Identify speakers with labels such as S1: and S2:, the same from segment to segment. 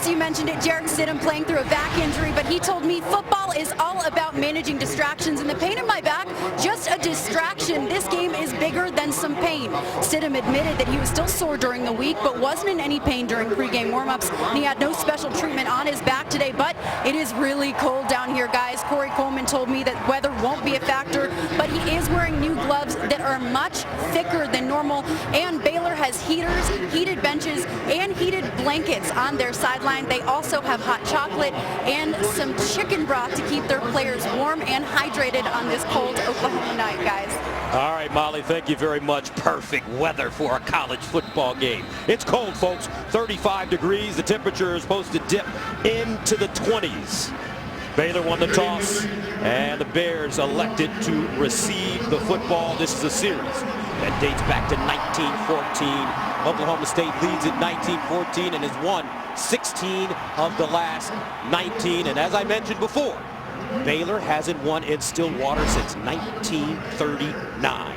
S1: you mentioned it, Jarrett Stidham playing through a back injury, but he told me football is all about managing distractions, and the pain in my back, just a distraction. This game is bigger than some pain. Stidham admitted that he was still sore during the week, but wasn't in any pain during pregame warmups, and he had no special treatment on his back today, but it is really cold down here, guys. Corey Coleman told me that weather won't be a factor, but he is wearing new gloves that are much thicker than normal, and Baylor has heaters, heated benches, and heated blankets on their sideline. They also have hot chocolate and some chicken broth to keep their players warm and hydrated on this cold Oklahoma night, guys.
S2: All right, Molly, thank you very much. Perfect weather for a college football game. It's cold, folks. 35 degrees. The temperature is supposed to dip into the 20s. Baylor won the toss, and the Bears elected to receive the football. This is a series that dates back to 1914. Oklahoma State leads at 1914 and has won 16 of the last 19. And as I mentioned before, Baylor hasn't won in Stillwater since 1939.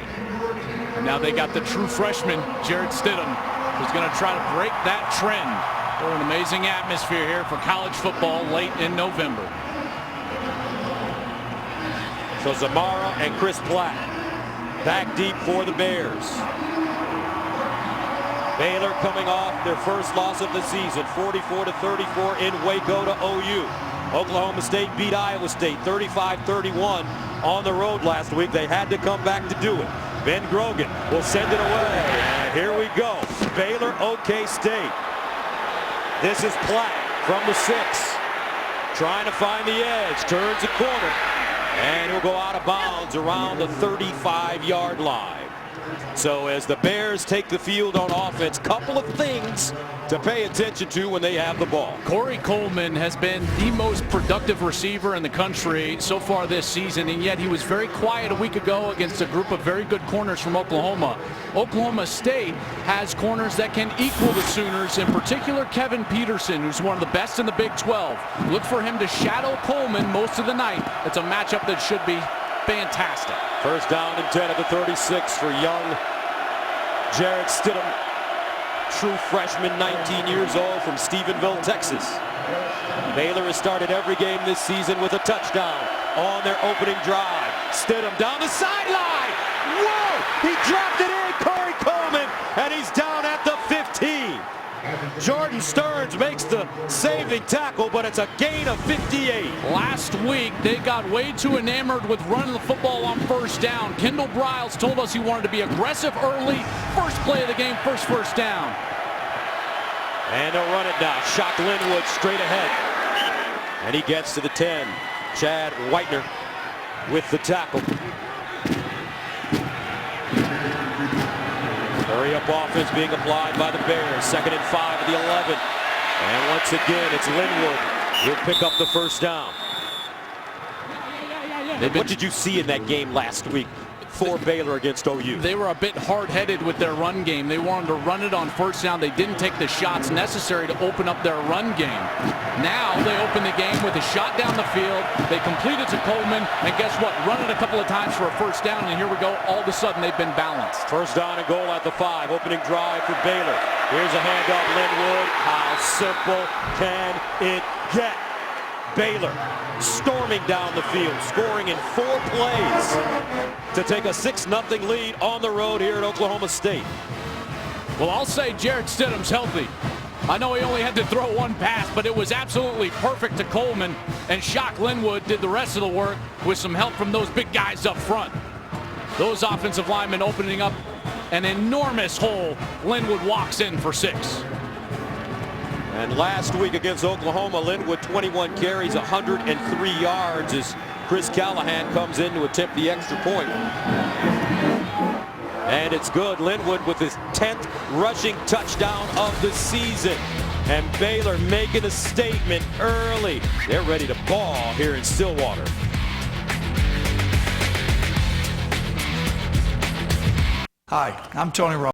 S3: And now they got the true freshman, Jarrett Stidham, who's going to try to break that trend. What an amazing atmosphere here for college football late in November.
S2: So Zamara and Chris Platt back deep for the Bears. Baylor coming off their first loss of the season, 44-34 in Waco to OU. Oklahoma State beat Iowa State 35-31 on the road last week. They had to come back to do it. Ben Grogan will send it away. And here we go. Baylor, OK State. This is Platt from the 6. Trying to find the edge. Turns the corner. And he'll go out of bounds around the 35-yard line. So as the Bears take the field on offense, couple of things to pay attention to when they have the ball.
S3: Corey Coleman has been the most productive receiver in the country so far this season, and yet he was very quiet a week ago against a group of very good corners from Oklahoma. Oklahoma State has corners that can equal the Sooners, in particular Kevin Peterson, who's one of the best in the Big 12. Look for him to shadow Coleman most of the night. It's a matchup that should be fantastic.
S2: First down and 10 at the 36 for young Jarrett Stidham, true freshman, 19 years old, from Stephenville, Texas. Baylor has started every game this season with a touchdown on their opening drive. Stidham down the sideline. Whoa! He dropped it in, Corey Coleman, and he's down at the 15. Jordan Stearns makes the saving tackle, but it's a gain of 58.
S3: Last week, they got way too enamored with running the football on first down. Kendall Briles told us he wanted to be aggressive early. First play of the game, first down.
S2: And they'll run it now. Shock Linwood straight ahead. And he gets to the 10. Chad Whitener with the tackle. Hurry-up offense being applied by the Bears. 2nd and 5 at the 11. And once again, it's Linwood. He'll pick up the first down. What did you see in that game last week for Baylor against OU?
S3: They were a bit hard-headed with their run game. They wanted to run it on first down. They didn't take the shots necessary to open up their run game. Now they open the game with a shot down the field. They complete it to Coleman, and guess what? Run it a couple of times for a first down, and here we go. All of a sudden, they've been balanced.
S2: First down and goal at the 5. Opening drive for Baylor. Here's a handoff, Linwood. How simple can it get? Baylor storming down the field, scoring in 4 plays to take a 6-0 lead on the road here at Oklahoma State.
S3: Well, I'll say Jarrett Stidham's healthy. I know he only had to throw 1 pass, but it was absolutely perfect to Coleman, and Shock Linwood did the rest of the work with some help from those big guys up front. Those offensive linemen opening up an enormous hole. Linwood walks in for 6.
S2: And last week against Oklahoma, Linwood 21 carries, 103 yards as Chris Callahan comes in to attempt the extra point. And it's good. Linwood with his 10th rushing touchdown of the season. And Baylor making a statement early. They're ready to ball here in Stillwater.
S4: Hi, I'm Tony Ross.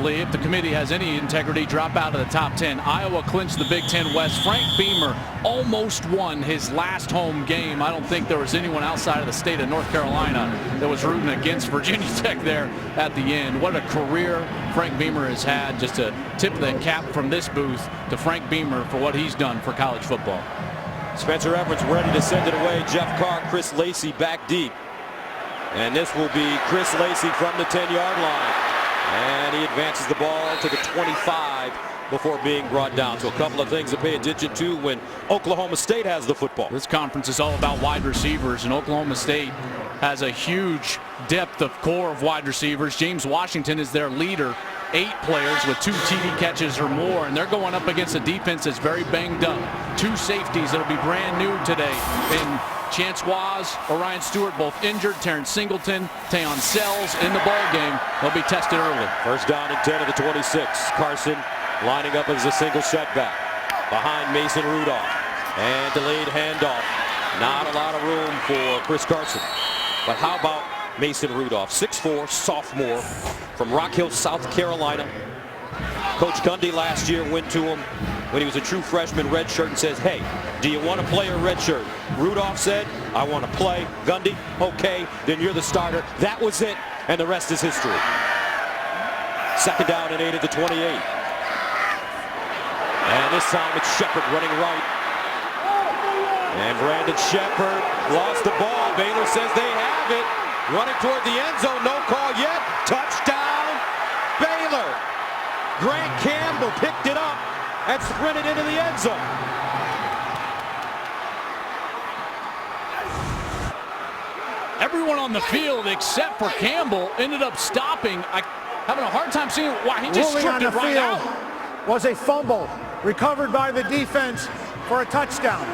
S3: possibly, if the committee has any integrity, drop out of the top 10. Iowa clinched the Big Ten West. Frank Beamer almost won his last home game. I don't think there was anyone outside of the state of North Carolina that was rooting against Virginia Tech there at the end. What a career Frank Beamer has had. Just to tip the cap from this booth to Frank Beamer for what he's done for college football.
S2: Spencer Everett's ready to send it away. Jeff Carr, Chris Lacey back deep. And this will be Chris Lacey from the 10-yard line. And he advances the ball to the 25 before being brought down. So a couple of things to pay attention to when Oklahoma State has the football.
S3: This conference is all about wide receivers, and Oklahoma State has a huge depth of core of wide receivers. James Washington is their leader. 8 players with 2 TD catches or more, and they're going up against a defense that's very banged up. 2 safeties that'll be brand new today in Chance Waz, Orion Stewart, both injured. Terrence Singleton, Tayon Sells in the ball game. They'll be tested early.
S2: First down and 10 of the 26. Carson lining up as a single setback behind Mason Rudolph, and delayed handoff. Not a lot of room for Chris Carson. But how about Mason Rudolph, 6'4", sophomore from Rock Hill, South Carolina. Coach Gundy last year went to him when he was a true freshman, redshirt, and says, hey, do you want to play or redshirt? Rudolph said, I want to play. Gundy, okay, then you're the starter. That was it, and the rest is history. Second down and 8 at the 28. And this time it's Shepard running right. And Brandon Shepard lost the ball. Baylor says they have it. Running toward the end zone, no call yet. Touchdown, Baylor. Grant Campbell picked it up and sprinted into the end zone.
S3: Everyone on the field except for Campbell ended up stopping. I'm having a hard time seeing why he just stripped it right out.
S5: Was a fumble recovered by the defense for a touchdown.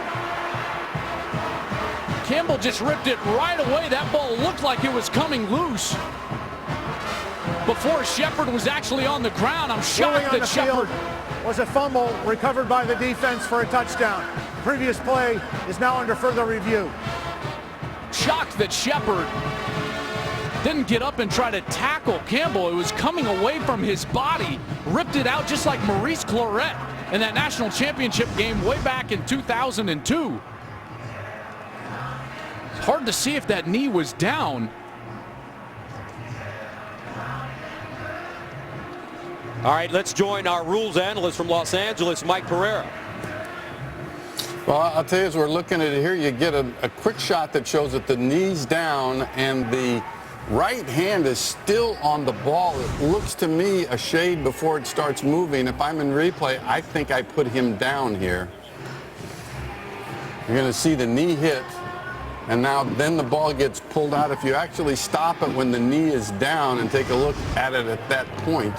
S3: Campbell just ripped it right away. That ball looked like it was coming loose before Shepard was actually on the ground. I'm shocked that Shepard
S5: was a fumble recovered by the defense for a touchdown. The previous play is now under further review.
S3: Shocked that Shepard didn't get up and try to tackle Campbell. It was coming away from his body, ripped it out just like Maurice Clarett in that national championship game way back in 2002. It's hard to see if that knee was down.
S2: All right, let's join our rules analyst from Los Angeles, Mike Pereira.
S6: Well, I'll tell you, as we're looking at it here, you get a quick shot that shows that the knee's down and the right hand is still on the ball. It looks to me a shade before it starts moving. If I'm in replay, I think I put him down here. You're going to see the knee hit, and now then the ball gets pulled out. If you actually stop it when the knee is down and take a look at it at that point,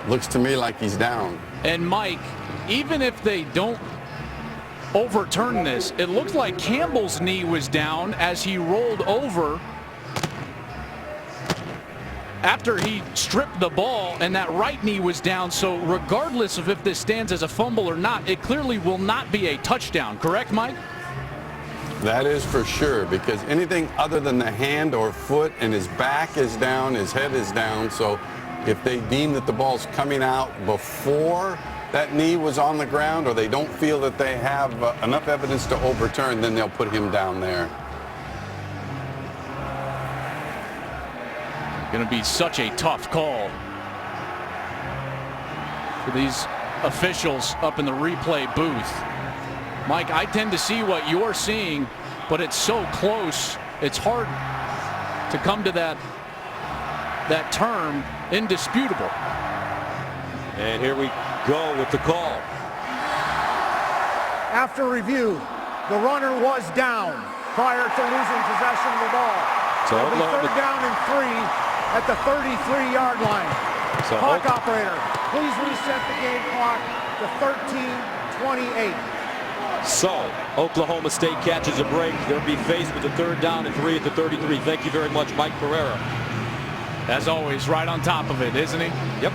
S6: looks to me like he's down.
S3: And Mike, even if they don't overturn this, it looks like Campbell's knee was down as he rolled over after he stripped the ball, and that right knee was down. So regardless of if this stands as a fumble or not, it clearly will not be a touchdown. Correct, Mike?
S6: That is for sure, because anything other than the hand or foot, and his back is down, his head is down. So if they deem that the ball's coming out before that knee was on the ground, or they don't feel that they have enough evidence to overturn, then they'll put him down there.
S3: Going to be such a tough call for these officials up in the replay booth. Mike, I tend to see what you're seeing, but it's so close. It's hard to come to that term indisputable.
S2: And here we go with the call.
S5: After review, the runner was down prior to losing possession of the ball.
S2: So
S5: It'll be third down and 3 at the 33-yard line.
S2: So
S5: Clock operator, please reset the game clock to 13:28.
S2: So Oklahoma State catches a break. They'll be faced with a third down and 3 at the 33. Thank you very much, Mike Pereira.
S3: As always, right on top of it, isn't he?
S2: Yep.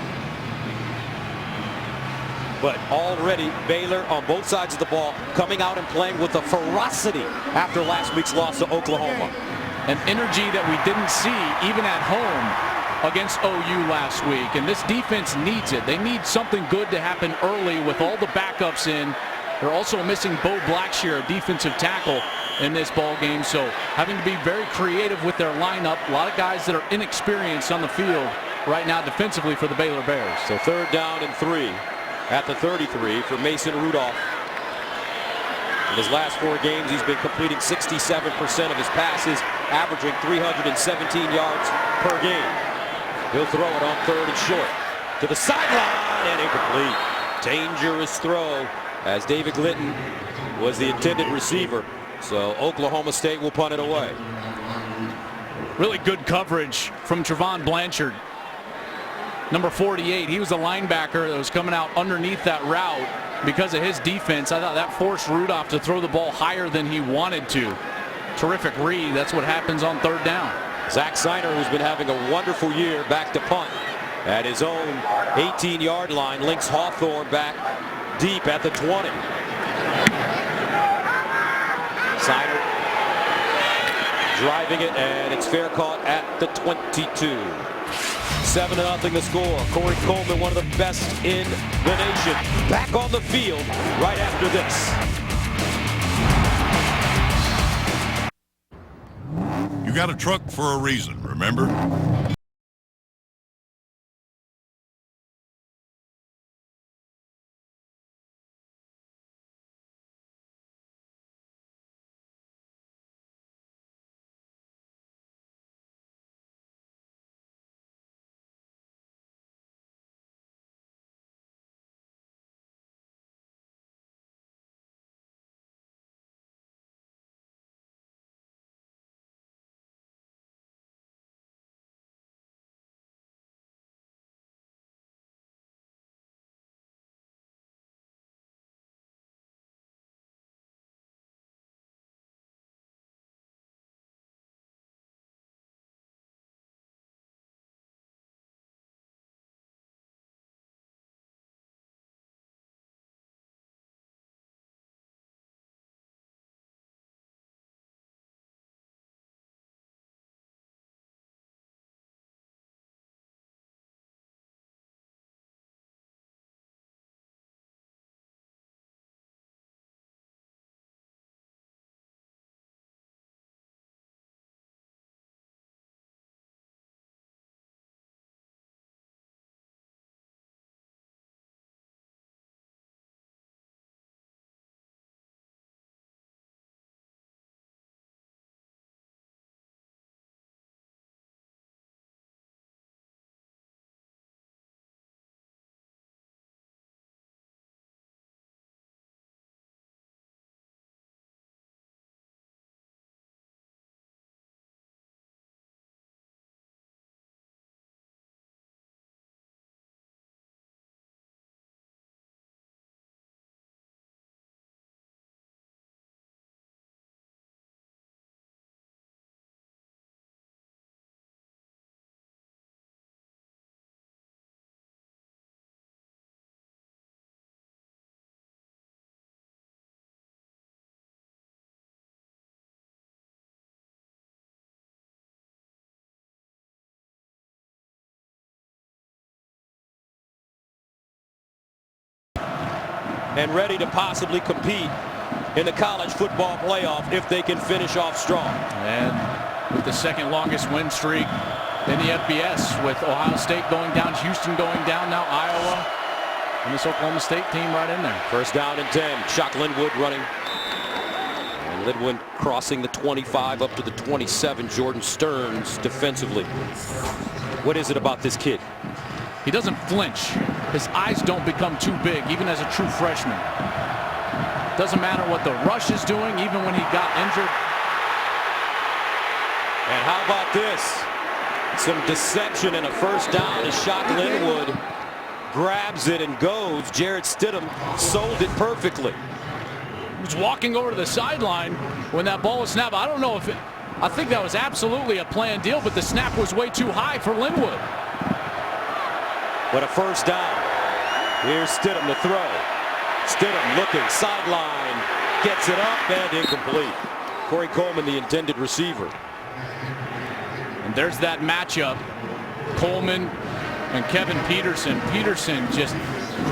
S2: But already Baylor on both sides of the ball coming out and playing with a ferocity after last week's loss to Oklahoma.
S3: an energy that we didn't see even at home against OU last week. And this defense needs it. They need something good to happen early with all the backups in. They're also missing Bo Blackshear, a defensive tackle, in this ball game. So having to be very creative with their lineup. A lot of guys that are inexperienced on the field right now defensively for the Baylor Bears.
S2: So 3rd down and 3 at the 33 for Mason Rudolph. In his last 4 games, he's been completing 67% of his passes, averaging 317 yards per game. He'll throw it on 3rd and short to the sideline and incomplete. Dangerous throw, as David Glidden was the intended receiver. So Oklahoma State will punt it away.
S3: Really good coverage from Trevon Blanchard. Number 48, he was a linebacker that was coming out underneath that route. Because of his defense, I thought that forced Rudolph to throw the ball higher than he wanted to. Terrific read. That's what happens on 3rd down.
S2: Zach Seiner, who's been having a wonderful year, back to punt at his own 18-yard line, links Hawthorne back deep at the 20. Seiner driving it, and it's fair caught at the 22. 7-0 the score. Corey Coleman, one of the best in the nation, back on the field right after this.
S7: You got a truck for a reason, remember?
S2: And ready to possibly compete in the college football playoff if they can finish off strong.
S3: And with the 2nd longest win streak in the FBS, with Ohio State going down, Houston going down, now Iowa, and this Oklahoma State team right in there.
S2: 1st down and 10. Chuck Linwood running. And Linwood crossing the 25 up to the 27. Jordan Stearns defensively. What is it about this kid?
S3: He doesn't flinch. His eyes don't become too big, even as a true freshman. Doesn't matter what the rush is doing, even when he got injured.
S2: And how about this? Some deception and a 1st down as Shock Linwood grabs it and goes. Jarrett Stidham sold it perfectly.
S3: He was walking over to the sideline when that ball was snapped. I don't know if it, I think that was absolutely a planned deal, but the snap was way too high for Linwood.
S2: But a 1st down. Here's Stidham to throw. Stidham looking sideline, gets it up and incomplete. Corey Coleman, the intended receiver.
S3: And there's that matchup. Coleman and Kevin Peterson. Peterson just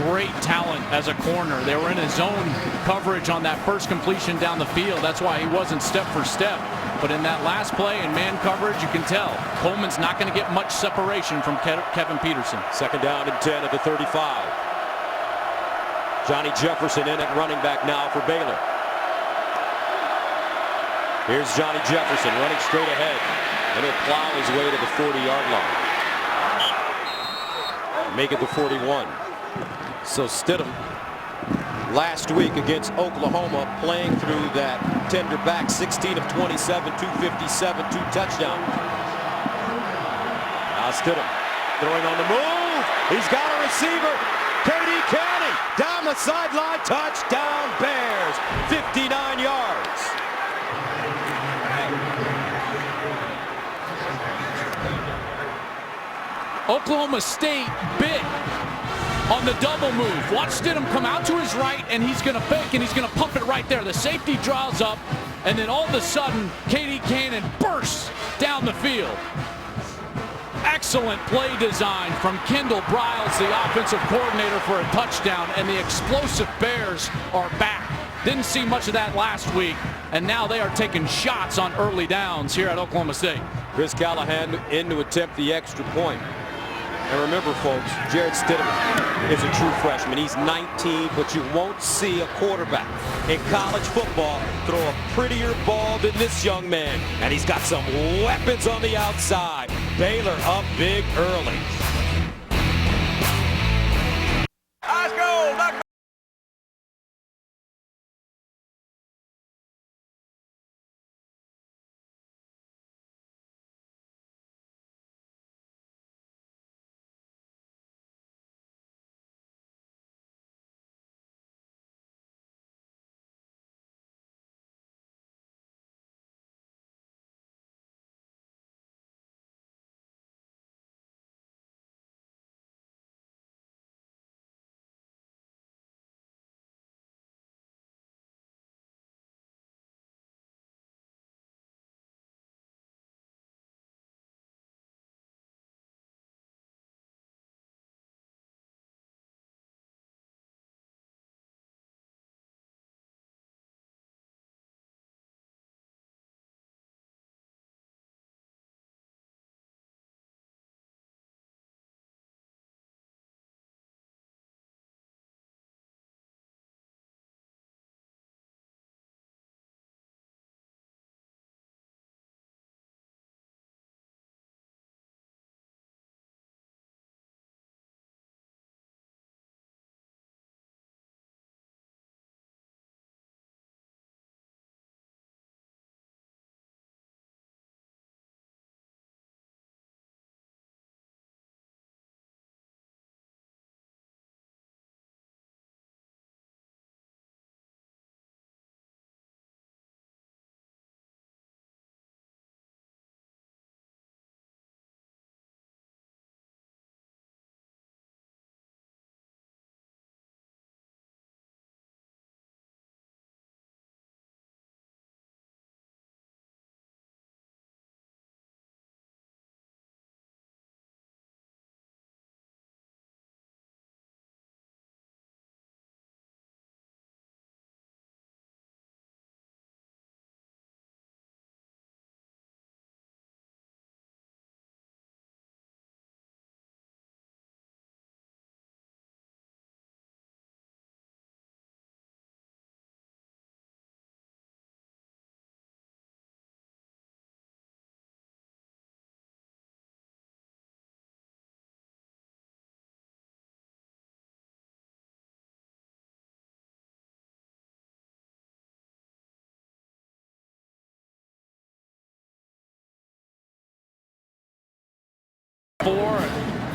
S3: great talent as a corner. They were in his zone coverage on that first completion down the field. That's why he wasn't step for step. But in that last play in man coverage, you can tell Coleman's not going to get much separation from Kevin Peterson.
S2: Second down and 10 at the 35. Johnny Jefferson in at running back now for Baylor. Here's Johnny Jefferson running straight ahead, and he'll plow his way to the 40-yard line. Make it the 41. So Stidham last week against Oklahoma playing through that tender back, 16 of 27, 257, 2 touchdowns. Now Stidham throwing on the move. He's got a receiver. K.D. Cannon down the sideline. Touchdown Bears. 59 yards.
S3: Oklahoma State bit on the double move. Watch Stidham come out to his right, and he's going to fake, and he's going to pump it right there. The safety draws up, and then all of a sudden, K.D. Cannon bursts down the field. Excellent play design from Kendall Briles, the offensive coordinator, for a touchdown, and the explosive Bears are back. Didn't see much of that last week, and now they are taking shots on early downs here at Oklahoma State.
S2: Chris Callahan in to attempt the extra point. And remember, folks, Jarrett Stidham is a true freshman. He's 19, but you won't see a quarterback in college football throw a prettier ball than this young man. And he's got some weapons on the outside. Baylor up big early. Let's go!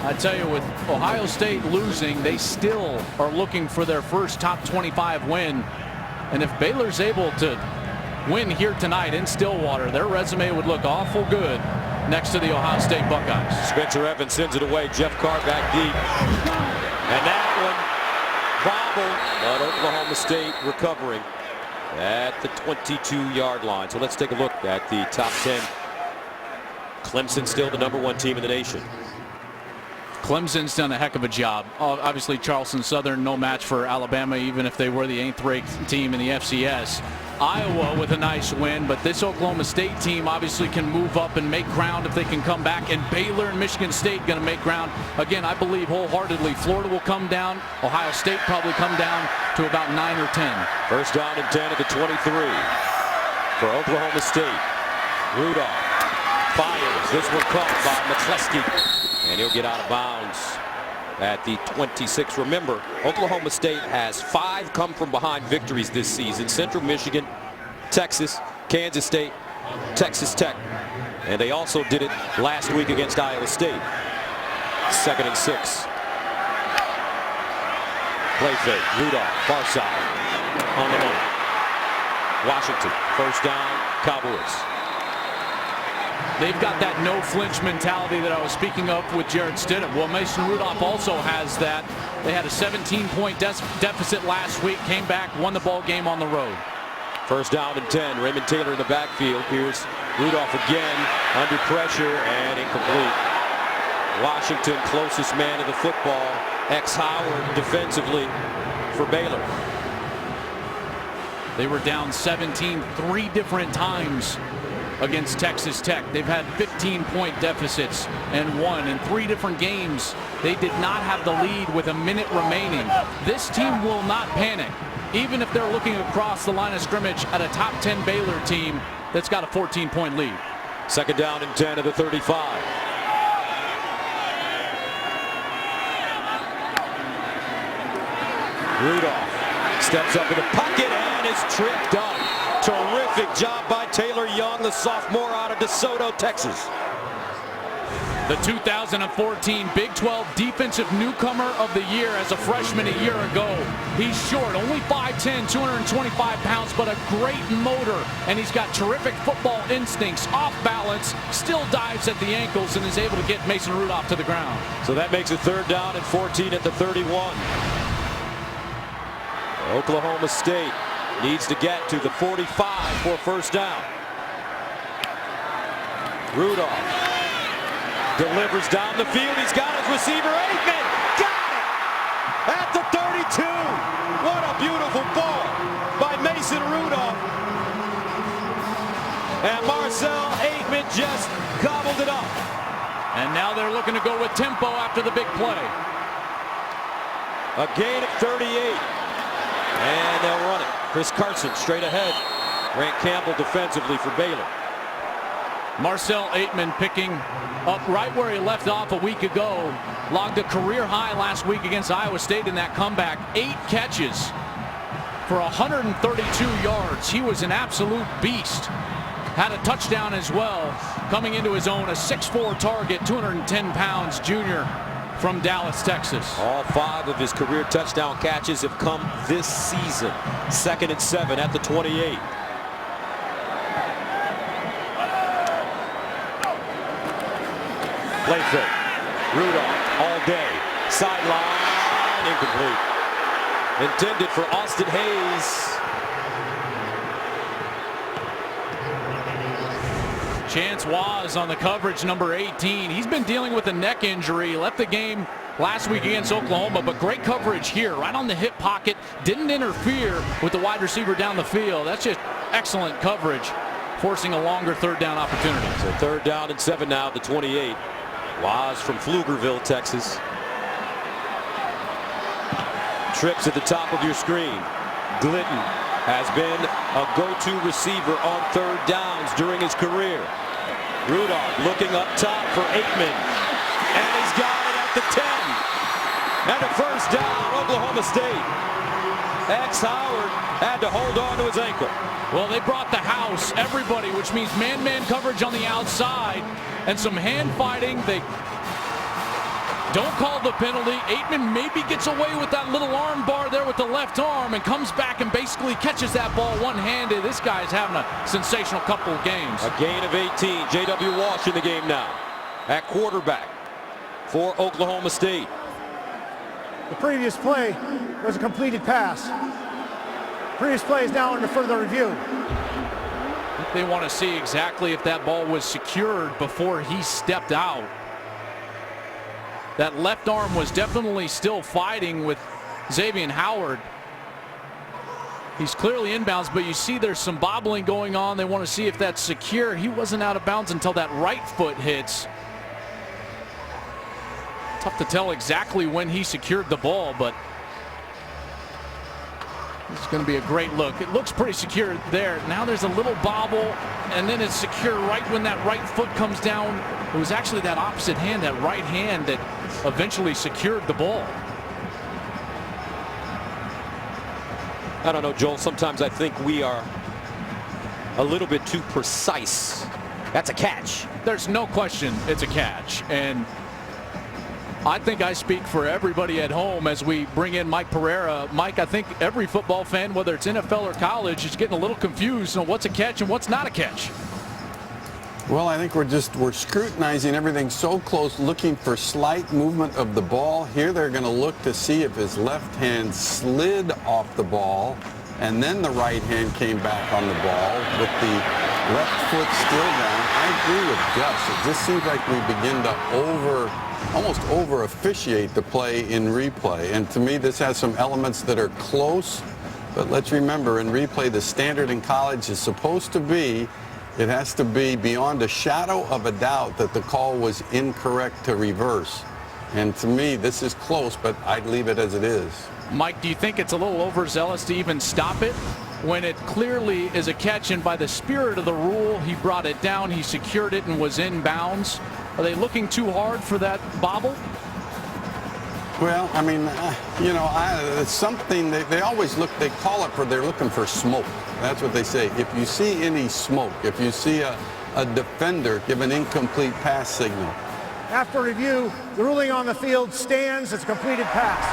S3: I tell you, with Ohio State losing, they still are looking for their first top 25 win. And if Baylor's able to win here tonight in Stillwater, their resume would look awful good next to the Ohio State Buckeyes.
S2: Spencer Evans sends it away. Jeff Carr back deep. And that one bobbled, but Oklahoma State recovering at the 22-yard line. So let's take a look at the top 10 Clemson still the #1 team in the nation.
S3: Clemson's done a heck of a job. Obviously, Charleston Southern, no match for Alabama, even if they were the 8th-ranked team in the FCS. Iowa with a nice win, but this Oklahoma State team obviously can move up and make ground if they can come back. And Baylor and Michigan State going to make ground. Again, I believe wholeheartedly Florida will come down. Ohio State probably come down to about 9 or 10.
S2: First down and 10 at the 23 for Oklahoma State. Rudolph fires. This one caught by McCleskey, and he'll get out of bounds at the 26. Remember, Oklahoma State has 5 come-from-behind victories this season. Central Michigan, Texas, Kansas State, Texas Tech. And they also did it last week against Iowa State. 2nd and 6. Play fake. Rudolph, far side. On the money. Washington, first down, Cowboys.
S3: They've got that no-flinch mentality that I was speaking of with Jared Stidham. Well, Mason Rudolph also has that. They had a 17-point deficit last week, came back, won the ball game on the road.
S2: First down and 10. Raymond Taylor in the backfield. Here's Rudolph again, under pressure and incomplete. Washington, closest man to the football. Howard defensively for Baylor.
S3: They were down 17 3 different times against Texas Tech. They've had 15-point deficits and won in 3 different games. They did not have the lead with a minute remaining. This team will not panic, even if they're looking across the line of scrimmage at a top 10 Baylor team that's got a 14-point lead.
S2: Second down and 10 of the 35. Rudolph steps up in the pocket and is tripped up. Terrific job by Taylor Young, the sophomore out of DeSoto, Texas.
S3: The 2014 Big 12 Defensive Newcomer of the Year as a freshman a year ago. He's short, only 5'10", 225 pounds, but a great motor. And he's got terrific football instincts, off balance, still dives at the ankles, and is able to get Mason Rudolph to the ground.
S2: So that makes it 3rd down and 14 at the 31. Oklahoma State needs to get to the 45 for first down. Rudolph delivers down the field. He's got his receiver. Aikman got it at the 32. What a beautiful ball by Mason Rudolph. And Marcel Aikman just gobbled it up.
S3: And now they're looking to go with tempo after the big play.
S2: A gain of 38. And they'll run it. Chris Carson straight ahead. Grant Campbell defensively for Baylor.
S3: Marcel Aikman picking up right where he left off a week ago. Logged a career high last week against Iowa State in that comeback. 8 catches for 132 yards. He was an absolute beast. Had a touchdown as well. Coming into his own, a 6'4" target, 210 pounds junior from Dallas, Texas.
S2: All 5 of his career touchdown catches have come this season. 2nd and 7 at the 28. Play fake. Rudolph all day. Sideline. Incomplete. Intended for Austin Hayes.
S3: Chance Waz on the coverage, number 18. He's been dealing with a neck injury. Left the game last week against Oklahoma, but great coverage here. Right on the hip pocket. Didn't interfere with the wide receiver down the field. That's just excellent coverage, forcing a longer 3rd down opportunity.
S2: So 3rd down and 7 now at the 28. Waz from Pflugerville, Texas. Trips at the top of your screen. Glidden has been a go-to receiver on 3rd downs during his career. Rudolph looking up top for Aikman. And he's got it at the 10. And a first down, Oklahoma State. Howard had to hold on to his ankle.
S3: Well, they brought the house, everybody, which means man-man coverage on the outside and some hand fighting. They don't call the penalty. Aikman maybe gets away with that little arm bar there with the left arm and comes back and basically catches that ball one-handed. This guy's having a sensational couple of games.
S2: A gain of 18. J.W. Walsh in the game now at quarterback for Oklahoma State.
S5: The previous play was a completed pass. Previous play is now under further review.
S3: They want to see exactly if that ball was secured before he stepped out. That left arm was definitely still fighting with Xavier Howard. He's clearly inbounds, but you see there's some bobbling going on. They want to see if that's secure. He wasn't out of bounds until that right foot hits. Tough to tell exactly when he secured the ball, but it's going to be a great look. It looks pretty secure there. Now there's a little bobble, and then it's secure right when that right foot comes down. It was actually that opposite hand, that right hand, that eventually secured the ball.
S2: I don't know, Joel. Sometimes I think we are a little bit too precise. That's a catch.
S3: There's no question it's a catch. And I think I speak for everybody at home as we bring in Mike Pereira. Mike, I think every football fan, whether it's NFL or college, is getting a little confused on what's a catch and what's not a catch.
S6: Well, I think we're scrutinizing everything so close, looking for slight movement of the ball. Here they're going to look to see if his left hand slid off the ball, and then the right hand came back on the ball with the left foot still down. I agree with Gus. It just seems like we begin to almost over officiate the play in replay. And to me, this has some elements that are close, but let's remember, in replay, the standard in college is supposed to be, it has to be beyond a shadow of a doubt that the call was incorrect to reverse. And to me, this is close, but I'd leave it as it is.
S3: Mike, do you think it's a little overzealous to even stop it when it clearly is a catch, and by the spirit of the rule, he brought it down, he secured it, and was in bounds? Are they looking too hard for that bobble?
S6: Well, I mean, you know, it's something they always look, they call it they're looking for smoke. That's what they say. If you see any smoke, if you see a defender give an incomplete pass signal.
S5: After review, the ruling on the field stands. It's a completed pass.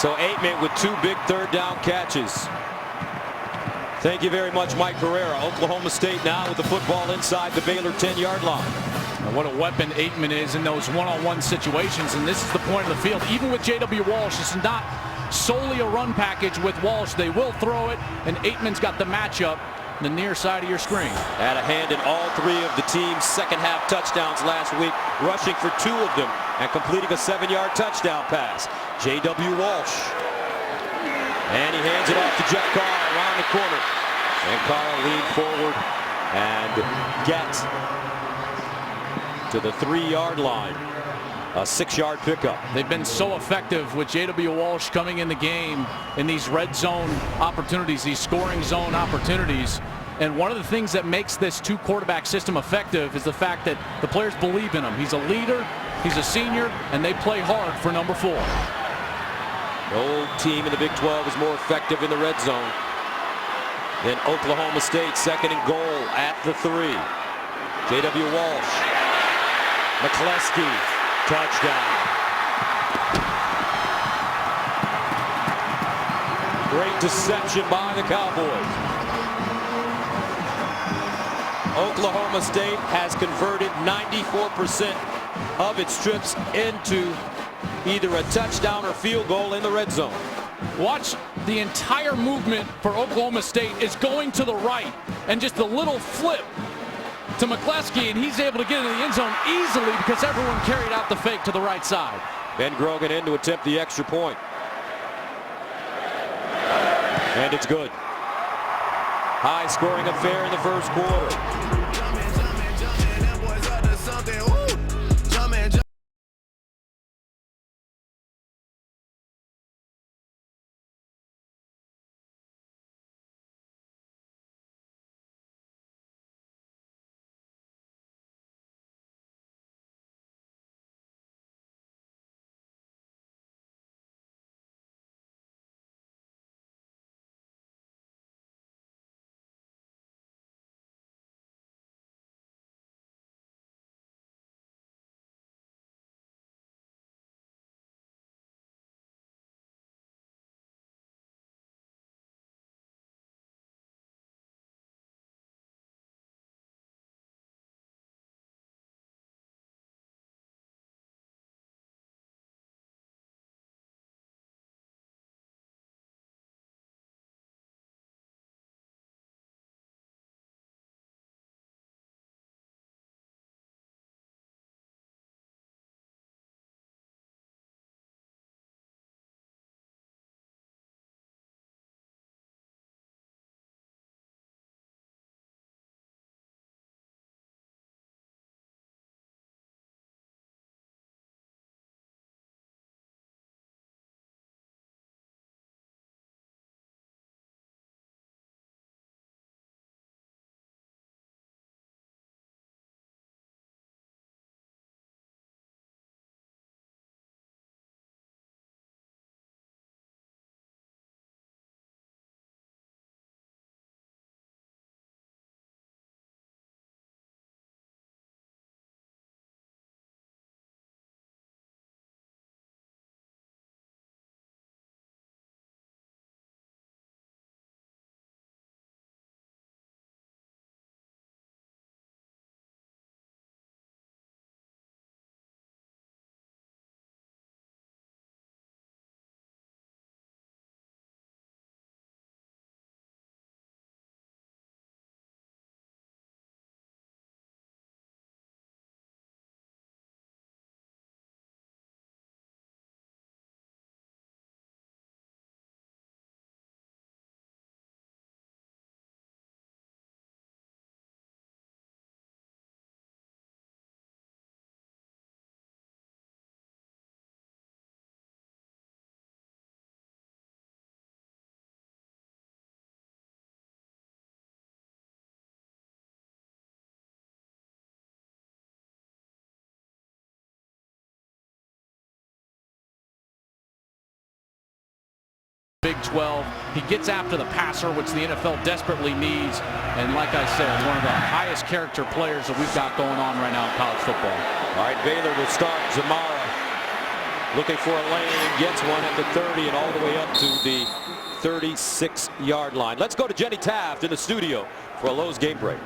S2: So Aitman with 2 big third down catches. Thank you very much, Mike Pereira. Oklahoma State now with the football inside the Baylor 10-yard line.
S3: What a weapon Aitman is in those one-on-one situations, and this is the point of the field. Even with J.W. Walsh, it's not solely a run package with Walsh. They will throw it, and Aitman's got the matchup on the near side of your screen.
S2: Had a hand in all 3 of the team's second-half touchdowns last week, rushing for 2 of them and completing a 7-yard touchdown pass. J.W. Walsh. And he hands it off to Jeff Carr around the corner. And Carr leaned forward and gets to the 3-yard line. A 6-yard pickup.
S3: They've been so effective with J.W. Walsh coming in the game in these red zone opportunities, these scoring zone opportunities. And one of the things that makes this 2-quarterback system effective is the fact that the players believe in him. He's a leader, he's a senior, and they play hard for number 4.
S2: The old team in the Big 12 is more effective in the red zone than Oklahoma State. 2nd and goal at the 3. J.W. Walsh. McCleskey, touchdown. Great deception by the Cowboys. Oklahoma State has converted 94% of its trips into either a touchdown or field goal in the red zone.
S3: Watch, the entire movement for Oklahoma State is going to the right, and just a little flip to McCleskey, and he's able to get into the end zone easily because everyone carried out the fake to the right side.
S2: Ben Grogan in to attempt the extra point. And it's good. High scoring affair in the first quarter.
S3: Pac-12. He gets after the passer, which the NFL desperately needs. And like I said, one of the highest character players that we've got going on right now in college football.
S2: All right, Baylor will start. Zamara looking for a lane, gets one at the 30 and all the way up to the 36-yard line. Let's go to Jenny Taft in the studio for a Lowe's game break.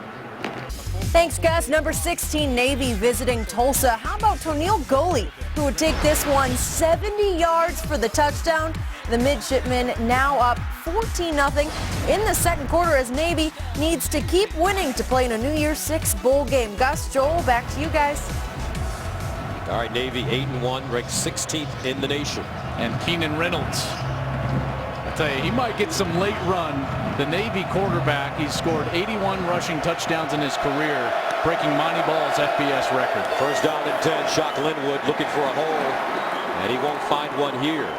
S8: Thanks, Gus. Number 16 Navy visiting Tulsa. How about Toneel Goley, who would take this one 70 yards for the touchdown? The midshipmen now up 14-0 in the second quarter as Navy needs to keep winning to play in a New Year's Six bowl game. Gus, Joel, back to you guys.
S2: All right, Navy 8-1, ranked 16th in the nation.
S3: And Keenan Reynolds, I tell you, he might get some late run. The Navy quarterback, he's scored 81 rushing touchdowns in his career, breaking Monty Ball's FBS record.
S2: First down and 10, Shock Linwood looking for a hole, and he won't find one here.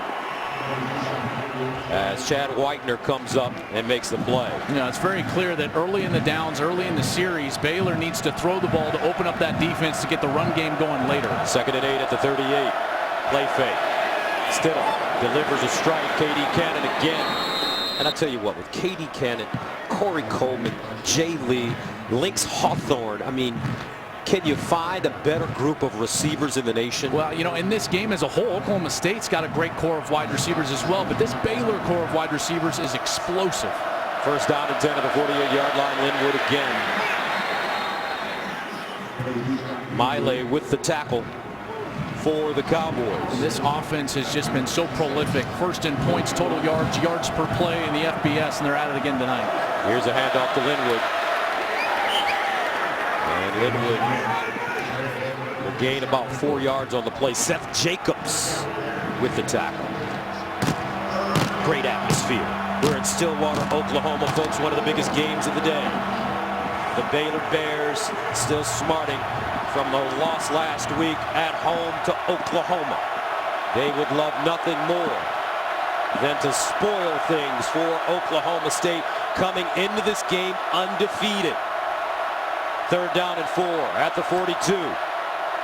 S2: As Chad Whitener comes up and makes the play.
S3: Yeah, it's very clear that early in the downs, early in the series, Baylor needs to throw the ball to open up that defense to get the run game going later.
S2: 2nd and 8 at the 38. Play fake. Stidham delivers a strike. K.D. Cannon again. And I tell you what, with K.D. Cannon, Corey Coleman, Jay Lee, Lynx Hawthorne, I mean, can you find a better group of receivers in the nation?
S3: Well, you know, in this game as a whole, Oklahoma State's got a great core of wide receivers as well, but this Baylor core of wide receivers is explosive.
S2: First down and 10 at the 48-yard line. Linwood again. Miley with the tackle for the Cowboys.
S3: This offense has just been so prolific. First in points, total yards, yards per play in the FBS, and they're at it again tonight.
S2: Here's a handoff to Linwood. And Linwood will gain about 4 yards on the play. Seth Jacobs with the tackle. Great atmosphere. We're in Stillwater, Oklahoma, folks. One of the biggest games of the day. The Baylor Bears still smarting from the loss last week at home to Oklahoma. They would love nothing more than to spoil things for Oklahoma State, coming into this game undefeated. 3rd down and 4 at the 42.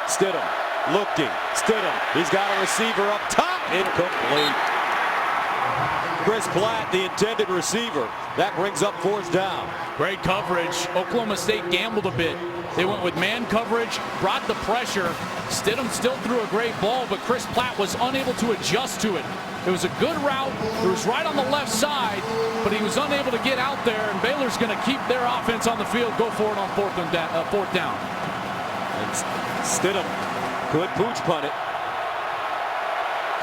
S2: Stidham looking. Stidham, he's got a receiver up top. Incomplete. Chris Platt, the intended receiver. That brings up 4th down.
S3: Great coverage. Oklahoma State gambled a bit. They went with man coverage, brought the pressure. Stidham still threw a great ball, but Chris Platt was unable to adjust to it. It was a good route. It was right on the left side, but he was unable to get out there, and Baylor's going to keep their offense on the field, go for it on 4th down.
S2: And Stidham could pooch punt it.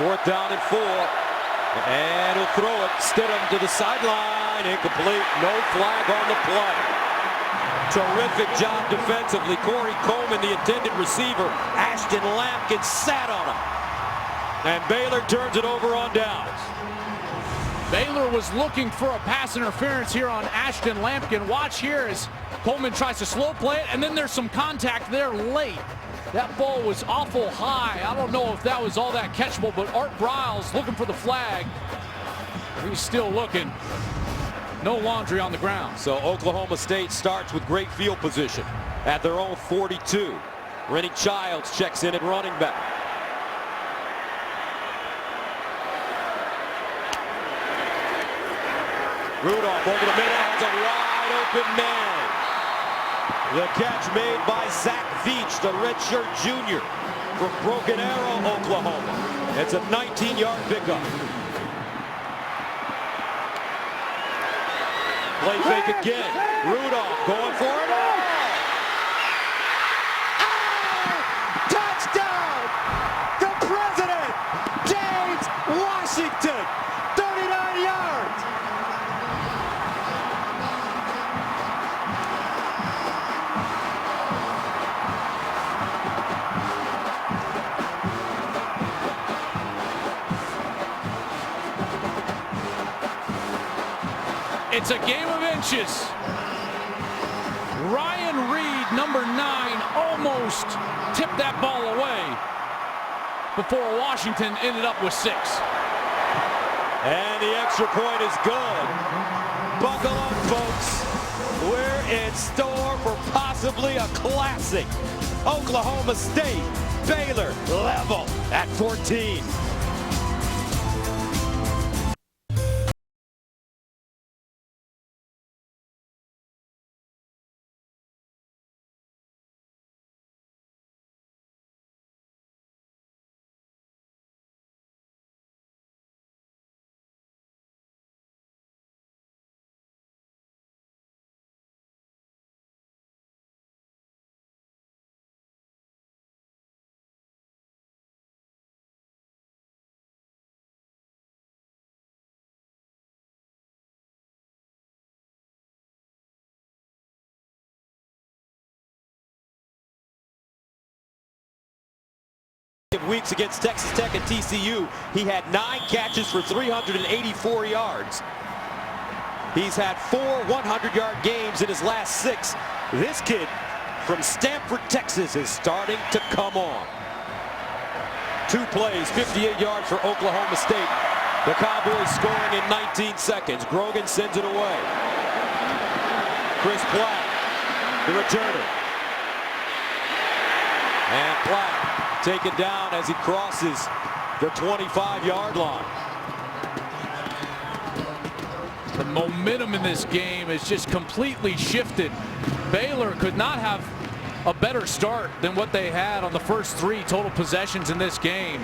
S2: 4th down and 4. And he'll throw it. Stidham to the sideline. Incomplete. No flag on the play. Terrific job defensively. Corey Coleman, the intended receiver. Ashton Lampkin sat on him. And Baylor turns it over on downs.
S3: Baylor was looking for a pass interference here on Ashton Lampkin. Watch here as Coleman tries to slow play it, and then there's some contact there late. That ball was awful high. I don't know if that was all that catchable, but Art Briles looking for the flag. He's still looking. No laundry on the ground.
S2: So Oklahoma State starts with great field position at their own 42. Rennie Childs checks in at running back. Rudolph over the middle, has a wide open man. The catch made by Zach Veach, the redshirt junior from Broken Arrow, Oklahoma. It's a 19-yard pickup. Play fake again. Rudolph going for it. Touchdown! The president, James Washington, 39 yards.
S3: It's a game of inches. Ryan Reed, number 9, almost tipped that ball away before Washington ended up with 6.
S2: And the extra point is good. Buckle up, folks. We're in store for possibly a classic. Oklahoma State, Baylor, level at 14. weeks against Texas Tech and TCU, he had 9 catches for 384 yards. He's had 4 100-yard games in his last 6. This kid from Stamford, Texas is starting to come on. 2 plays, 58 yards for Oklahoma State. The Cowboys scoring in 19 seconds. Grogan sends it away. Chris Platt, the returner. And Platt taken down as he crosses the 25-yard line.
S3: The momentum in this game is just completely shifted. Baylor could not have a better start than what they had on the first 3 total possessions in this game.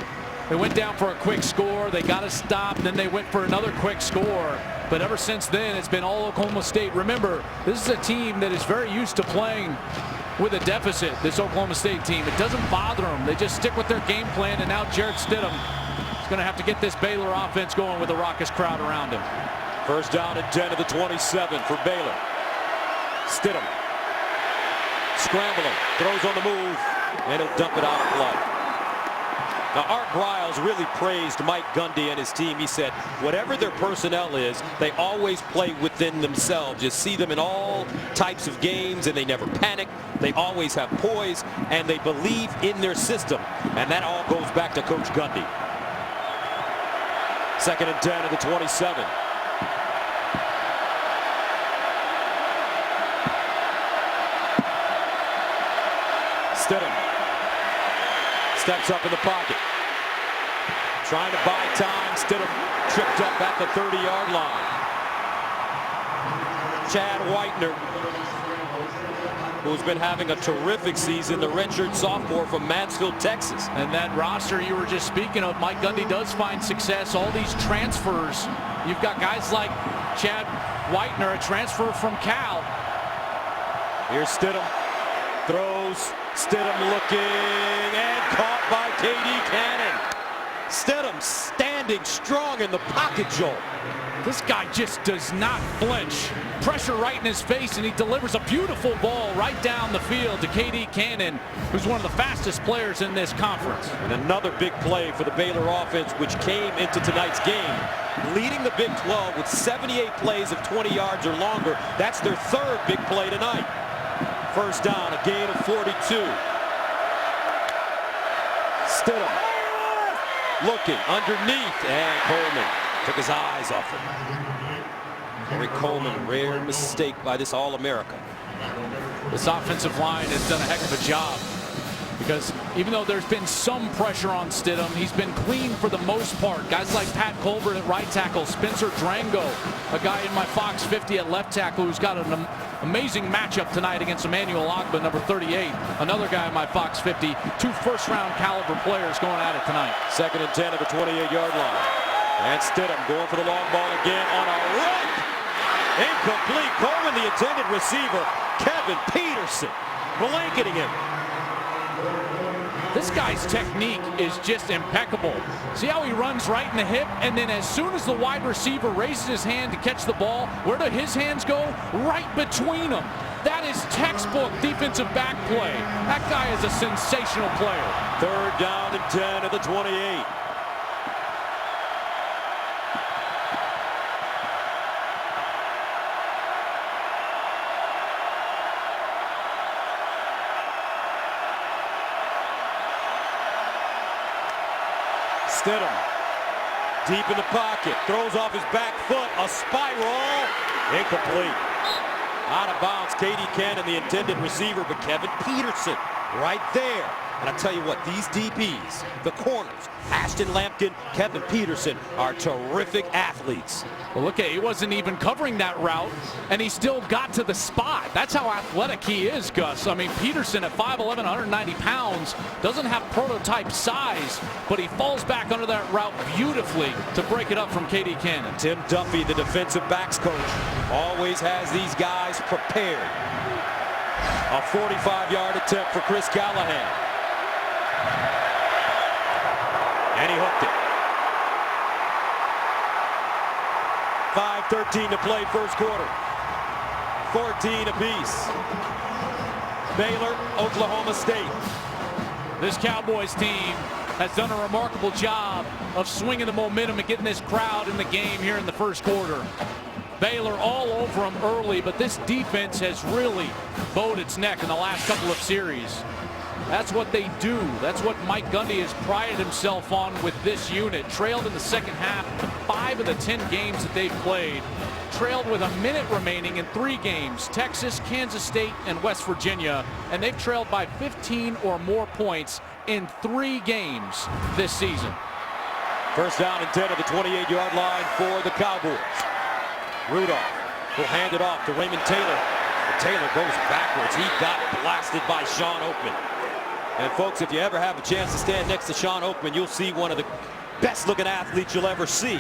S3: They went down for a quick score. They got a stop. Then they went for another quick score. But ever since then, it's been all Oklahoma State. Remember, this is a team that is very used to playing with a deficit, this Oklahoma State team. It doesn't bother them. They just stick with their game plan. And now Jarrett Stidham is going to have to get this Baylor offense going with a raucous crowd around him.
S2: First down and 10 to the 27 for Baylor. Stidham scrambling, throws on the move, and he'll dump it out of play. Now, Art Briles really praised Mike Gundy and his team. He said, whatever their personnel is, they always play within themselves. You see them in all types of games, and they never panic. They always have poise, and they believe in their system. And that all goes back to Coach Gundy. Second and 10 to the 27. Stidham steps up in the pocket, trying to buy time. Stidham tripped up at the 30-yard line. Chad Whitener, who's been having a terrific season, the redshirt sophomore from Mansfield, Texas.
S3: And that roster you were just speaking of, Mike Gundy does find success. All these transfers, you've got guys like Chad Whitener, a transfer from Cal.
S2: Here's Stidham, throws. Stidham looking, and caught by K.D. Cannon. Stidham standing strong in the pocket, Joel.
S3: This guy just does not flinch. Pressure right in his face, and he delivers a beautiful ball right down the field to K.D. Cannon, who's one of the fastest players in this conference.
S2: And another big play for the Baylor offense, which came into tonight's game, leading the Big 12 with 78 plays of 20 yards or longer. That's their 3rd big play tonight. First down, a gain of 42. Stidham looking underneath, and Coleman took his eyes off him. Corey Coleman, rare mistake by this All-America.
S3: This offensive line has done a heck of a job, because even though there's been some pressure on Stidham, he's been clean for the most part. Guys like Pat Colbert at right tackle, Spencer Drango, a guy in my Fox 50 at left tackle who's got an amazing matchup tonight against Emmanuel Ogba, number 38. Another guy in my Fox 50. 2 first-round caliber players going at it tonight.
S2: Second and 10 at the 28-yard line. And Stidham going for the long ball again on a run. Incomplete. Coleman, the intended receiver. Kevin Peterson blanketing him.
S3: This guy's technique is just impeccable. See how he runs right in the hip, and then as soon as the wide receiver raises his hand to catch the ball, where do his hands go? Right between them. That is textbook defensive back play. That guy is a sensational player.
S2: Third down and 10 at the 28. Stidham deep in the pocket, throws off his back foot, a spiral, incomplete. Out of bounds, K.D. Cannon, the intended receiver, but Kevin Peterson right there. And I tell you what, these DBs, the corners, Ashton Lampkin, Kevin Peterson, are terrific athletes.
S3: Well, look at, he wasn't even covering that route, and he still got to the spot. That's how athletic he is, Gus. I mean, Peterson at 5'11", 190 pounds, doesn't have prototype size, but he falls back under that route beautifully to break it up from K.D. Cannon.
S2: Tim Duffy, the defensive backs coach, always has these guys prepared. A 45-yard attempt for Chris Callahan. And he hooked it. 5:13 to play first quarter. 14 apiece. Baylor, Oklahoma State.
S3: This Cowboys team has done a remarkable job of swinging the momentum and getting this crowd in the game here in the first quarter. Baylor all over them early, but this defense has really bowed its neck in the last couple of series. That's what they do. That's what Mike Gundy has prided himself on with this unit. Trailed in the second half, 5 of the 10 games that they've played. Trailed with a minute remaining in 3 games, Texas, Kansas State, and West Virginia. And they've trailed by 15 or more points in 3 games this season.
S2: First down and 10 at the 28-yard line for the Cowboys. Rudolph will hand it off to Raymond Taylor. But Taylor goes backwards. He got blasted by Sean Oakman. And folks, if you ever have a chance to stand next to Sean Oakman, you'll see one of the best looking athletes you'll ever see.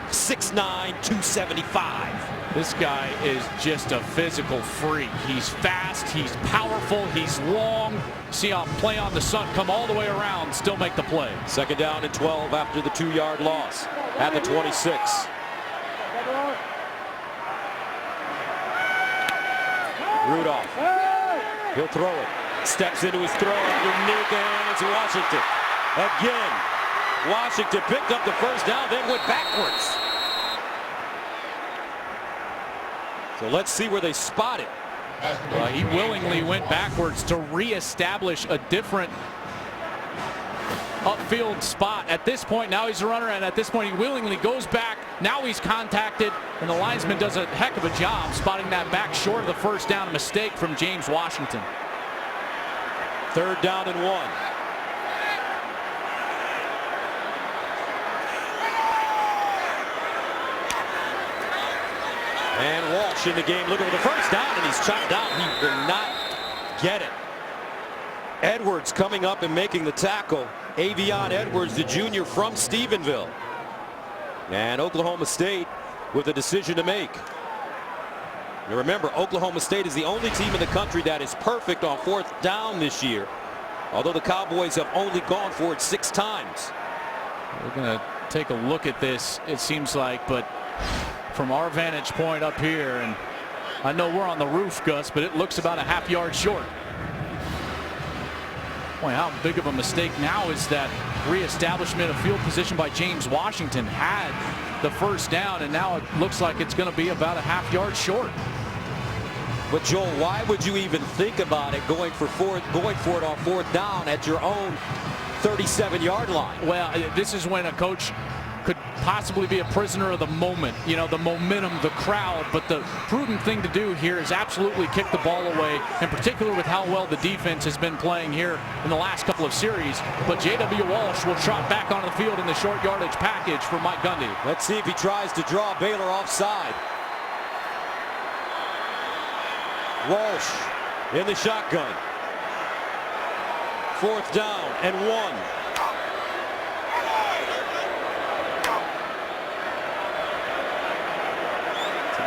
S2: 6'9", 275.
S3: This guy is just a physical freak. He's fast, he's powerful, he's long. See him play on the sun, come all the way around, still make the play.
S2: Second down and 12 after the 2-yard loss at the 26. Rudolph, he'll throw it. Steps into his throw underneath the hands of Washington. Again, Washington picked up the first down, then went backwards. So let's see where they spot it.
S3: He willingly went backwards to reestablish a different upfield spot. At this point, now he's a runner, and at this point he willingly goes back. Now he's contacted, and the linesman does a heck of a job spotting that back short of the first down. A mistake from James Washington.
S2: Third down and 1. And Walsh in the game looking for the first down, and he's chopped down. He will not get it. Edwards coming up and making the tackle. Avion Edwards, the junior from Stephenville. And Oklahoma State with a decision to make. Now remember, Oklahoma State is the only team in the country that is perfect on 4th down this year, although the Cowboys have only gone for it 6 times.
S3: We're going to take a look at this, it seems like, but from our vantage point up here, and I know we're on the roof, Gus, but it looks about a half-yard short. Boy, how big of a mistake now is that reestablishment of field position by James Washington. Had the first down, and now it looks like it's going to be about a half-yard short.
S2: But Joel, why would you even think about it going for it on 4th down at your own 37-yard line?
S3: Well, this is when a coach could possibly be a prisoner of the moment, you know, the momentum, the crowd. But the prudent thing to do here is absolutely kick the ball away, in particular with how well the defense has been playing here in the last couple of series. But J.W. Walsh will trot back onto the field in the short yardage package for Mike Gundy.
S2: Let's see if he tries to draw Baylor offside. Walsh in the shotgun. 4th down and 1.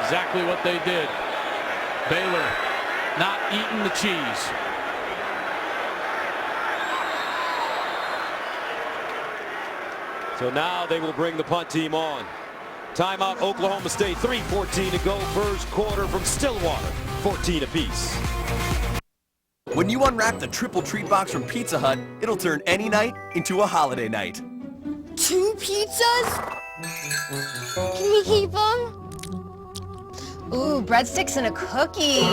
S3: Exactly what they did. Baylor not eating the cheese.
S2: So now they will bring the punt team on. Timeout, Oklahoma State. 3:14 to go. First quarter from Stillwater. 14 apiece.
S9: When you unwrap the triple treat box from Pizza Hut, it'll turn any night into a holiday night.
S10: 2 pizzas? Can we keep them? Ooh, breadsticks and a cookie.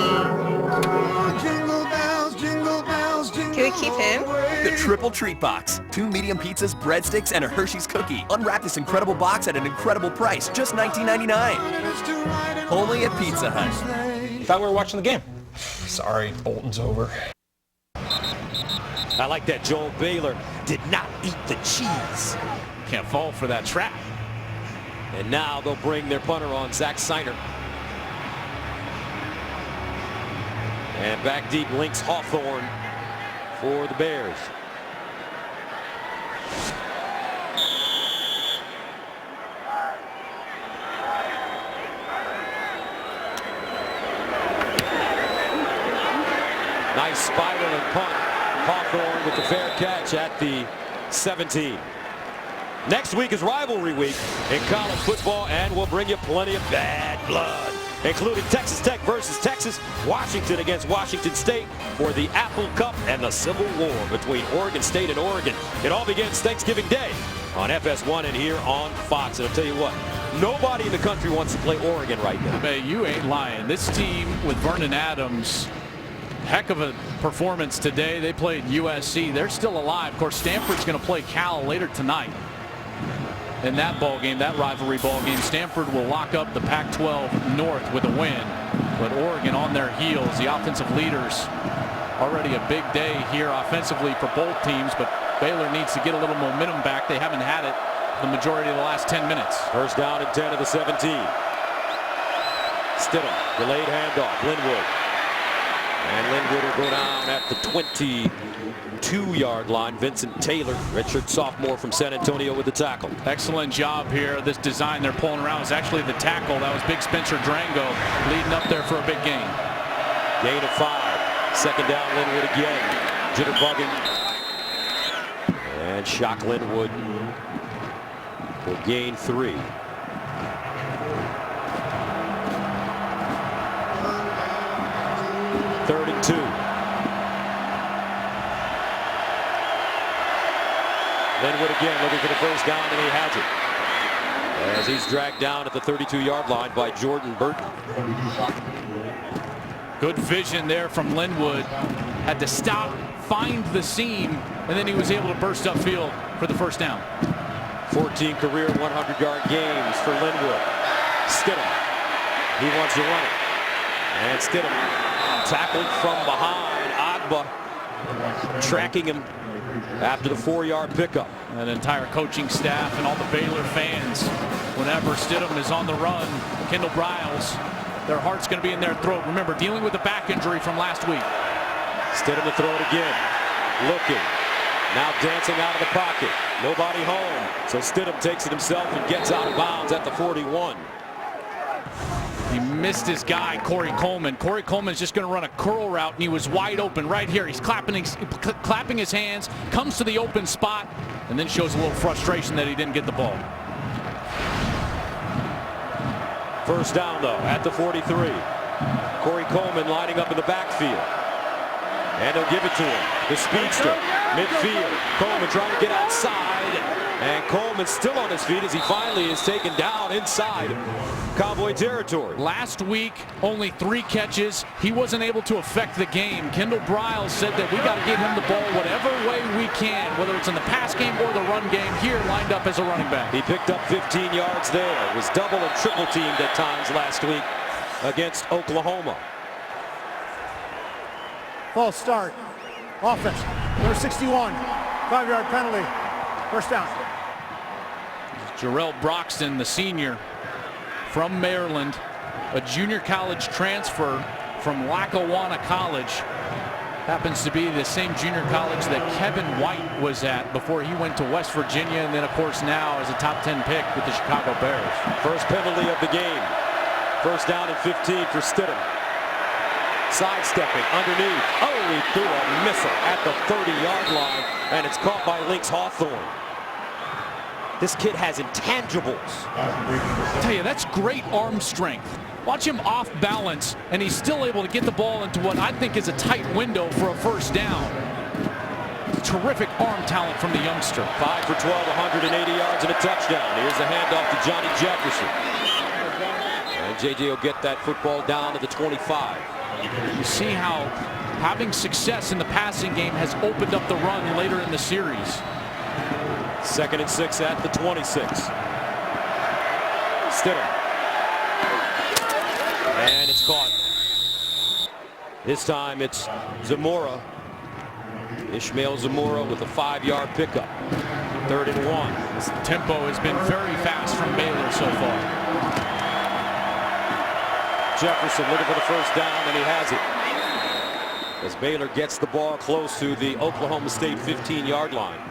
S11: Jingle bells, jingle bells, jingle.
S10: Can we keep him?
S9: The triple treat box. 2 medium pizzas, breadsticks, and a Hershey's cookie. Unwrap this incredible box at an incredible price, just $19.99. Only at Pizza Hut.
S12: Thought we were watching the game. Sorry, Bolton's over.
S2: I like that. Joel Baylor did not eat the cheese.
S3: Can't fall for that trap.
S2: And now they'll bring their punter on, Zach Seiner. And back deep, Lynx Hawthorne for the Bears. Nice spiral and punt. Hawthorne with the fair catch at the 17. Next week is rivalry week in college football, and we'll bring you plenty of bad blood. including Texas Tech versus Texas, Washington against Washington State for the Apple Cup, and the Civil War between Oregon State and Oregon. It all begins Thanksgiving Day on FS1 and here on Fox. And I'll tell you what, nobody in the country wants to play Oregon right now.
S3: Hey, you ain't lying. This team with Vernon Adams, heck of a performance today. They played USC. They're still alive. Of course, Stanford's going to play Cal later tonight. In that ball game, that rivalry ball game, Stanford will lock up the Pac-12 North with a win. But Oregon on their heels, the offensive leaders, already a big day here offensively for both teams. But Baylor needs to get a little momentum back. They haven't had it the majority of the last 10 minutes.
S2: First down and 10 of the 17. Stidham, delayed handoff, Linwood. And Linwood will go down at the 22-yard line. Vincent Taylor, redshirt sophomore from San Antonio, with the tackle.
S3: Excellent job here. This design they're pulling around is actually the tackle. That was big Spencer Drango leading up there for a big gain.
S2: Gain of 5. Second down, Linwood again. Jitterbugging. And Shock Linwood will gain 3. Third and 2. Linwood again looking for the first down, and he has it. As he's dragged down at the 32-yard line by Jordan Burton.
S3: Good vision there from Linwood. Had to stop, find the seam, and then he was able to burst upfield for the first down.
S2: 14 career 100-yard games for Linwood. Stidham. He wants to run it. And Stidham tackled from behind. Agba tracking him after the 4-yard pickup.
S3: An entire coaching staff and all the Baylor fans, whenever Stidham is on the run, Kendall Briles, their heart's going to be in their throat. Remember, dealing with a back injury from last week.
S2: Stidham to throw it again. Looking. Now dancing out of the pocket. Nobody home. So Stidham takes it himself and gets out of bounds at the 41.
S3: He missed his guy, Corey Coleman. Corey Coleman's just going to run a curl route, and he was wide open right here. He's clapping his hands, comes to the open spot, and then shows a little frustration that he didn't get the ball.
S2: First down, though, at the 43. Corey Coleman lining up in the backfield. And they'll give it to him. The speedster, midfield. Coleman trying to get outside. And Coleman still on his feet as he finally is taken down inside Cowboy territory.
S3: Last week, only 3 catches. He wasn't able to affect the game. Kendall Briles said that we got to get him the ball whatever way we can, whether it's in the pass game or the run game, here lined up as a running back.
S2: He picked up 15 yards there. Was double and triple teamed at times last week against Oklahoma.
S5: False start. Offense. Number 61. 5-yard penalty. First down.
S3: Jarrell Broxton, the senior from Maryland, a junior college transfer from Lackawanna College. Happens to be the same junior college that Kevin White was at before he went to West Virginia, and then of course now as a top 10 pick with the Chicago Bears.
S2: First penalty of the game. First down and 15 for Stidham. Sidestepping underneath. Oh, he threw a missile at the 30-yard line, and it's caught by Lynx Hawthorne. This kid has intangibles.
S3: I tell you, that's great arm strength. Watch him off balance, and he's still able to get the ball into what I think is a tight window for a first down. Terrific arm talent from the youngster.
S2: 5 for 12, 180 yards and a touchdown. Here's the handoff to Johnny Jefferson. And JJ will get that football down to the 25.
S3: You see how having success in the passing game has opened up the run later in the series.
S2: 2nd and 6 at the 26. Stidham. And it's caught. This time it's Zamora. Ishmael Zamora with a 5-yard pickup. 3rd and 1.
S3: This tempo has been very fast from Baylor so far.
S2: Jefferson looking for the first down, and he has it. As Baylor gets the ball close to the Oklahoma State 15-yard line.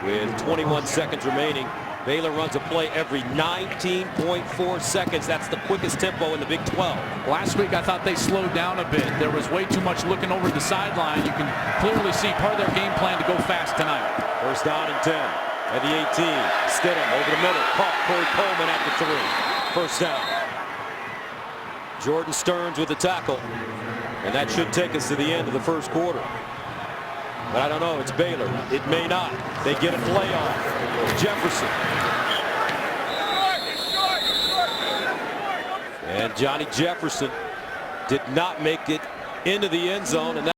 S2: With 21 seconds remaining, Baylor runs a play every 19.4 seconds. That's the quickest tempo in the Big 12.
S3: Last week, I thought they slowed down a bit. There was way too much looking over the sideline. You can clearly see part of their game plan to go fast tonight.
S2: First down and 10 at the 18. Stidham over the middle. Caught Corey Coleman at the 3. First down. Jordan Stearns with the tackle. And that should take us to the end of the first quarter. But I don't know, it's Baylor. It may not. They get a play off. Jefferson. And Johnny Jefferson did not make it into the end zone. And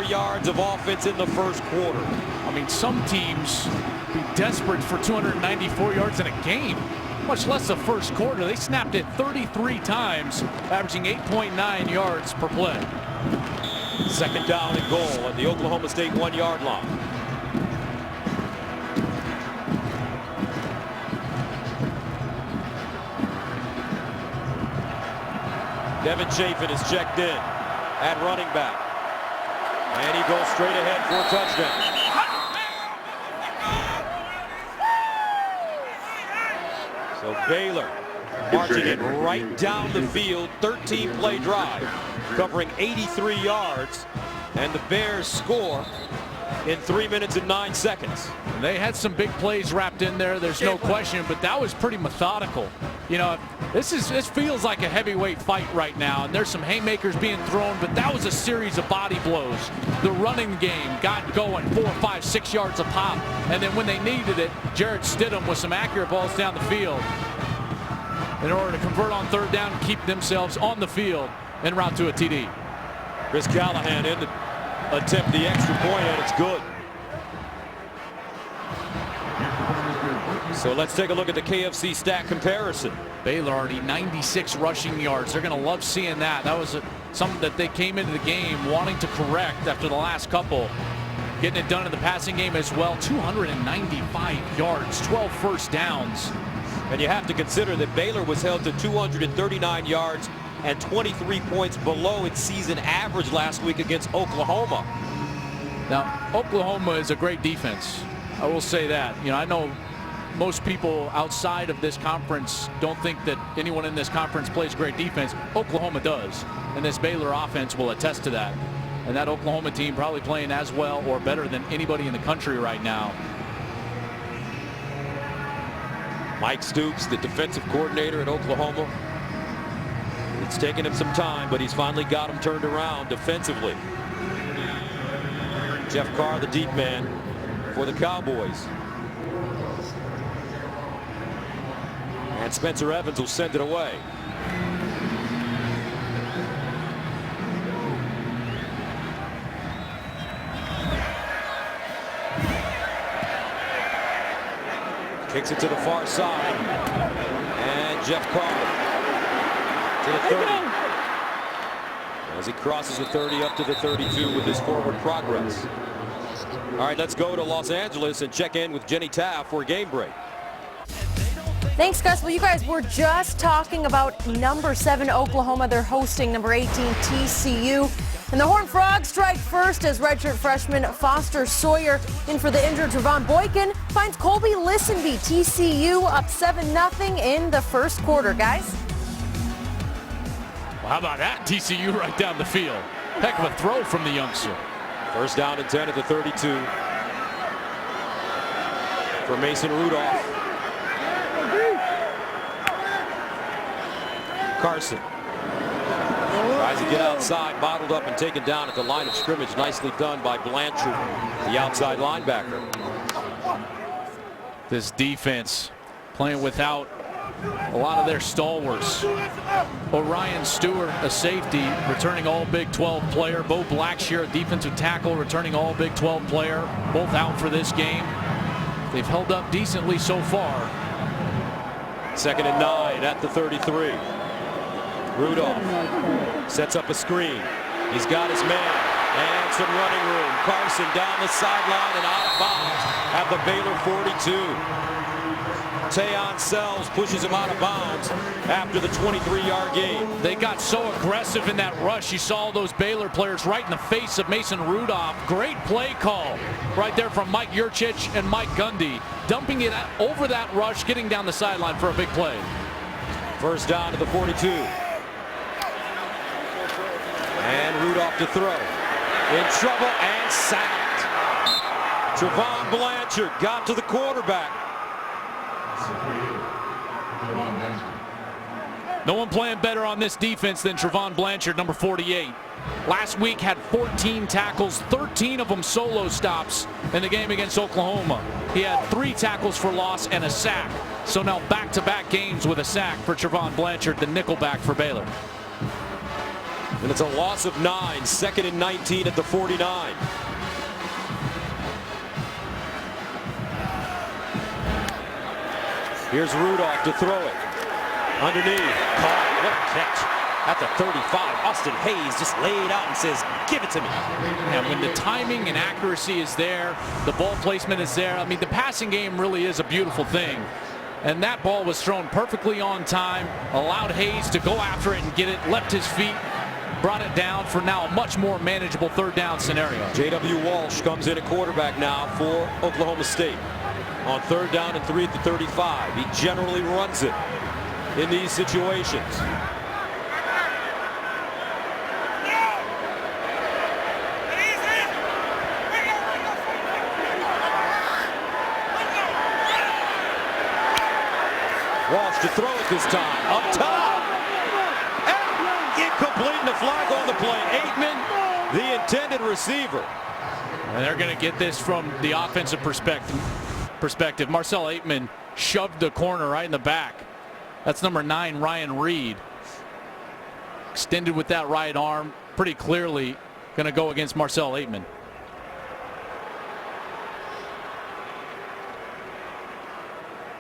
S2: yards of offense in the first quarter.
S3: I mean, some teams be desperate for 294 yards in a game, much less the first quarter. They snapped it 33 times, averaging 8.9 yards per play.
S2: Second down and goal at the Oklahoma State 1-yard line. Devin Chafin is checked in at running back. And he goes straight ahead for a touchdown. So Baylor marching it right down the field. 13-play drive covering 83 yards. And the Bears score in 3 minutes and 9 seconds.
S3: They had some big plays wrapped in there, there's no question, but that was pretty methodical. You know, this feels like a heavyweight fight right now, and there's some haymakers being thrown, but that was a series of body blows. The running game got going 4, 5, 6 yards a pop, and then when they needed it, Jarrett Stidham with some accurate balls down the field in order to convert on third down and keep themselves on the field en route to a TD.
S2: Chris Callahan in to attempt the extra point, and it's good. So let's take a look at the KFC stat comparison.
S3: Baylor already 96 rushing yards. They're going to love seeing that. That was something that they came into the game wanting to correct after the last couple. Getting it done in the passing game as well. 295 yards, 12 first downs.
S2: And you have to consider that Baylor was held to 239 yards and 23 points below its season average last week against Oklahoma.
S3: Now, Oklahoma is a great defense. I will say that. You know, I know most people outside of this conference don't think that anyone in this conference plays great defense. Oklahoma does, and this Baylor offense will attest to that. And that Oklahoma team probably playing as well or better than anybody in the country right now.
S2: Mike Stoops, the defensive coordinator at Oklahoma. It's taken him some time, but he's finally got him turned around defensively. Jeff Carr, the deep man for the Cowboys. And Spencer Evans will send it away. Kicks it to the far side. And Jeff Carr to the 30. As he crosses the 30 up to the 32 with his forward progress. All right, let's go to Los Angeles and check in with Jenny Taft for a game break.
S8: Thanks, Gus. Well, you guys were just talking about number 7 Oklahoma. They're hosting number 18 TCU. And the Horned Frogs strike first as redshirt freshman Foster Sawyer in for the injured Trevon Boykin finds Colby Listenby. TCU up 7-0 in the first quarter, guys.
S3: Well, how about that? TCU right down the field. Heck of a throw from the youngster.
S2: First down and 10 at the 32 for Mason Rudolph. Carson tries to get outside, bottled up and taken down at the line of scrimmage. Nicely done by Blanchard, the outside linebacker.
S3: This defense playing without a lot of their stalwarts. Orion Stewart, a safety, returning all Big 12 player. Bo Blackshear, a defensive tackle, returning all Big 12 player. Both out for this game. They've held up decently so far.
S2: 2nd and 9 at the 33. Rudolph sets up a screen. He's got his man and some running room. Carson down the sideline and out of bounds at the Baylor 42. Tayon Sells pushes him out of bounds after the 23-yard gain.
S3: They got so aggressive in that rush. You saw those Baylor players right in the face of Mason Rudolph. Great play call right there from Mike Yurcich and Mike Gundy. Dumping it over that rush, getting down the sideline for a big play.
S2: First down to the 42. And Rudolph to throw. In trouble and sacked. Trevon Blanchard got to the quarterback.
S3: No one playing better on this defense than Trevon Blanchard, number 48. Last week had 14 tackles, 13 of them solo stops in the game against Oklahoma. He had 3 tackles for loss and a sack. So now back-to-back games with a sack for Trevon Blanchard, the nickelback for Baylor.
S2: And it's a loss of 9, 2nd and 19 at the 49. Here's Rudolph to throw it. Underneath. Caught. What a catch. At the 35. Austin Hayes just laid out and says, give it to me.
S3: And when the timing and accuracy is there, the ball placement is there. I mean, the passing game really is a beautiful thing. And that ball was thrown perfectly on time. Allowed Hayes to go after it and get it. Left his feet. Brought it down for now a much more manageable 3rd down scenario.
S2: J.W. Walsh comes in at quarterback now for Oklahoma State. On 3rd down and 3 at the 35. He generally runs it in these situations. Walsh to throw it this time. Up top. Incomplete, and the flag on the play. Aitman, the intended receiver.
S3: And they're going to get this from the offensive perspective. Marcel Aitman shoved the corner right in the back. That's number 9, Ryan Reed. Extended with that right arm. Pretty clearly going to go against Marcel Aitman.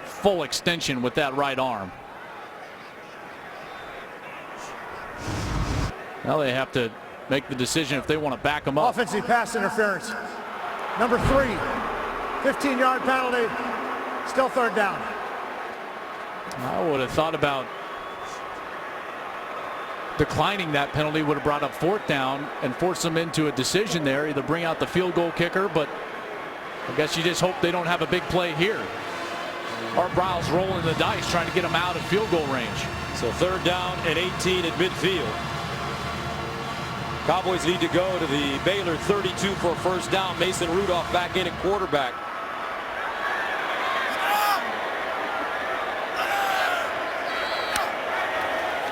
S3: Full extension with that right arm. Now they have to make the decision if they want to back him up.
S5: Offensive pass interference. Number 3. 15-yard penalty. Still 3rd down.
S3: I would have thought about declining that penalty would have brought up 4th down and forced them into a decision there, either bring out the field goal kicker, but I guess you just hope they don't have a big play here. Art Briles rolling the dice, trying to get them out of field goal range.
S2: So 3rd down and 18 at midfield. Cowboys need to go to the Baylor 32 for a 1st down. Mason Rudolph back in at quarterback.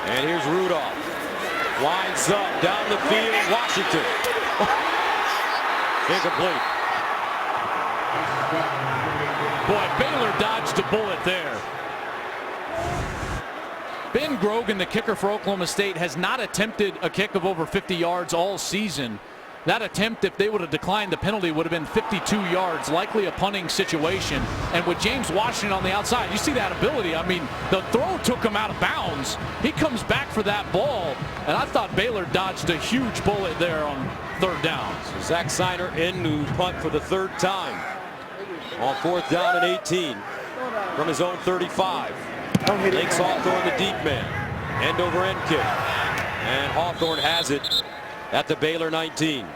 S2: And here's Rudolph. Winds up down the field. Washington. Incomplete.
S3: Boy, Baylor dodged a bullet there. Ben Grogan, the kicker for Oklahoma State, has not attempted a kick of over 50 yards all season. That attempt, if they would have declined the penalty, would have been 52 yards, likely a punting situation. And with James Washington on the outside, you see that ability. I mean, the throw took him out of bounds. He comes back for that ball, and I thought Baylor dodged a huge bullet there on 3rd down.
S2: So Zach Seiner in to punt for the 3rd time on 4th down and 18 from his own 35. Links Hawthorne, the deep man. End over end kick. And Hawthorne has it at the Baylor 19.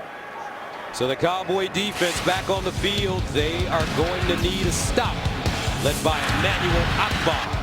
S2: So the Cowboy defense back on the field. They are going to need a stop, led by Emmanuel Akbar.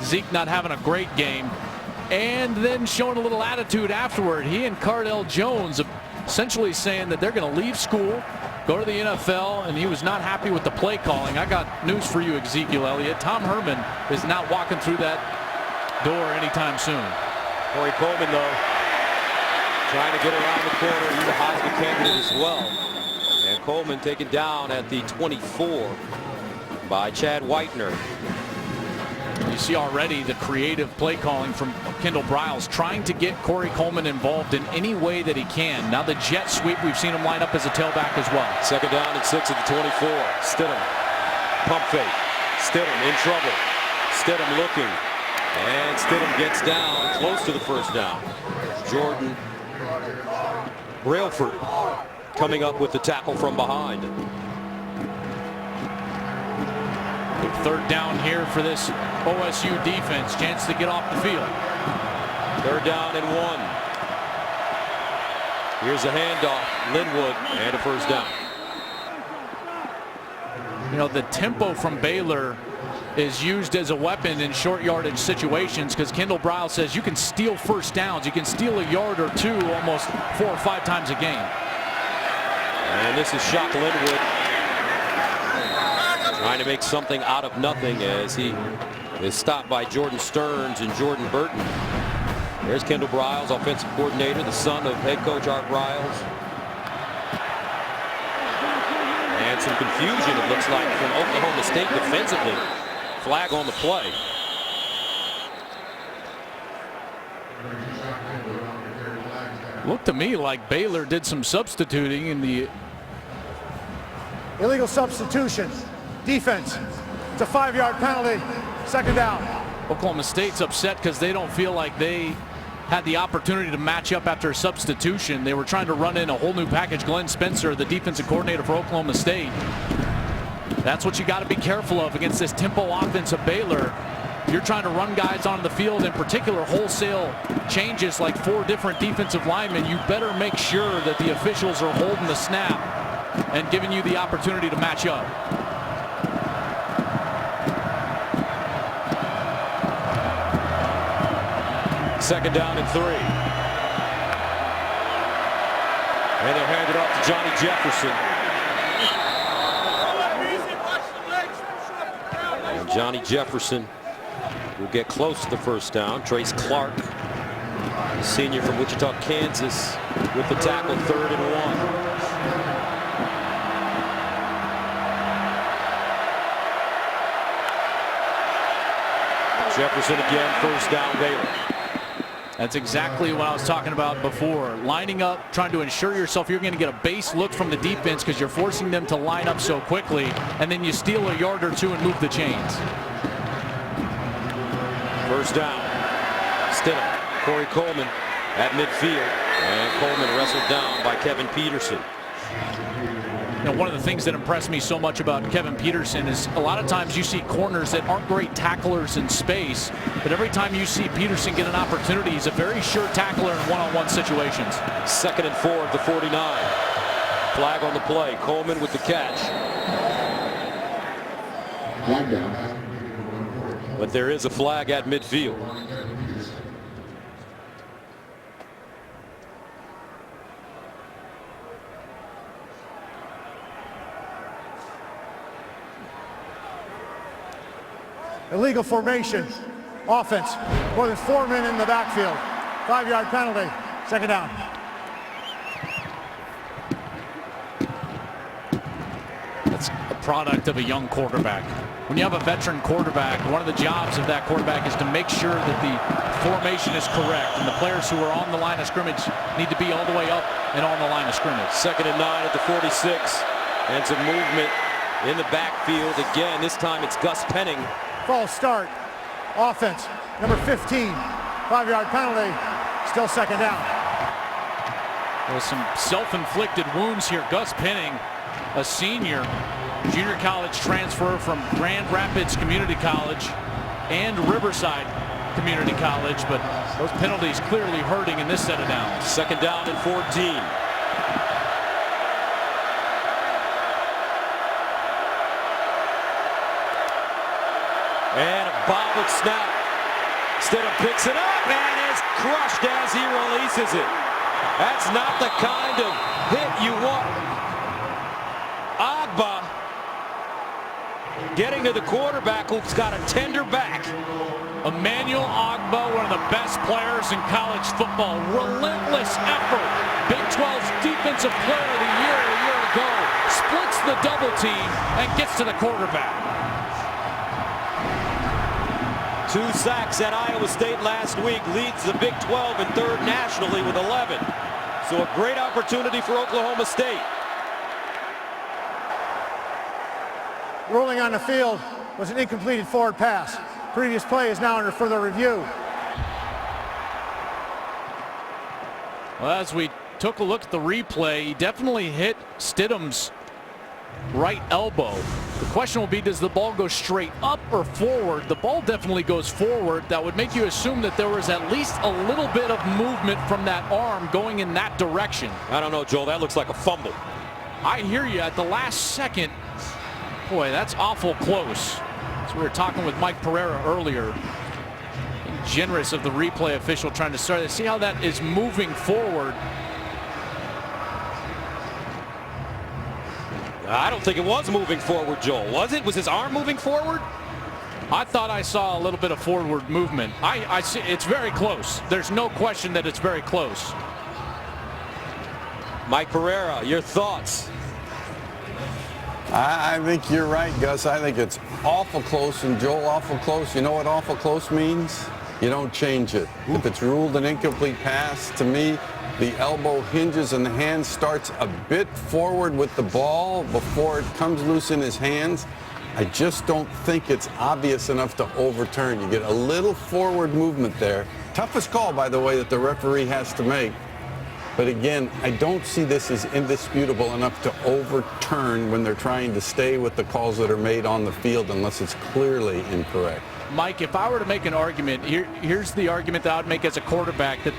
S3: Zeke not having a great game, and then showing a little attitude afterward. He and Cardell Jones essentially saying that they're going to leave school, go to the NFL, and he was not happy with the play calling. I got news for you, Ezekiel Elliott. Tom Herman is not walking through that door anytime soon.
S2: Corey Coleman, though, trying to get around the corner. He's a Heisman candidate as well. And Coleman taken down at the 24 by Chad Whitener.
S3: You see already the creative play calling from Kendall Briles, trying to get Corey Coleman involved in any way that he can. Now the jet sweep, we've seen him line up as a tailback as well.
S2: 2nd down and 6 at the 24. Stidham, pump fake. Stidham in trouble. Stidham looking. And Stidham gets down close to the 1st down. Jordan Railford coming up with the tackle from behind.
S3: Third down here for this OSU defense. Chance to get off the field.
S2: Third down and 1. Here's a handoff. Linwood and a first down.
S3: You know, the tempo from Baylor is used as a weapon in short yardage situations because Kendall Briles says you can steal first downs. You can steal a yard or two almost 4 or 5 times a game.
S2: And this is Shock Linwood trying to make something out of nothing as he is stopped by Jordan Stearns and Jordan Burton. There's Kendall Briles, offensive coordinator, the son of head coach Art Briles. And some confusion, it looks like, from Oklahoma State defensively. Flag on the play.
S3: Looked to me like Baylor did some substituting in the
S5: Illegal substitution. Defense. It's a 5-yard penalty. Second down.
S3: Oklahoma State's upset because they don't feel like they had the opportunity to match up after a substitution. They were trying to run in a whole new package. Glenn Spencer, the defensive coordinator for Oklahoma State. That's what you got to be careful of against this tempo offense of Baylor. You're trying to run guys onto the field, in particular wholesale changes like 4 different defensive linemen. You better make sure that the officials are holding the snap and giving you the opportunity to match up.
S2: Second down and 3. And they'll hand it off to Johnny Jefferson. And Johnny Jefferson will get close to the first down. Trace Clark, the senior from Wichita, Kansas, with the tackle. 3rd and 1. Jefferson again, first down Baylor.
S3: That's exactly what I was talking about before. Lining up, trying to ensure yourself you're going to get a base look from the defense because you're forcing them to line up so quickly, and then you steal a yard or 2 and move the chains.
S2: First down. Stidham. Corey Coleman at midfield. And Coleman wrestled down by Kevin Peterson.
S3: You know, one of the things that impressed me so much about Kevin Peterson is a lot of times you see corners that aren't great tacklers in space, but every time you see Peterson get an opportunity, he's a very sure tackler in one-on-one situations.
S2: 2nd and 4 at the 49. Flag on the play. Coleman with the catch. But there is a flag at midfield.
S5: Illegal formation. Offense. More than 4 men in the backfield. 5-yard penalty. Second down.
S3: That's a product of a young quarterback. When you have a veteran quarterback, one of the jobs of that quarterback is to make sure that the formation is correct, and the players who are on the line of scrimmage need to be all the way up and on the line of scrimmage.
S2: 2nd and 9 at the 46. And some movement in the backfield again. This time it's Gus Penning.
S5: False start. Offense. Number 15. 5-yard penalty. Still second down.
S3: There's some self-inflicted wounds here. Gus Penning, a senior, junior college transfer from Grand Rapids Community College and Riverside Community College, but those penalties clearly hurting in this set of downs.
S2: 2nd down and 14. And a bobbled snap. Stidham picks it up and is crushed as he releases it. That's not the kind of hit you want. Agba getting to the quarterback who's got a tender back.
S3: Emmanuel Agba, one of the best players in college football. Relentless effort. Big 12's defensive player of the year a year ago. Splits the double team and gets to the quarterback.
S2: 2 sacks at Iowa State last week, leads the Big 12 and 3rd nationally with 11. So a great opportunity for Oklahoma State.
S5: Rolling on the field was an incompleted forward pass. Previous play is now under further review.
S3: Well, as we took a look at the replay, he definitely hit Stidham's right elbow. The question will be, does the ball go straight up or forward? The ball definitely goes forward. That would make you assume that there was at least a little bit of movement from that arm going in that direction.
S2: I don't know, Joel. That looks like a fumble.
S3: I hear you. At the last second, boy, that's awful close. So we were talking with Mike Pereira earlier. Generous of the replay official trying to start it. See how that is moving forward.
S2: I don't think it was moving forward, Joel. Was it? Was his arm moving forward?
S3: I thought I saw a little bit of forward movement. I see it's very close. There's no question that it's very close.
S2: Mike Pereira, your thoughts?
S6: I think you're right, Gus. I think it's awful close, and Joel, awful close. You know what awful close means? You don't change it. If it's ruled an incomplete pass, to me, the elbow hinges and the hand starts a bit forward with the ball before it comes loose in his hands. I just don't think it's obvious enough to overturn. You get a little forward movement there. Toughest call, by the way, that the referee has to make. But again, I don't see this as indisputable enough to overturn when they're trying to stay with the calls that are made on the field unless it's clearly incorrect.
S3: Mike, if I were to make an argument, here's the argument that I would make as a quarterback, that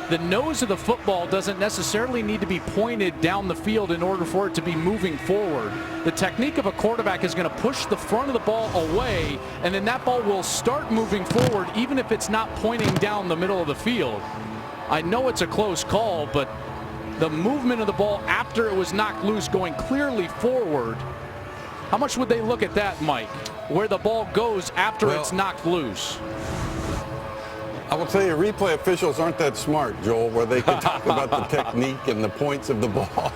S3: the nose of the football doesn't necessarily need to be pointed down the field in order for it to be moving forward. The technique of a quarterback is going to push the front of the ball away, and then that ball will start moving forward even if it's not pointing down the middle of the field. I know it's a close call, but the movement of the ball after it was knocked loose going clearly forward, how much would they look at that, Mike? Where the ball goes after it's knocked loose.
S6: I will tell you, replay officials aren't that smart, Joel, where they can talk about the technique and the points of the ball.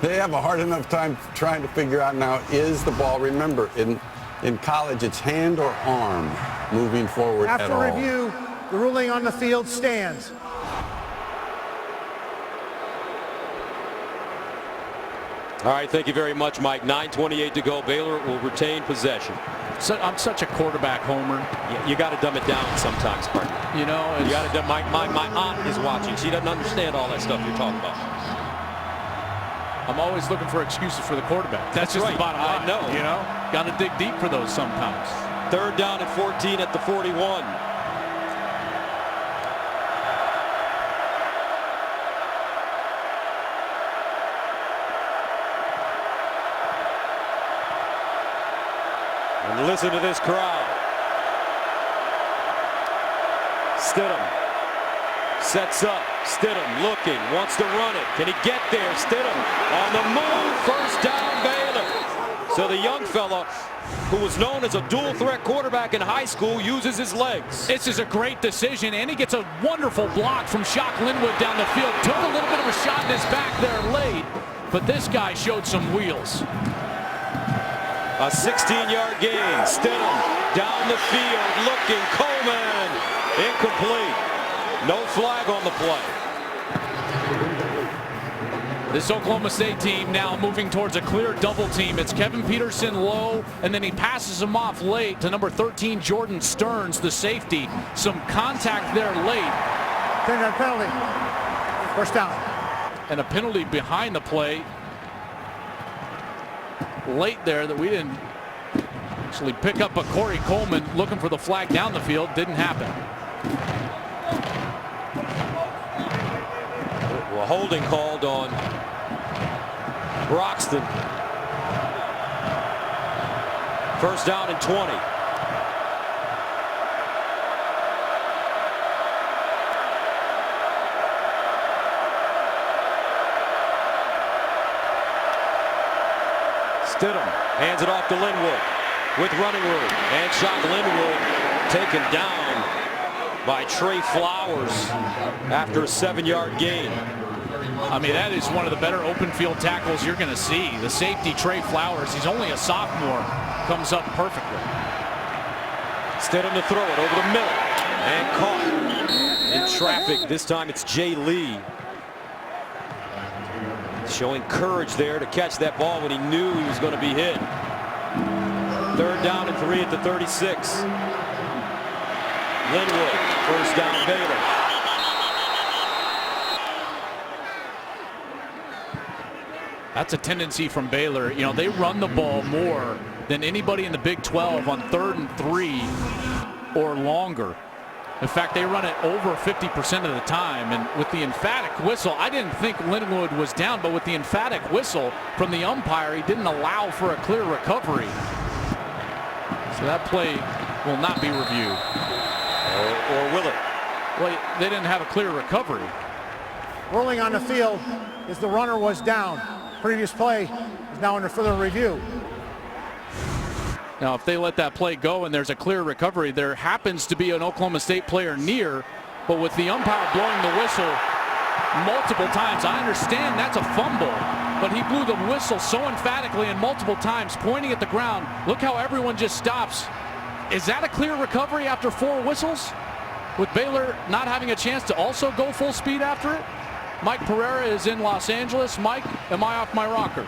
S6: They have a hard enough time trying to figure out now, is the ball, remember, in college, it's hand or arm moving forward at all.
S5: After review, the ruling on the field stands.
S2: All right, thank you very much, Mike. 9:28 to go. Baylor will retain possession.
S3: So, I'm such a quarterback homer.
S2: Yeah, you got to dumb it down sometimes, partner.
S3: You know,
S2: you got to. My aunt is watching. She doesn't understand all that stuff you're talking about.
S3: I'm always looking for excuses for the quarterback. That's just
S2: right.
S3: the bottom line.
S2: I know.
S3: You know, got to dig deep for those sometimes.
S2: Third down and 14 at the 41. And listen to this crowd. Stidham sets up. Stidham looking, wants to run it. Can he get there? Stidham on the move. First down, Baylor. So the young fella, who was known as a dual threat quarterback in high school, uses his legs.
S3: This is a great decision, and he gets a wonderful block from Shock Linwood down the field. Took a little bit of a shot in his back there late, but this guy showed some wheels.
S2: A 16-yard gain. Stidham down the field looking. Coleman incomplete. No flag on the play.
S3: This Oklahoma State team now moving towards a clear double team. It's Kevin Peterson low, and then he passes him off late to number 13, Jordan Stearns, the safety. Some contact there late.
S5: 10-yard penalty. First down.
S3: And a penalty behind the play late there that we didn't actually pick up. A Corey Coleman looking for the flag down the field. Didn't happen.
S2: A holding called on Broxton. First down and 20. Stidham hands it off to Linwood with running room, and Shock Linwood taken down by Trey Flowers after a 7-yard gain.
S3: I mean, that is one of the better open field tackles you're going to see. The safety, Trey Flowers, he's only a sophomore, comes up perfectly.
S2: Stidham to throw it over the middle, and caught in traffic. This time it's Jay Lee. Showing courage there to catch that ball when he knew he was going to be hit. Third down and 3 at the 36. Linwood, first down, Baylor.
S3: That's a tendency from Baylor. You know, they run the ball more than anybody in the Big 12 on 3rd and 3 or longer. In fact, they run it over 50% of the time. And with the emphatic whistle, I didn't think Linwood was down, but with the emphatic whistle from the umpire, he didn't allow for a clear recovery. So that play will not be reviewed.
S2: Or will it?
S3: Well, they didn't have a clear recovery.
S5: Ruling on the field is the runner was down. Previous play is now under further review.
S3: Now, if they let that play go and there's a clear recovery, there happens to be an Oklahoma State player near, but with the umpire blowing the whistle multiple times, I understand that's a fumble, but he blew the whistle so emphatically and multiple times, pointing at the ground. Look how everyone just stops. Is that a clear recovery after 4 whistles? With Baylor not having a chance to also go full speed after it? Mike Pereira is in Los Angeles. Mike, am I off my rocker?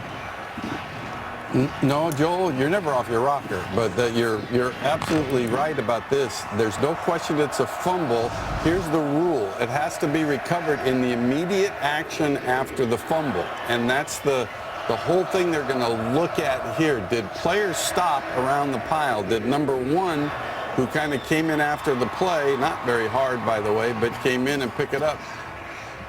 S6: No, Joel, you're never off your rocker, but you're absolutely right about this. There's no question it's a fumble. Here's the rule. It has to be recovered in the immediate action after the fumble, and that's the whole thing they're going to look at here. Did players stop around the pile? Did number 1, who kind of came in after the play, not very hard, by the way, but came in and pick it up?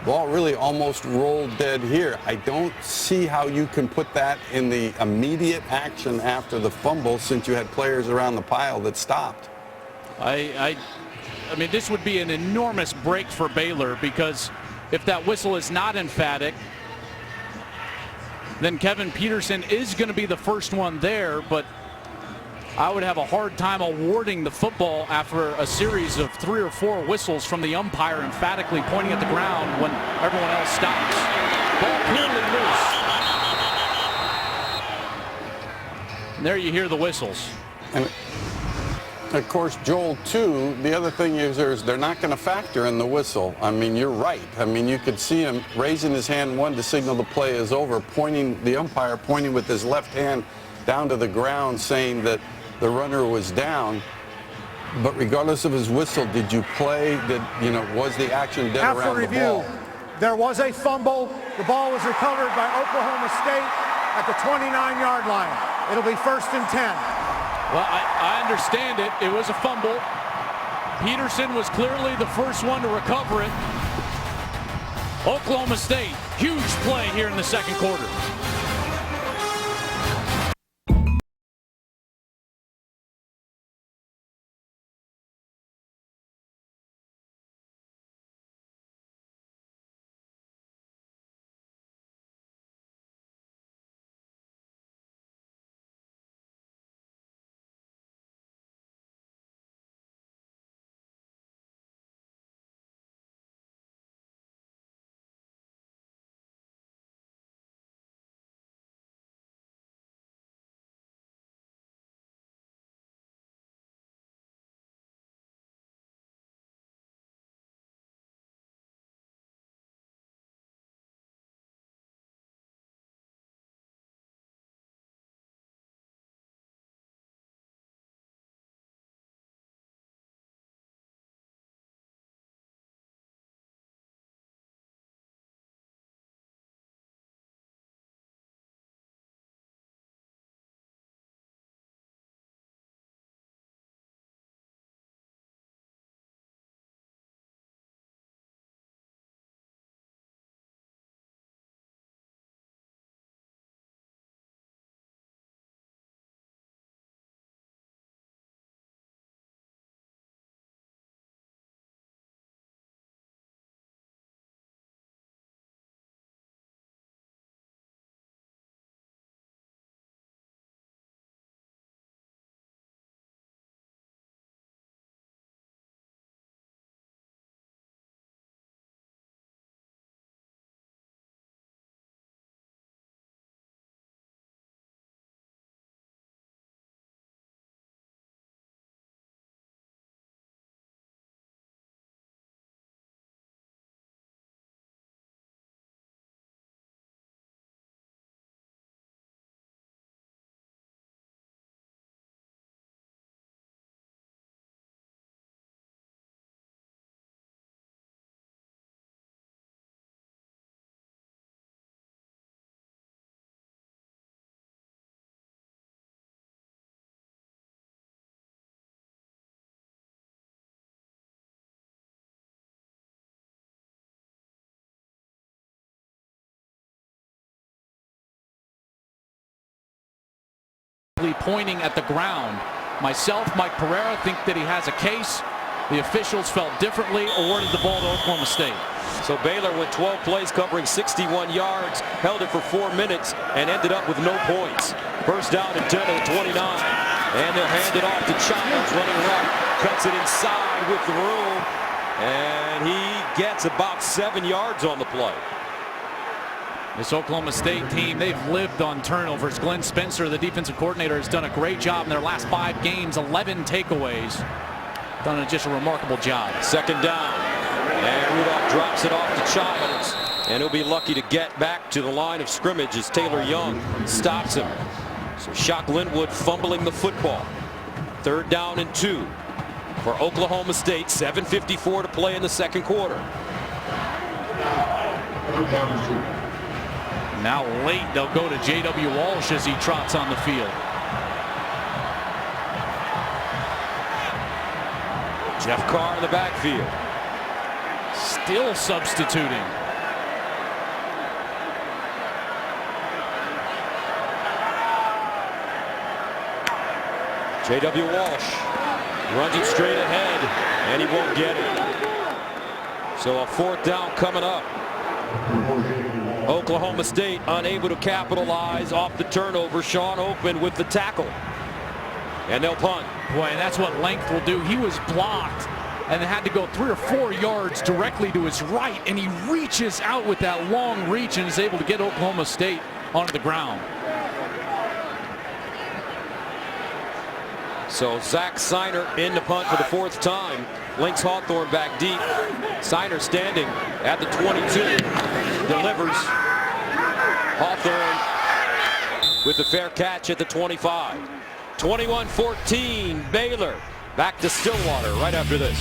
S6: Ball really almost rolled dead here. I don't see how you can put that in the immediate action after the fumble since you had players around the pile that stopped.
S3: I mean, this would be an enormous break for Baylor, because if that whistle is not emphatic, then Kevin Peterson is going to be the first one there, but I would have a hard time awarding the football after a series of 3 or 4 whistles from the umpire emphatically pointing at the ground when everyone else stops. Ball clearly loose. And there you hear the whistles.
S6: And of course, Joel, too, the other thing is they're not going to factor in the whistle. I mean, you're right. I mean, you could see him raising his hand, one, to signal the play is over, the umpire pointing with his left hand down to the ground, saying that the runner was down. But regardless of his whistle, did you play? Was the action dead
S5: After
S6: around
S5: review,
S6: the ball?
S5: there was a fumble. The ball was recovered by Oklahoma State at the 29-yard line. It'll be 1st and 10.
S3: Well, I understand it. It was a fumble. Peterson was clearly the first one to recover it. Oklahoma State, huge play here in the 2nd quarter. pointing at the ground. Myself, Mike Pereira, think that he has a case. The officials felt differently, awarded the ball to Oklahoma State.
S2: So Baylor went 12 plays covering 61 yards, held it for 4 minutes, and ended up with no points. First down and 10 to the 29. And they'll hand it off to Childs running right. Cuts it inside with the room. And he gets about 7 yards on the play.
S3: This Oklahoma State team, they've lived on turnovers. Glenn Spencer, the defensive coordinator, has done a great job in their last 5 games, 11 takeaways. Done just a remarkable job.
S2: Second down. And Rudolph drops it off to Childs. And he'll be lucky to get back to the line of scrimmage as Taylor Young stops him. So Shock Linwood fumbling the football. Third down and 2 for Oklahoma State. 7:54 to play in the second quarter.
S3: Now late, they'll go to J.W. Walsh as he trots on the field.
S2: Jeff Carr in the backfield.
S3: Still substituting.
S2: J.W. Walsh runs it straight ahead, and he won't get it. So a fourth down coming up. Oklahoma State unable to capitalize off the turnover. Sean Open with the tackle. And they'll punt.
S3: Boy, and that's what length will do. He was blocked and had to go 3 or 4 yards directly to his right, and he reaches out with that long reach and is able to get Oklahoma State onto the ground.
S2: So Zach Seiner in the punt for the 4th time. Links Hawthorne back deep. Seiner standing at the 22. Delivers. Hawthorne with the fair catch at the 25. 21-14 Baylor. Back to Stillwater right after this.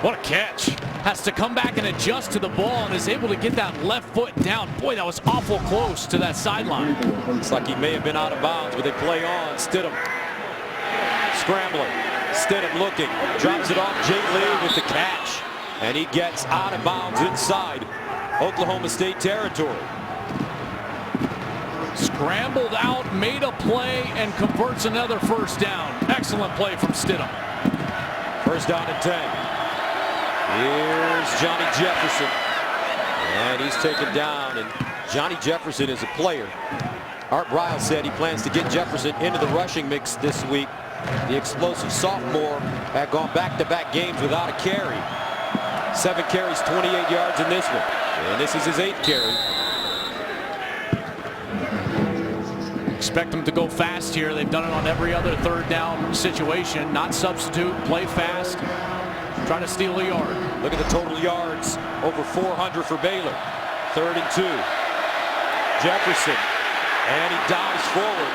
S3: What a catch. Has to come back and adjust to the ball and is able to get that left foot down. Boy, that was awful close to that sideline.
S2: Looks like he may have been out of bounds, but they play on. Stidham scrambling. Stidham looking. Drops it off. Jay Lee with the catch. And he gets out of bounds inside Oklahoma State territory.
S3: Scrambled out, made a play, and converts another first down. Excellent play from Stidham.
S2: First down and 10. Here's Johnny Jefferson. And he's taken down. And Johnny Jefferson is a player. Art Briles said he plans to get Jefferson into the rushing mix this week. The explosive sophomore had gone back-to-back games without a carry. 7 carries, 28 yards in this one. And this is his 8th carry.
S3: Expect them to go fast here. They've done it on every other third down situation. Not substitute, play fast, try to steal a yard.
S2: Look at the total yards, over 400 for Baylor. 3rd and 2. Jefferson, and he dives forward.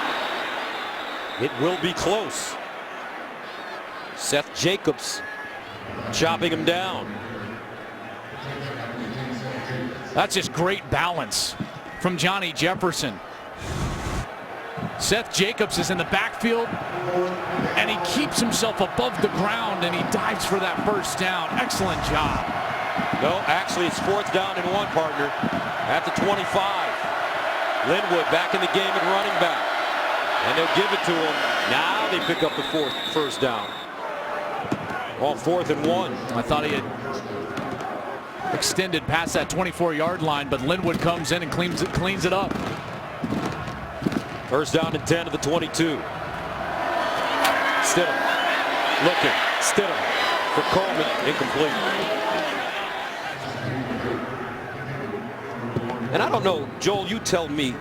S2: It will be close. Seth Jacobs chopping him down.
S3: That's just great balance from Johnny Jefferson. Seth Jacobs is in the backfield, and he keeps himself above the ground, and he dives for that first down. Excellent job.
S2: No, actually, it's 4th down and 1, partner, at the 25. Linwood back in the game at running back, and they'll give it to him. Now they pick up the first down. On 4th and 1.
S3: I thought he had extended past that 24-yard line, but Linwood comes in and cleans it up.
S2: First down and 10 to the 22. Stidham looking. Stidham for Coleman. Incomplete. And I don't know, Joel, you tell me.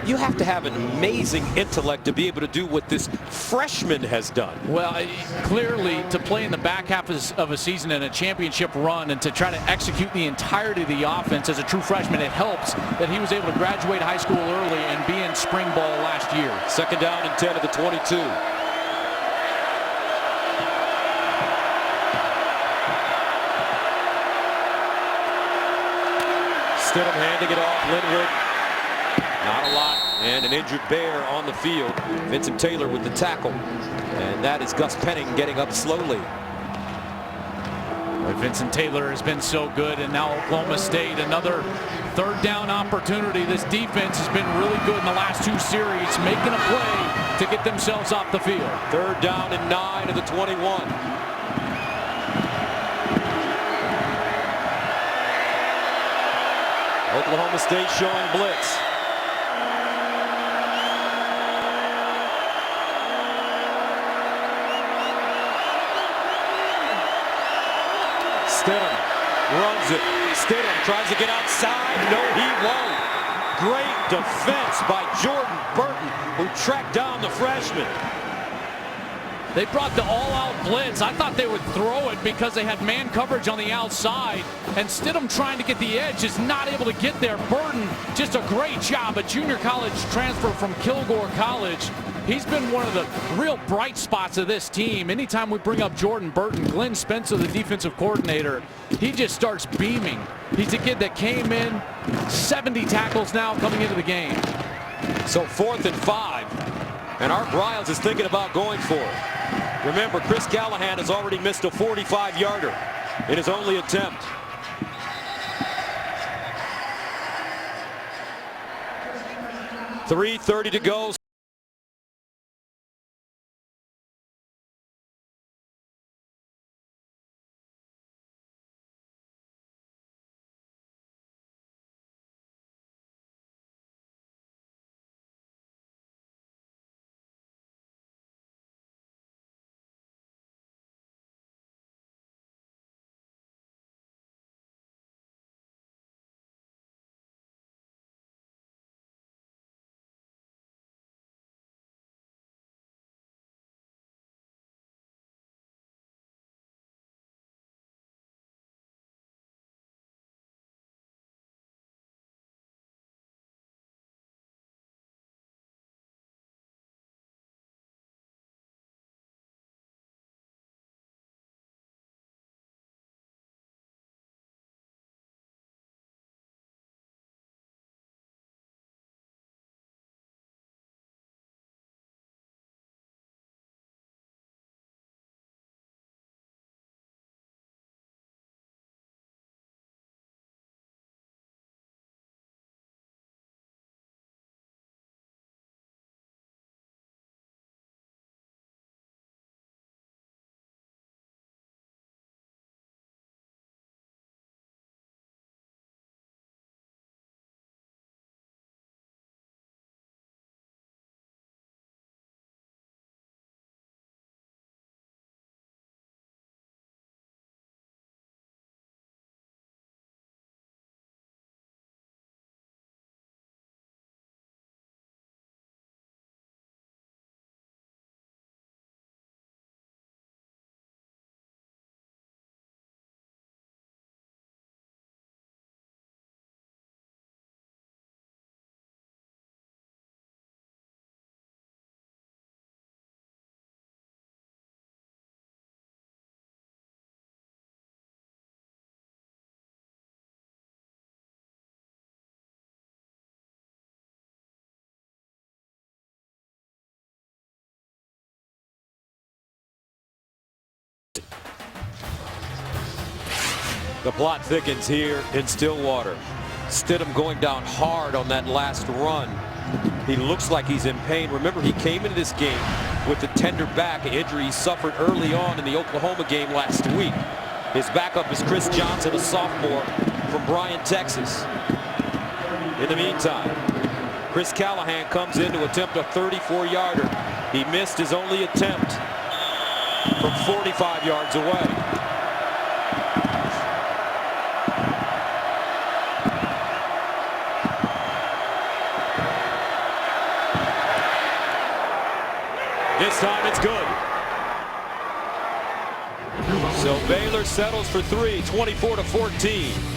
S2: You have to have an amazing intellect to be able to do what this freshman has done.
S3: Well, clearly to play in the back half of a season in a championship run and to try to execute the entirety of the offense as a true freshman, it helps that he was able to graduate high school early and be in spring ball last year.
S2: 2nd down and 10 at the 22. Stidham handing it off. Linwood. Not a lot, and an injured Bear on the field. Vincent Taylor with the tackle, and that is Gus Penning getting up slowly.
S3: Boy, Vincent Taylor has been so good, and now Oklahoma State, another 3rd down opportunity. This defense has been really good in the last 2 series, making a play to get themselves off the field.
S2: 3rd down and 9 to the 21. Oklahoma State showing blitz. Stidham runs it. Stidham tries to get outside. No, he won't. Great defense by Jordan Burton, who tracked down the freshman.
S3: They brought the all-out blitz. I thought they would throw it because they had man coverage on the outside. And Stidham trying to get the edge is not able to get there. Burton, just a great job. A junior college transfer from Kilgore College. He's been one of the real bright spots of this team. Anytime we bring up Jordan Burton, Glenn Spencer, the defensive coordinator, he just starts beaming. He's a kid that came in, 70 tackles now coming into the game.
S2: So 4th and 5, and Art Briles is thinking about going for it. Remember, Chris Callahan has already missed a 45-yarder in his only attempt. .330 to go. The plot thickens here in Stillwater. Stidham going down hard on that last run. He looks like he's in pain. Remember, he came into this game with a tender back injury he suffered early on in the Oklahoma game last week. His backup is Chris Johnson, a sophomore from Bryan, Texas. In the meantime, Chris Callahan comes in to attempt a 34-yarder. He missed his only attempt from 45 yards away. This time it's good. So Baylor settles for 3, 24-14.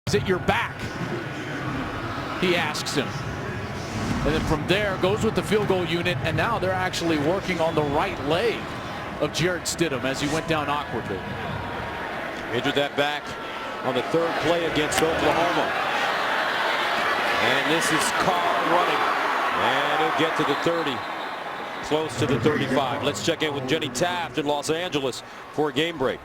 S3: Is it your back? He asks him. And then from there goes with the field goal unit, and now they're actually working on the right leg of Jarrett Stidham as he went down awkwardly.
S2: Injured that back on the third play against Oklahoma. And this is Carr running. And he'll get to the 30. Close to the 35. Let's check in with Jenny Taft in Los Angeles for a game break.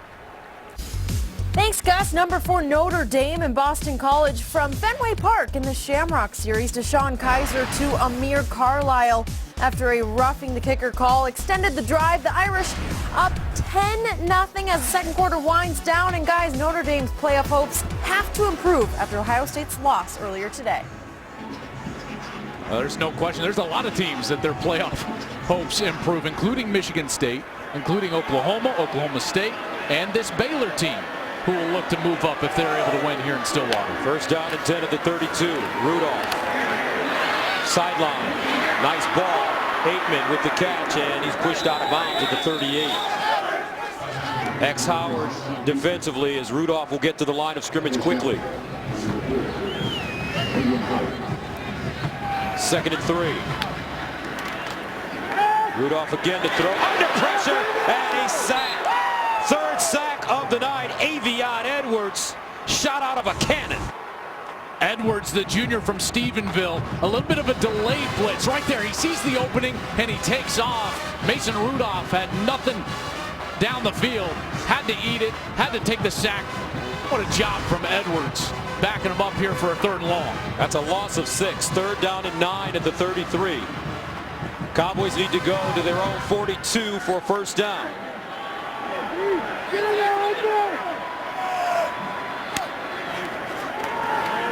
S8: Thanks, Gus. Number 4 Notre Dame and Boston College from Fenway Park in the Shamrock Series. Deshaun Kaiser to Amir Carlisle after a roughing the kicker call extended the drive. The Irish up 10-0 as the second quarter winds down. And guys, Notre Dame's playoff hopes have to improve after Ohio State's loss earlier today.
S3: There's no question. There's a lot of teams that their playoff hopes improve, including Michigan State, including Oklahoma, Oklahoma State, and this Baylor team, who will look to move up if they're able to win here in Stillwater.
S2: First down and 10 at the 32. Rudolph. Sideline. Nice ball. Aikman with the catch, and he's pushed out of bounds at the 38. Howard defensively as Rudolph will get to the line of scrimmage quickly. 2nd and 3. Rudolph again to throw. Under pressure, and he's sacked. 3rd sack of the night. Avion Edwards shot out of a cannon.
S3: Edwards, the junior from Stephenville, a little bit of a delayed blitz right there. He sees the opening and he takes off. Mason Rudolph had nothing down the field, had to eat it, had to take the sack. What a job from Edwards, backing him up here for a 3rd and long.
S2: That's a loss of 6. 3rd down and 9 at the 33. Cowboys need to go to their own 42 for a 1st down.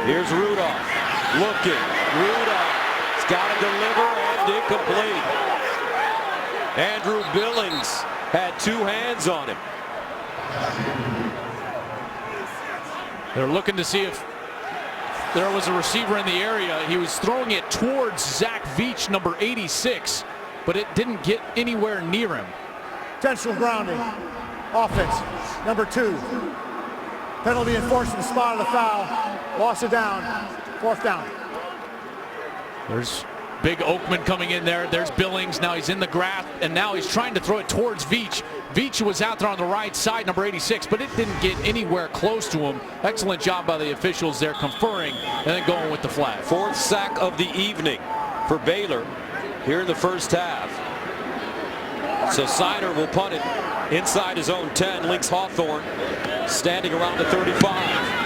S2: Here's Rudolph looking. Rudolph's got to deliver and incomplete. Andrew Billings had 2 hands on him.
S3: They're looking to see if there was a receiver in the area. He was throwing it towards Zach Veach, number 86, but it didn't get anywhere near him.
S5: Intentional grounding. Offense. Number 2. Penalty enforced in the spot of the foul. Loss of down. 4th down.
S3: There's big Oakman coming in there. There's Billings. Now he's in the grasp, and now he's trying to throw it towards Veach. Veach was out there on the right side, number 86, but it didn't get anywhere close to him. Excellent job by the officials there, conferring and then going with the flag.
S2: 4th sack of the evening for Baylor here in the 1st half. So Siner will punt it inside his own 10. Lynx Hawthorne standing around the 35.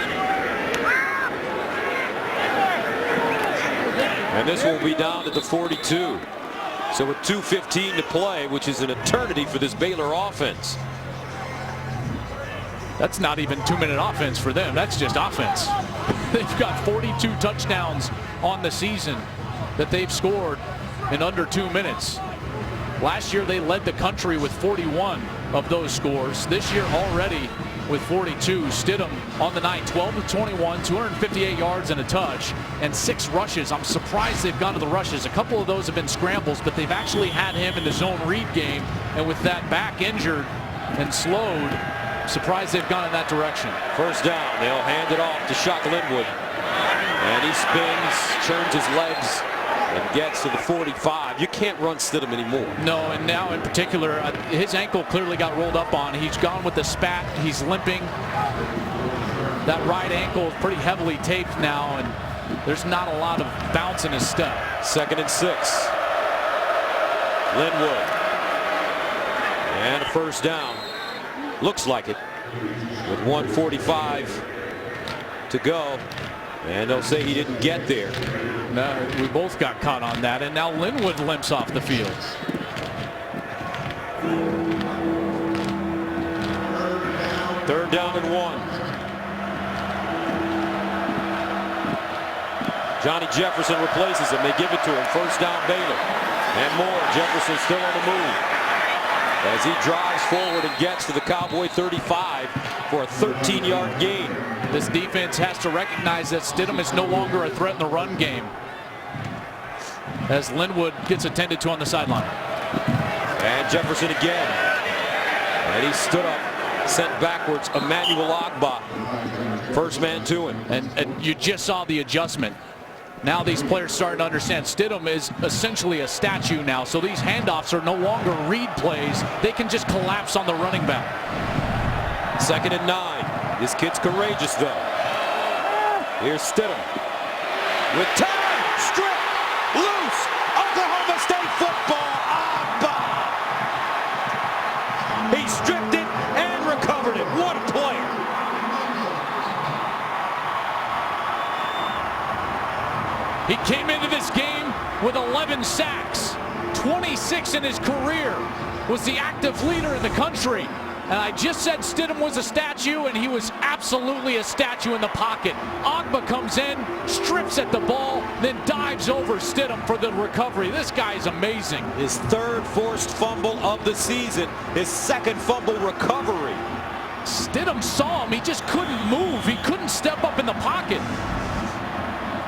S2: And this will be down at the 42. So with 2:15 to play, which is an eternity for this Baylor offense.
S3: That's not even 2-minute offense for them. That's just offense. They've got 42 touchdowns on the season that they've scored in under 2 minutes. Last year they led the country with 41 of those scores. This year already with 42. Stidham on the night, 12 of 21, 258 yards and a touch, and 6 rushes. I'm surprised they've gone to the rushes. A couple of those have been scrambles, but they've actually had him in the zone read game. And with that back injured and slowed, I'm surprised they've gone in that direction.
S2: First down, they'll hand it off to Shock Linwood. And he spins, turns his legs, and gets to the 45. You can't run Stidham anymore.
S3: No, and now in particular, his ankle clearly got rolled up on. He's gone with the spat. He's limping. That right ankle is pretty heavily taped now, and there's not a lot of bounce in his step.
S2: 2nd and 6. Linwood. And a first down. Looks like it. With 1:45 to go. And they'll say he didn't get there.
S3: No, we both got caught on that, and now Linwood limps off the field.
S2: Third down and 1. Johnny Jefferson replaces him. They give it to him. First down, Baylor. And more. Jefferson still on the move as he drives forward and gets to the Cowboy 35 for a 13-yard gain.
S3: This defense has to recognize that Stidham is no longer a threat in the run game, as Linwood gets attended to on the sideline.
S2: And Jefferson again. And he stood up, sent backwards. Emmanuel Agba, first man to him.
S3: And you just saw the adjustment. Now these players starting to understand Stidham is essentially a statue now, so these handoffs are no longer read plays. They can just collapse on the running back.
S2: 2nd and 9. This kid's courageous, though. Here's Stidham. With time, strip, loose, Oklahoma State football. He stripped it and recovered it. What a player.
S3: He came into this game with 11 sacks, 26 in his career, was the active leader in the country. And I just said Stidham was a statue, and he was absolutely a statue in the pocket. Agba comes in, strips at the ball, then dives over Stidham for the recovery. This guy is amazing.
S2: His 3rd forced fumble of the season, his 2nd fumble recovery.
S3: Stidham saw him, he just couldn't move. He couldn't step up in the pocket.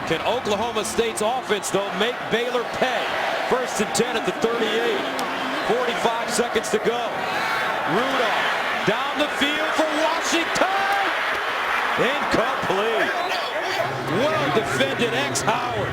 S2: Can Oklahoma State's offense, though, make Baylor pay? 1st and 10 at the 38. 45 seconds to go. Rudolph down the field for Washington. Incomplete. Well defended, X Howard,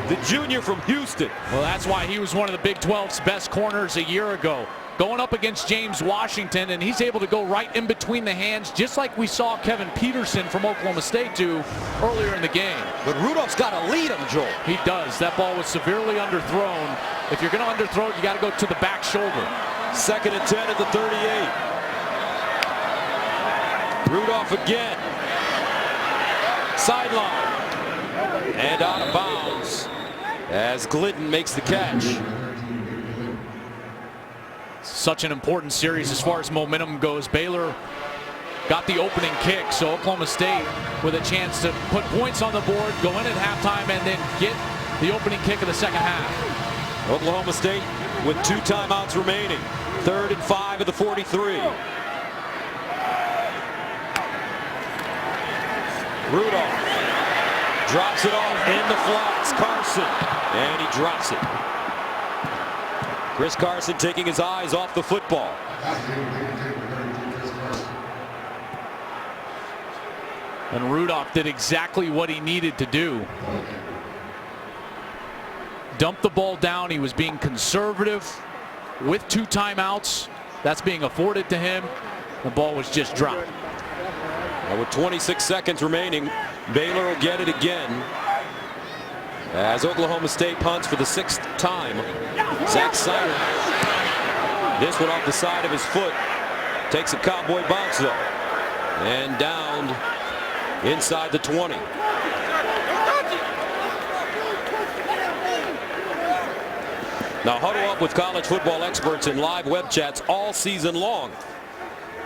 S2: the junior from Houston.
S3: Well, that's why he was one of the Big 12's best corners a year ago. Going up against James Washington, and he's able to go right in between the hands, just like we saw Kevin Peterson from Oklahoma State do earlier in the game.
S2: But Rudolph's got to lead him, Joel.
S3: He does. That ball was severely underthrown. If you're going to underthrow it, you got to go to the back shoulder.
S2: 2nd and 10 at the 38. Rudolph again. Sideline. And out of bounds as Glidden makes the catch.
S3: Such an important series as far as momentum goes. Baylor got the opening kick, so Oklahoma State with a chance to put points on the board, go in at halftime, and then get the opening kick of the second half.
S2: Oklahoma State with 2 timeouts remaining. 3rd and 5 at the 43. Rudolph drops it off in the flats. Carson, and he drops it. Chris Carson taking his eyes off the football.
S3: And Rudolph did exactly what he needed to do. Dumped the ball down. He was being conservative with 2 timeouts. That's being afforded to him. The ball was just dropped.
S2: And with 26 seconds remaining, Baylor will get it again as Oklahoma State punts for the 6th time. Zach Sider, this one off the side of his foot, takes a Cowboy bounce though, and down inside the 20. Now huddle up with college football experts in live web chats all season long.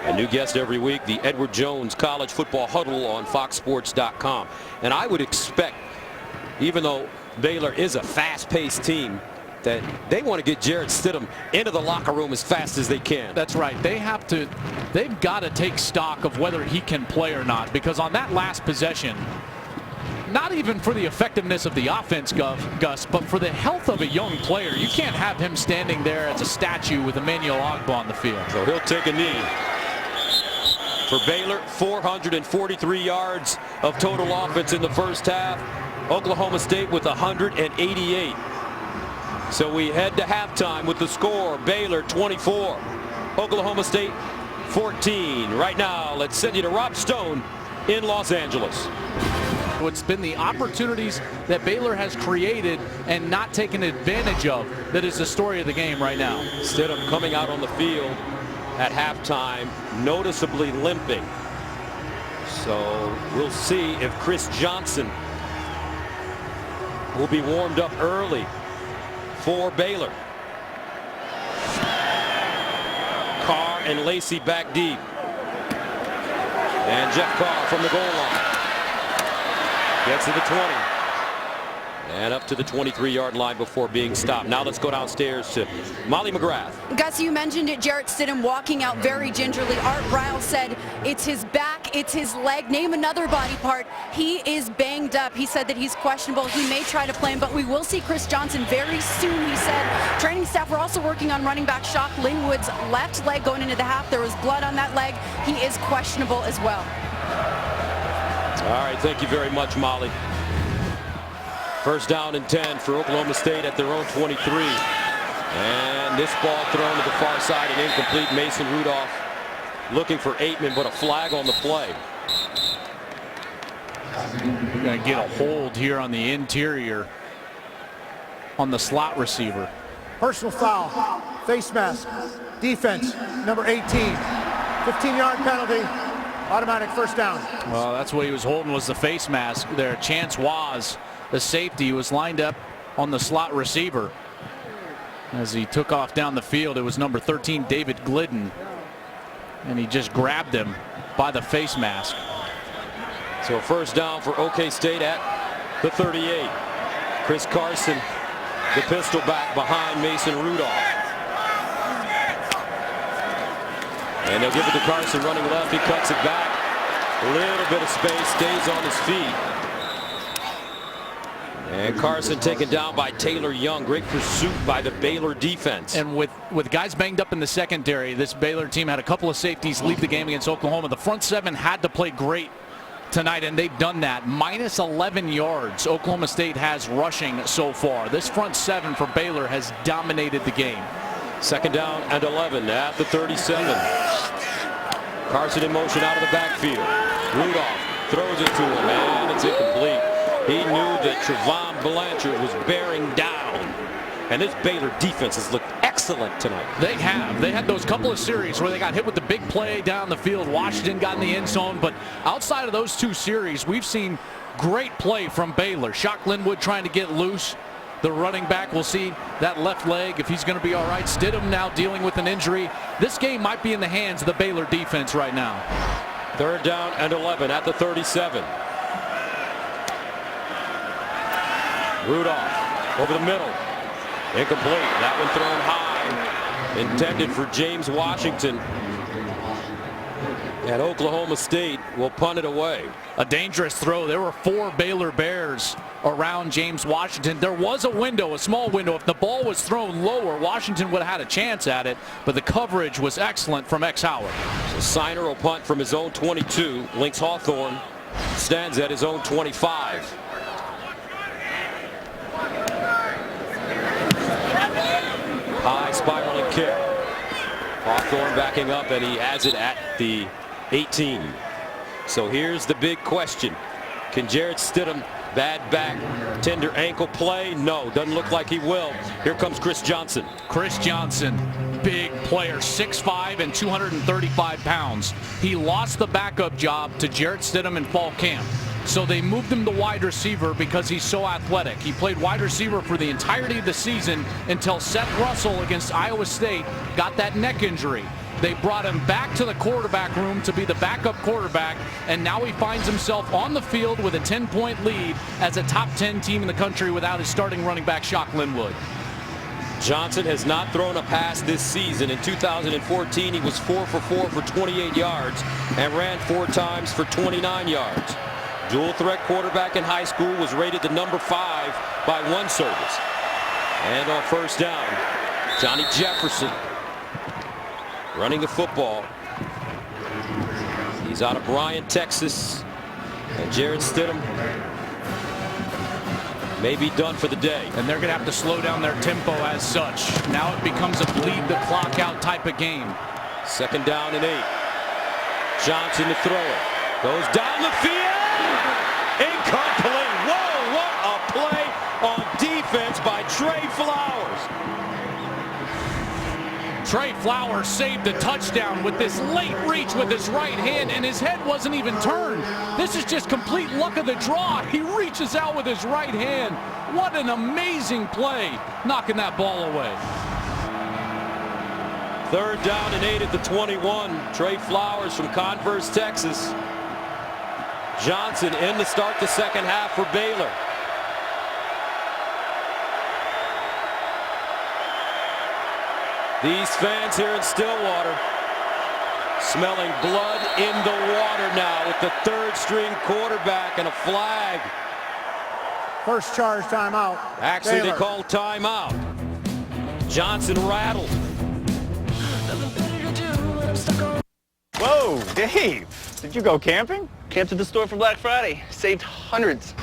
S2: A new guest every week, the Edward Jones College Football Huddle on FoxSports.com. And I would expect, even though Baylor is a fast-paced team, that they want to get Jarrett Stidham into the locker room as fast as they can.
S3: That's right. They've got to take stock of whether he can play or not, because on that last possession, not even for the effectiveness of the offense, Gus, but for the health of a young player, you can't have him standing there as a statue with Emmanuel Ogba on the field.
S2: So he'll take a knee. For Baylor, 443 yards of total offense in the first half. Oklahoma State with 188. So we head to halftime with the score, Baylor 24, Oklahoma State 14. Right now, let's send you to Rob Stone in Los Angeles.
S3: It's been the opportunities that Baylor has created and not taken advantage of that is the story of the game right now.
S2: Stidham coming out on the field at halftime, noticeably limping. So we'll see if Chris Johnson will be warmed up early for Baylor. Carr and Lacey back deep. And Jeff Carr from the goal line. Gets to the 20. And up to the 23-yard line before being stopped. Now let's go downstairs to Molly McGrath.
S1: Gus, you mentioned it. Jarrett Stidham walking out very gingerly. Art Briles said it's his back, it's his leg. Name another body part. He is banged up. He said that he's questionable. He may try to play him, but we will see Chris Johnson very soon, he said. Training staff were also working on running back Shock Linwood's left leg going into the half. There was blood on that leg. He is questionable as well.
S2: All right, thank you very much, Molly. First down and 10 for Oklahoma State at their own 23. And this ball thrown to the far side and incomplete. Mason Rudolph looking for Aitman, but a flag on the play.
S3: We're going to get a hold here on the interior on the slot receiver.
S5: Personal foul, face mask, defense, number 18. 15-yard penalty, automatic first down.
S3: Well, that's what he was holding, was the face mask there. Chance was the safety was lined up on the slot receiver. As he took off down the field, it was number 13, David Glidden. And he just grabbed him by the face mask.
S2: So first down for OK State at the 38. Chris Carson, the pistol back behind Mason Rudolph. And they'll give it to Carson running left. He cuts it back. A little bit of space, stays on his feet. And Carson taken down by Taylor Young. Great pursuit by the Baylor defense.
S3: And with guys banged up in the secondary, this Baylor team had a couple of safeties leave the game against Oklahoma. The front seven had to play great tonight, and they've done that. Minus 11 yards Oklahoma State has rushing so far. This front seven for Baylor has dominated the game.
S2: Second down and 11 at the 37. Carson in motion out of the backfield. Rudolph throws it to him, and it's incomplete. He knew that Trevon Blanchard was bearing down. And this Baylor defense has looked excellent tonight.
S3: They have. They had those couple of series where they got hit with the big play down the field. Washington got in the end zone. But outside of those two series, we've seen great play from Baylor. Shock Linwood trying to get loose. The running back, will see that left leg, if he's going to be all right. Stidham now dealing with an injury. This game might be in the hands of the Baylor defense right now.
S2: Third down and 11 at the 37. Rudolph over the middle. Incomplete. That one thrown high. Intended for James Washington. And Oklahoma State will punt it away.
S3: A dangerous throw. There were 4 Baylor Bears around James Washington. There was a window, a small window. If the ball was thrown lower, Washington would have had a chance at it, but the coverage was excellent from X Howard.
S2: So Signer will punt from his own 22. Lynx Hawthorne stands at his own 25. High spiraling kick. Hawthorne backing up, and he has it at the 18. So here's the big question. Can Jarrett Stidham, bad back, tender ankle play? No, doesn't look like he will. Here comes Chris Johnson.
S3: Chris Johnson, big player, 6'5" and 235 pounds. He lost the backup job to Jarrett Stidham in fall camp. So they moved him to wide receiver because he's so athletic. He played wide receiver for the entirety of the season until Seth Russell against Iowa State got that neck injury. They brought him back to the quarterback room to be the backup quarterback, and now he finds himself on the field with a 10-point lead as a top 10 team in the country without his starting running back, Shock Linwood.
S2: Johnson has not thrown a pass this season. In 2014, he was 4 for 4 for 28 yards and ran 4 times for 29 yards. Dual threat quarterback in high school, was rated the number 5 by one service. And on first down, Johnny Jefferson running the football. He's out of Bryant, Texas. And Jared Stidham may be done for the day.
S3: And they're going to have to slow down their tempo as such. Now it becomes a bleed the clock out type of game.
S2: Second down and 8. Johnson to throw it. Goes down the field. Incomplete. Whoa, what a play on defense by Trey Flowers.
S3: Trey Flowers saved a touchdown with this late reach with his right hand, and his head wasn't even turned. This is just complete luck of the draw. He reaches out with his right hand. What an amazing play, knocking that ball away.
S2: Third down and 8 at the 21. Trey Flowers from Converse, Texas. Johnson in to start the second half for Baylor. These fans here in Stillwater smelling blood in the water now with the third string quarterback and a flag.
S5: First charge timeout.
S2: Actually,
S5: Baylor.
S2: they called timeout. Johnson rattled.
S13: Whoa, Dave, did you go camping? Camped at the store for Black Friday. Saved hundreds.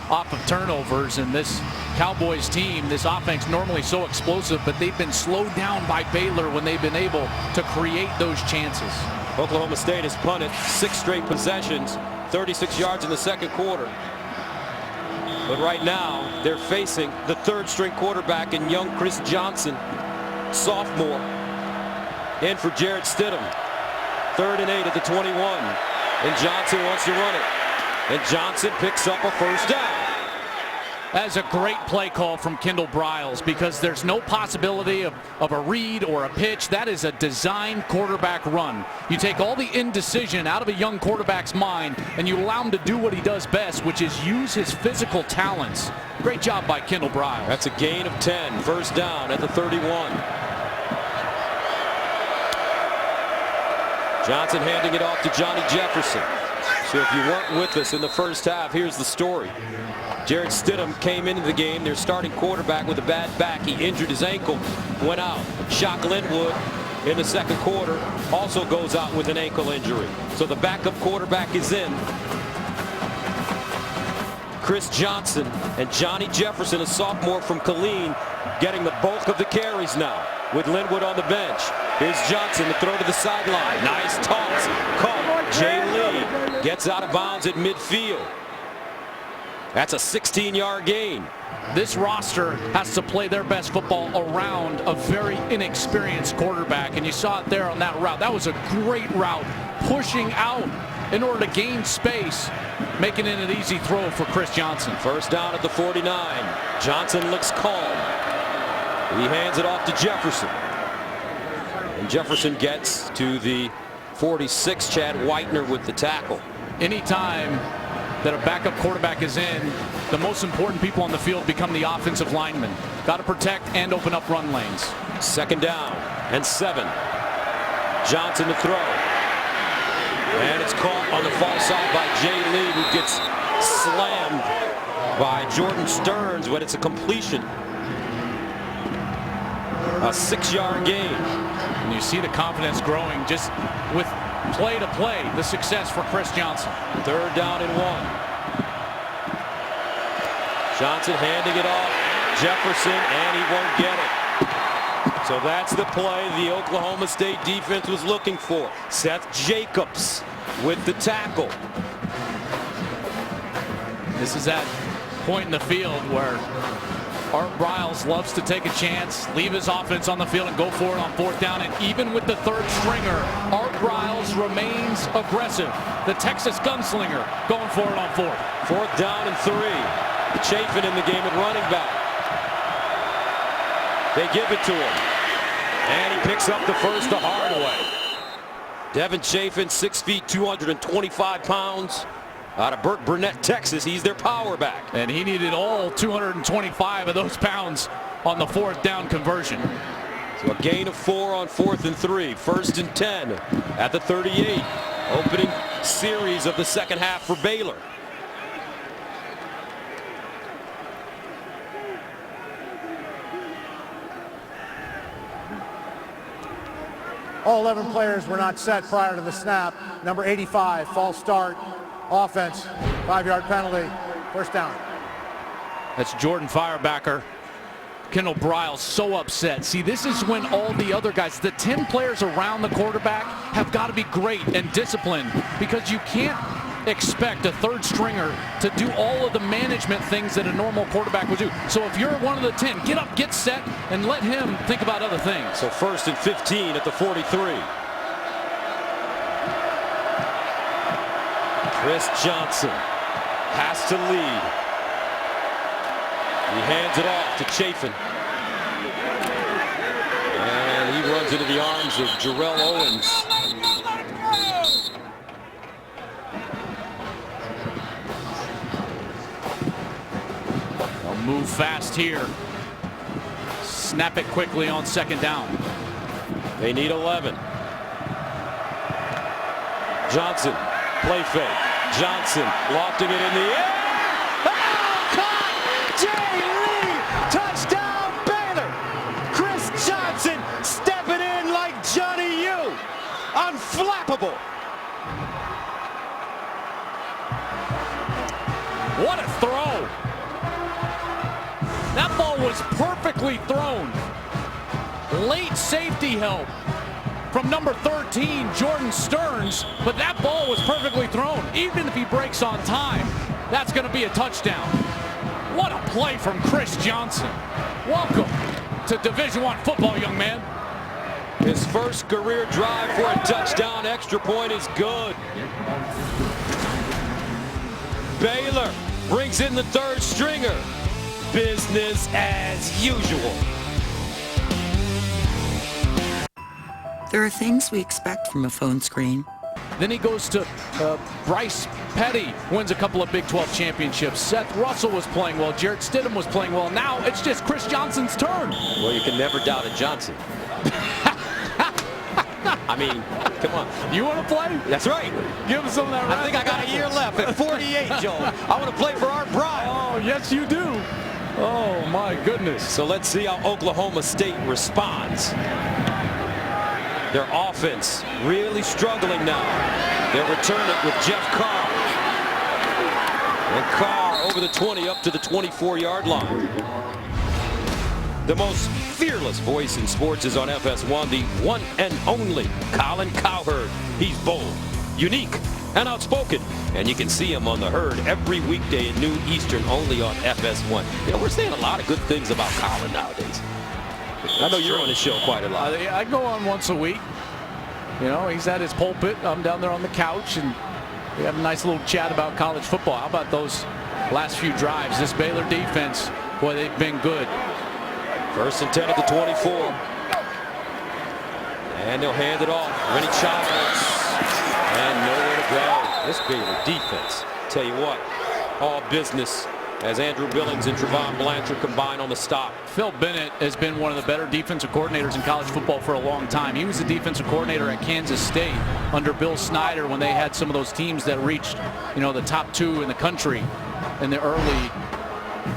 S3: Off of turnovers, and this Cowboys team, this offense normally so explosive, but they've been slowed down by Baylor when they've been able to create those chances.
S2: Oklahoma State has punted 6 straight possessions, 36 yards in the second quarter. But right now, they're facing the third string quarterback in young Chris Johnson, sophomore, in for Jared Stidham. 3rd and 8 at the 21. And Johnson wants to run it. And Johnson picks up a first down.
S3: That's a great play call from Kendall Briles, because there's no possibility of a read or a pitch. That is a designed quarterback run. You take all the indecision out of a young quarterback's mind and you allow him to do what he does best, which is use his physical talents. Great job by Kendall Briles.
S2: That's a gain of 10. First down at the 31. Johnson handing it off to Johnny Jefferson. So if you weren't with us in the first half, here's the story. Jared Stidham came into the game, their starting quarterback, with a bad back. He injured his ankle, went out. Shock Linwood in the second quarter also goes out with an ankle injury. So the backup quarterback is in. Chris Johnson and Johnny Jefferson, a sophomore from Killeen, getting the bulk of the carries now with Linwood on the bench. Here's Johnson to throw to the sideline. Nice toss. Caught. Jay Lee gets out of bounds at midfield. That's a 16-yard gain.
S3: This roster has to play their best football around a very inexperienced quarterback, and you saw it there on that route. That was a great route, pushing out in order to gain space, making it an easy throw for Chris Johnson.
S2: First down at the 49. Johnson looks calm. He hands it off to Jefferson. And Jefferson gets to the 46. Chad Whitener with the tackle.
S3: Anytime that a backup quarterback is in, the most important people on the field become the offensive linemen. Got to protect and open up run lanes.
S2: Second down and 7. Johnson to throw. And it's caught on the far side by Jay Lee, who gets slammed by Jordan Stearns, but it's a completion. A 6-yard gain.
S3: And you see the confidence growing just with play to play, the success for Chris Johnson.
S2: Third down and 1. Johnson handing it off. Jefferson, and he won't get it. So that's the play the Oklahoma State defense was looking for. Seth Jacobs with the tackle.
S3: This is that point in the field where Art Briles loves to take a chance, leave his offense on the field and go for it on 4th down. And even with the third stringer, Art Briles remains aggressive. The Texas gunslinger going for it on 4th.
S2: 4th down and 3. Chafin in the game at running back. They give it to him. And he picks up the first the hard way. Devin Chafin, 6 feet, 225 pounds. Out of Burke Burnett, Texas. He's their power back.
S3: And he needed all 225 of those pounds on the 4th down conversion.
S2: So a gain of 4 on 4th and 3. 1st and 10 at the 38. Opening series of the second half for Baylor.
S5: All 11 players were not set prior to the snap. Number 85, false start, offense, 5-yard penalty, 1st down.
S3: That's Jordan Firebacker. Kendall Briles so upset. See, this is when all the other guys, the 10 players around the quarterback, have got to be great and disciplined, because you can't expect a 3rd stringer to do all of the management things that a normal quarterback would do. So if you're one of the 10, get up, get set, and let him think about other things.
S2: So 1st and 15 at the 43. Chris Johnson has to lead. He hands it off to Chafin. And he runs into the arms of Jarrell Owens.
S3: They'll move fast here. Snap it quickly on 2nd down.
S2: They need 11. Johnson, play fake. Johnson lofting it in the air. Jay Lee, touchdown Baylor. Chris Johnson stepping in like Johnny U. Unflappable.
S3: What a throw. That ball was perfectly thrown. Late safety help from number 13, Jordan Stearns, but that ball was perfectly thrown. Even if he breaks on time, that's going to be a touchdown. What a play from Chris Johnson. Welcome to Division I football, young man.
S2: His first career drive for a touchdown. Extra point is good. Baylor brings in the 3rd stringer. Business as usual.
S14: There are things we expect from a phone screen.
S3: Then he goes to Bryce Petty, wins a couple of Big 12 championships. Seth Russell was playing well. Jarrett Stidham was playing well. Now it's just Chris Johnson's turn.
S2: Well, you can never doubt a Johnson. I mean, come on.
S3: You want to play?
S2: That's right.
S3: Give him some of that.
S2: I think I got a year left at 48, Joe. I want to play for Art Bryant.
S3: Oh, yes, you do. Oh, my goodness.
S2: So let's see how Oklahoma State responds. Their offense really struggling now. They'll return it with Jeff Carr. And Carr over the 20 up to the 24-yard line. The most fearless voice in sports is on FS1, the one and only Colin Cowherd. He's bold, unique, and outspoken. And you can see him on the Herd every weekday at noon Eastern, only on FS1. You know, we're saying a lot of good things about Colin nowadays. I know you're on his show quite a lot.
S3: I go on once a week. You know, he's at his pulpit. I'm down there on the couch, and we have a nice little chat about college football. How about those last few drives? This Baylor defense, boy, they've been good.
S2: 1st and 10 at the 24. And they'll hand it off. Rennie Childs. And nowhere to go. This Baylor defense, tell you what, all business as Andrew Billings and Trevon Blanchard combine on the stop.
S3: Phil Bennett has been one of the better defensive coordinators in college football for a long time. He was the defensive coordinator at Kansas State under Bill Snyder when they had some of those teams that reached, you know, the top 2 in the country in the early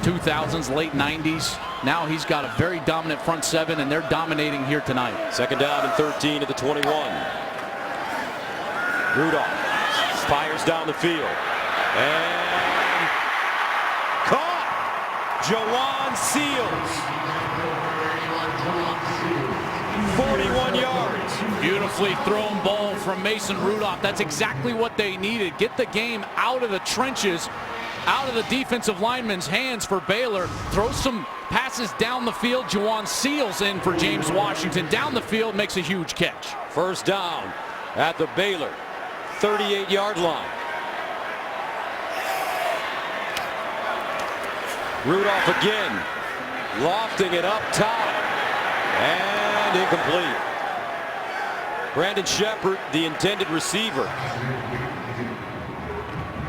S3: 2000s, late 90s. Now he's got a very dominant front 7, and they're dominating here tonight.
S2: 2nd down and 13 at the 21. Rudolph fires down the field. And caught! Jawan Seals. 41 yards.
S3: Beautifully thrown ball from Mason Rudolph. That's exactly what they needed. Get the game out of the trenches, out of the defensive lineman's hands for Baylor. Throw some passes down the field. Jawan Seals in for James Washington. Down the field, makes a huge catch.
S2: 1st down at the Baylor 38-yard line. Rudolph again, lofting it up top, and incomplete. Brandon Shepard, the intended receiver.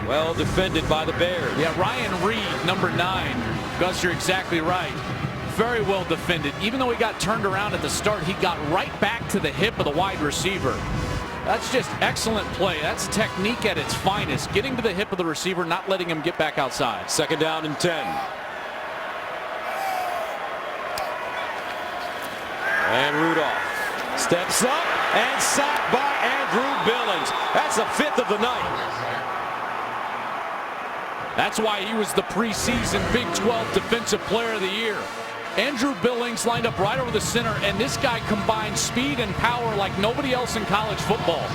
S2: Well defended by the Bears.
S3: Yeah, Ryan Reed, number 9. Gus, you're exactly right. Very well defended. Even though he got turned around at the start, he got right back to the hip of the wide receiver. That's just excellent play. That's technique at its finest. Getting to the hip of the receiver, not letting him get back outside.
S2: 2nd down and 10. And Rudolph steps up and sacked by Andrew Billings. That's the 5th of the night.
S3: That's why he was the preseason Big 12 Defensive Player of the Year. Andrew Billings lined up right over the center, and this guy combined speed and power like nobody else in college football.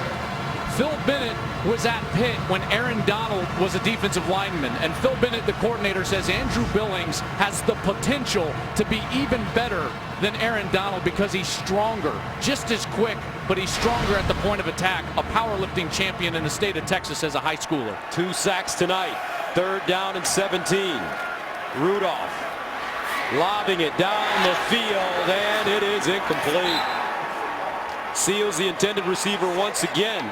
S3: Phil Bennett was at Pitt when Aaron Donald was a defensive lineman, and Phil Bennett, the coordinator, says Andrew Billings has the potential to be even better than Aaron Donald because he's stronger, just as quick, but he's stronger at the point of attack. A powerlifting champion in the state of Texas as a high schooler.
S2: 2 sacks tonight. 3rd down and 17. Rudolph lobbing it down the field, and it is incomplete. Seals the intended receiver once again.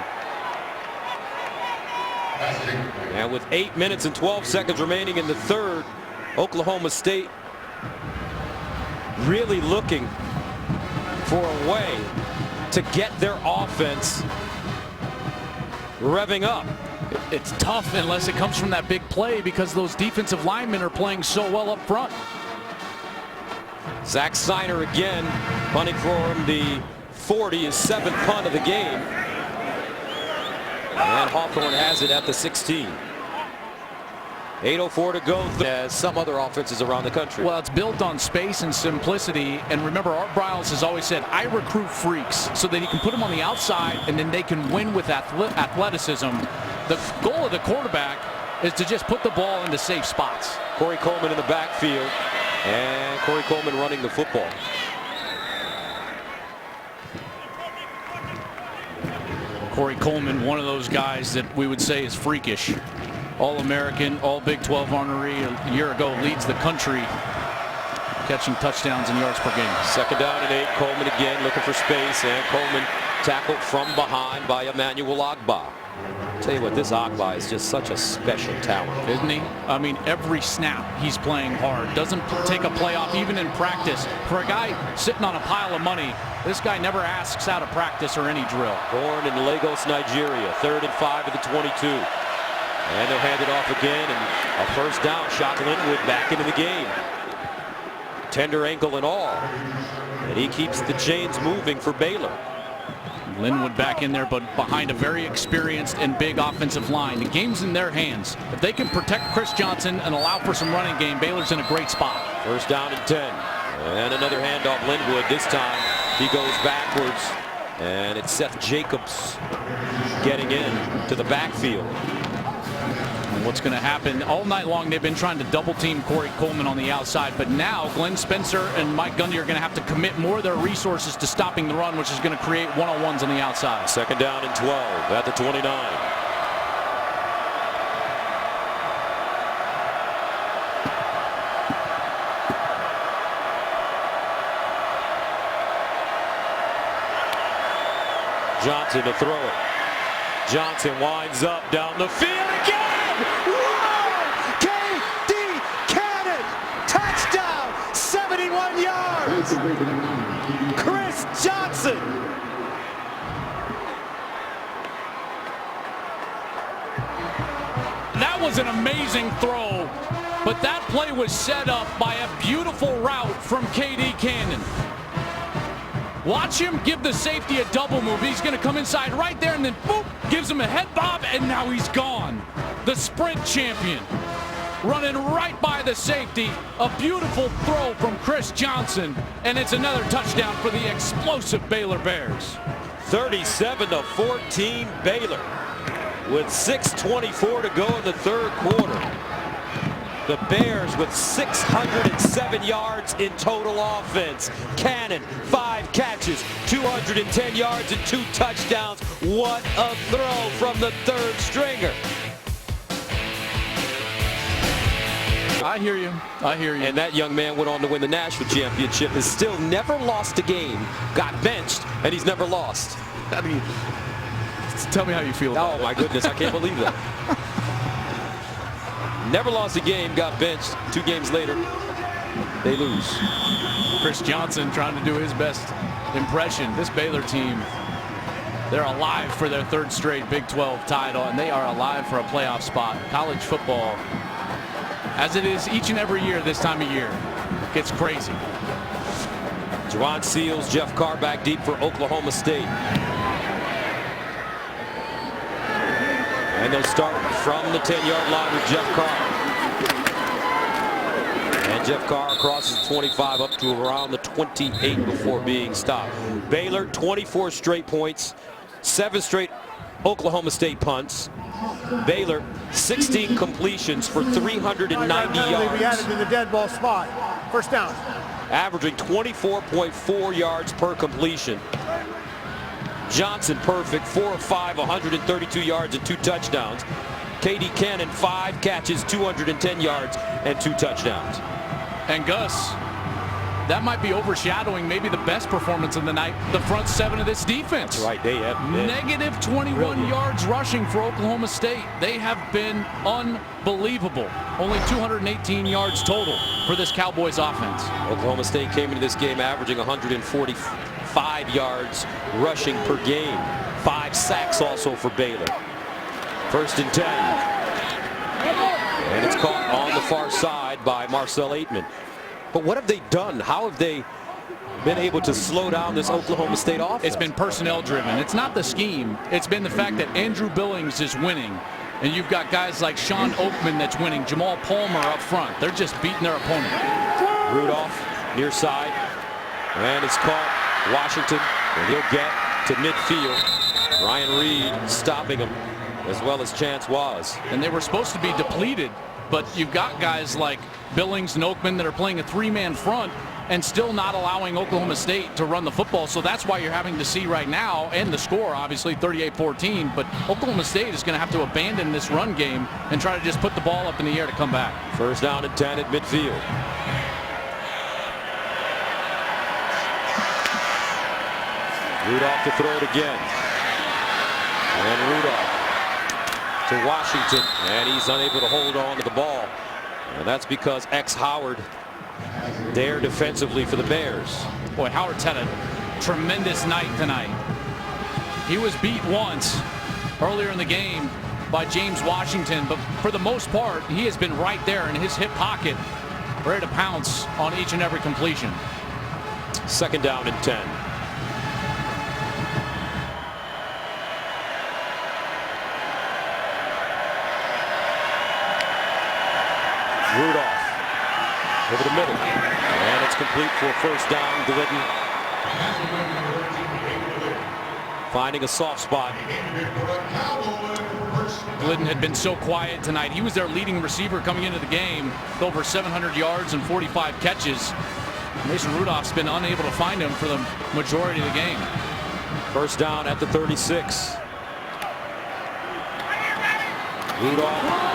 S2: And with 8 minutes and 12 seconds remaining in the 3rd, Oklahoma State really looking for a way to get their offense revving up.
S3: It's tough unless it comes from that big play because those defensive linemen are playing so well up front.
S2: Zach Steiner again punting for him, the 40, his 7th punt of the game. And Hawthorne has it at the 16. 8:04 to go, as some other offenses around the country.
S3: Well, it's built on space and simplicity. And remember, Art Briles has always said, I recruit freaks so that he can put them on the outside and then they can win with athleticism. The goal of the quarterback is to just put the ball into safe spots.
S2: Corey Coleman in the backfield, and Corey Coleman running the football.
S3: Corey Coleman, one of those guys that we would say is freakish. All-American, all Big 12 honoree a year ago, leads the country catching touchdowns and yards per game.
S2: 2nd down and 8. Coleman again looking for space, and Coleman tackled from behind by Emmanuel Ogbah. Tell you what, this Ogbah is just such a special talent,
S3: isn't he? I mean, every snap he's playing hard. Doesn't take a play off even in practice. For a guy sitting on a pile of money, this guy never asks out of practice or any drill.
S2: Born in Lagos, Nigeria. 3rd and 5 at the 22. And they'll hand it off again, and a 1st down. Shot Linwood back into the game. Tender ankle and all. And he keeps the chains moving for Baylor.
S3: Linwood back in there, but behind a very experienced and big offensive line. The game's in their hands. If they can protect Chris Johnson and allow for some running game, Baylor's in a great spot.
S2: 1st down and 10. And another handoff. Linwood. This time he goes backwards. And it's Seth Jacobs getting in to the backfield.
S3: And what's going to happen all night long, they've been trying to double team Corey Coleman on the outside, but now Glenn Spencer and Mike Gundy are going to have to commit more of their resources to stopping the run, which is going to create one-on-ones on the outside.
S2: 2nd down and 12 at the 29. Johnson to throw it. Johnson winds up down the field again. Whoa! K.D. Cannon, touchdown, 71 yards. Chris Johnson.
S3: That was an amazing throw, but that play was set up by a beautiful route from K.D. Cannon. Watch him give the safety a double move. He's going to come inside right there and then boop, gives him a head bob, and now he's gone. The sprint champion running right by the safety. A beautiful throw from Chris Johnson, and it's another touchdown for the explosive Baylor Bears.
S2: 37-14 Baylor with 6:24 to go in the 3rd quarter. The Bears with 607 yards in total offense. Cannon, 5 catches, 210 yards and 2 touchdowns. What a throw from the 3rd stringer.
S3: I hear you. I hear you.
S2: And that young man went on to win the national championship. Has still never lost a game. Got benched, and he's never lost.
S3: Tell me how you feel about
S2: it. Oh, my goodness. I can't believe that. Never lost a game, got benched. 2 games later, they lose.
S3: Chris Johnson trying to do his best impression. This Baylor team, they're alive for their 3rd straight Big 12 title, and they are alive for a playoff spot. College football, as it is each and every year this time of year, gets crazy.
S2: Juwan Seals, Jeff Carr back deep for Oklahoma State. And they'll start from the 10-yard line with Jeff Carr. And Jeff Carr crosses 25 up to around the 28 before being stopped. Baylor, 24 straight points, 7 straight Oklahoma State punts. Baylor, 16 completions for 390 yards.
S5: We added to the dead ball spot. First down.
S2: Averaging 24.4 yards per completion. Johnson perfect, 4 of 5, 132 yards and 2 touchdowns. K.D. Cannon, 5 catches, 210 yards and 2 touchdowns.
S3: And Gus, that might be overshadowing maybe the best performance of the night, the front 7 of this defense.
S2: That's right, they have been
S3: negative 21 yards rushing for Oklahoma State. They have been unbelievable. Only 218 yards total for this Cowboys offense.
S2: Oklahoma State came into this game averaging 145 yards rushing per game. 5 sacks also for Baylor. 1st and 10. And it's caught on the far side by Marcel Aitman. But what have they done? How have they been able to slow down this Oklahoma State offense?
S3: It's been personnel driven. It's not the scheme. It's been the fact that Andrew Billings is winning. And you've got guys like Sean Oakman that's winning. Jamal Palmer up front. They're just beating their opponent.
S2: Rudolph near side. And it's caught. Washington. And he'll get to midfield. Ryan Reed stopping him as well as Chance was.
S3: And they were supposed to be depleted. But you've got guys like Billings and Oakman that are playing a 3-man front and still not allowing Oklahoma State to run the football. So that's why you're having to see right now, and the score obviously 38-14, but Oklahoma State is going to have to abandon this run game and try to just put the ball up in the air to come back.
S2: 1st down and 10 at midfield. Rudolph to throw it again. And Rudolph to Washington, and he's unable to hold on to the ball. And that's because Howard there defensively for the Bears.
S3: Boy, Howard's had a tremendous night tonight. He was beat once earlier in the game by James Washington, but for the most part, he has been right there in his hip pocket, ready to pounce on each and every completion.
S2: 2nd down and 10. Rudolph over the middle, and it's complete for a 1st down. Glidden finding a soft spot.
S3: Glidden had been so quiet tonight. He was their leading receiver coming into the game with over 700 yards and 45 catches. Mason Rudolph's been unable to find him for the majority of the game.
S2: 1st down at the 36. Rudolph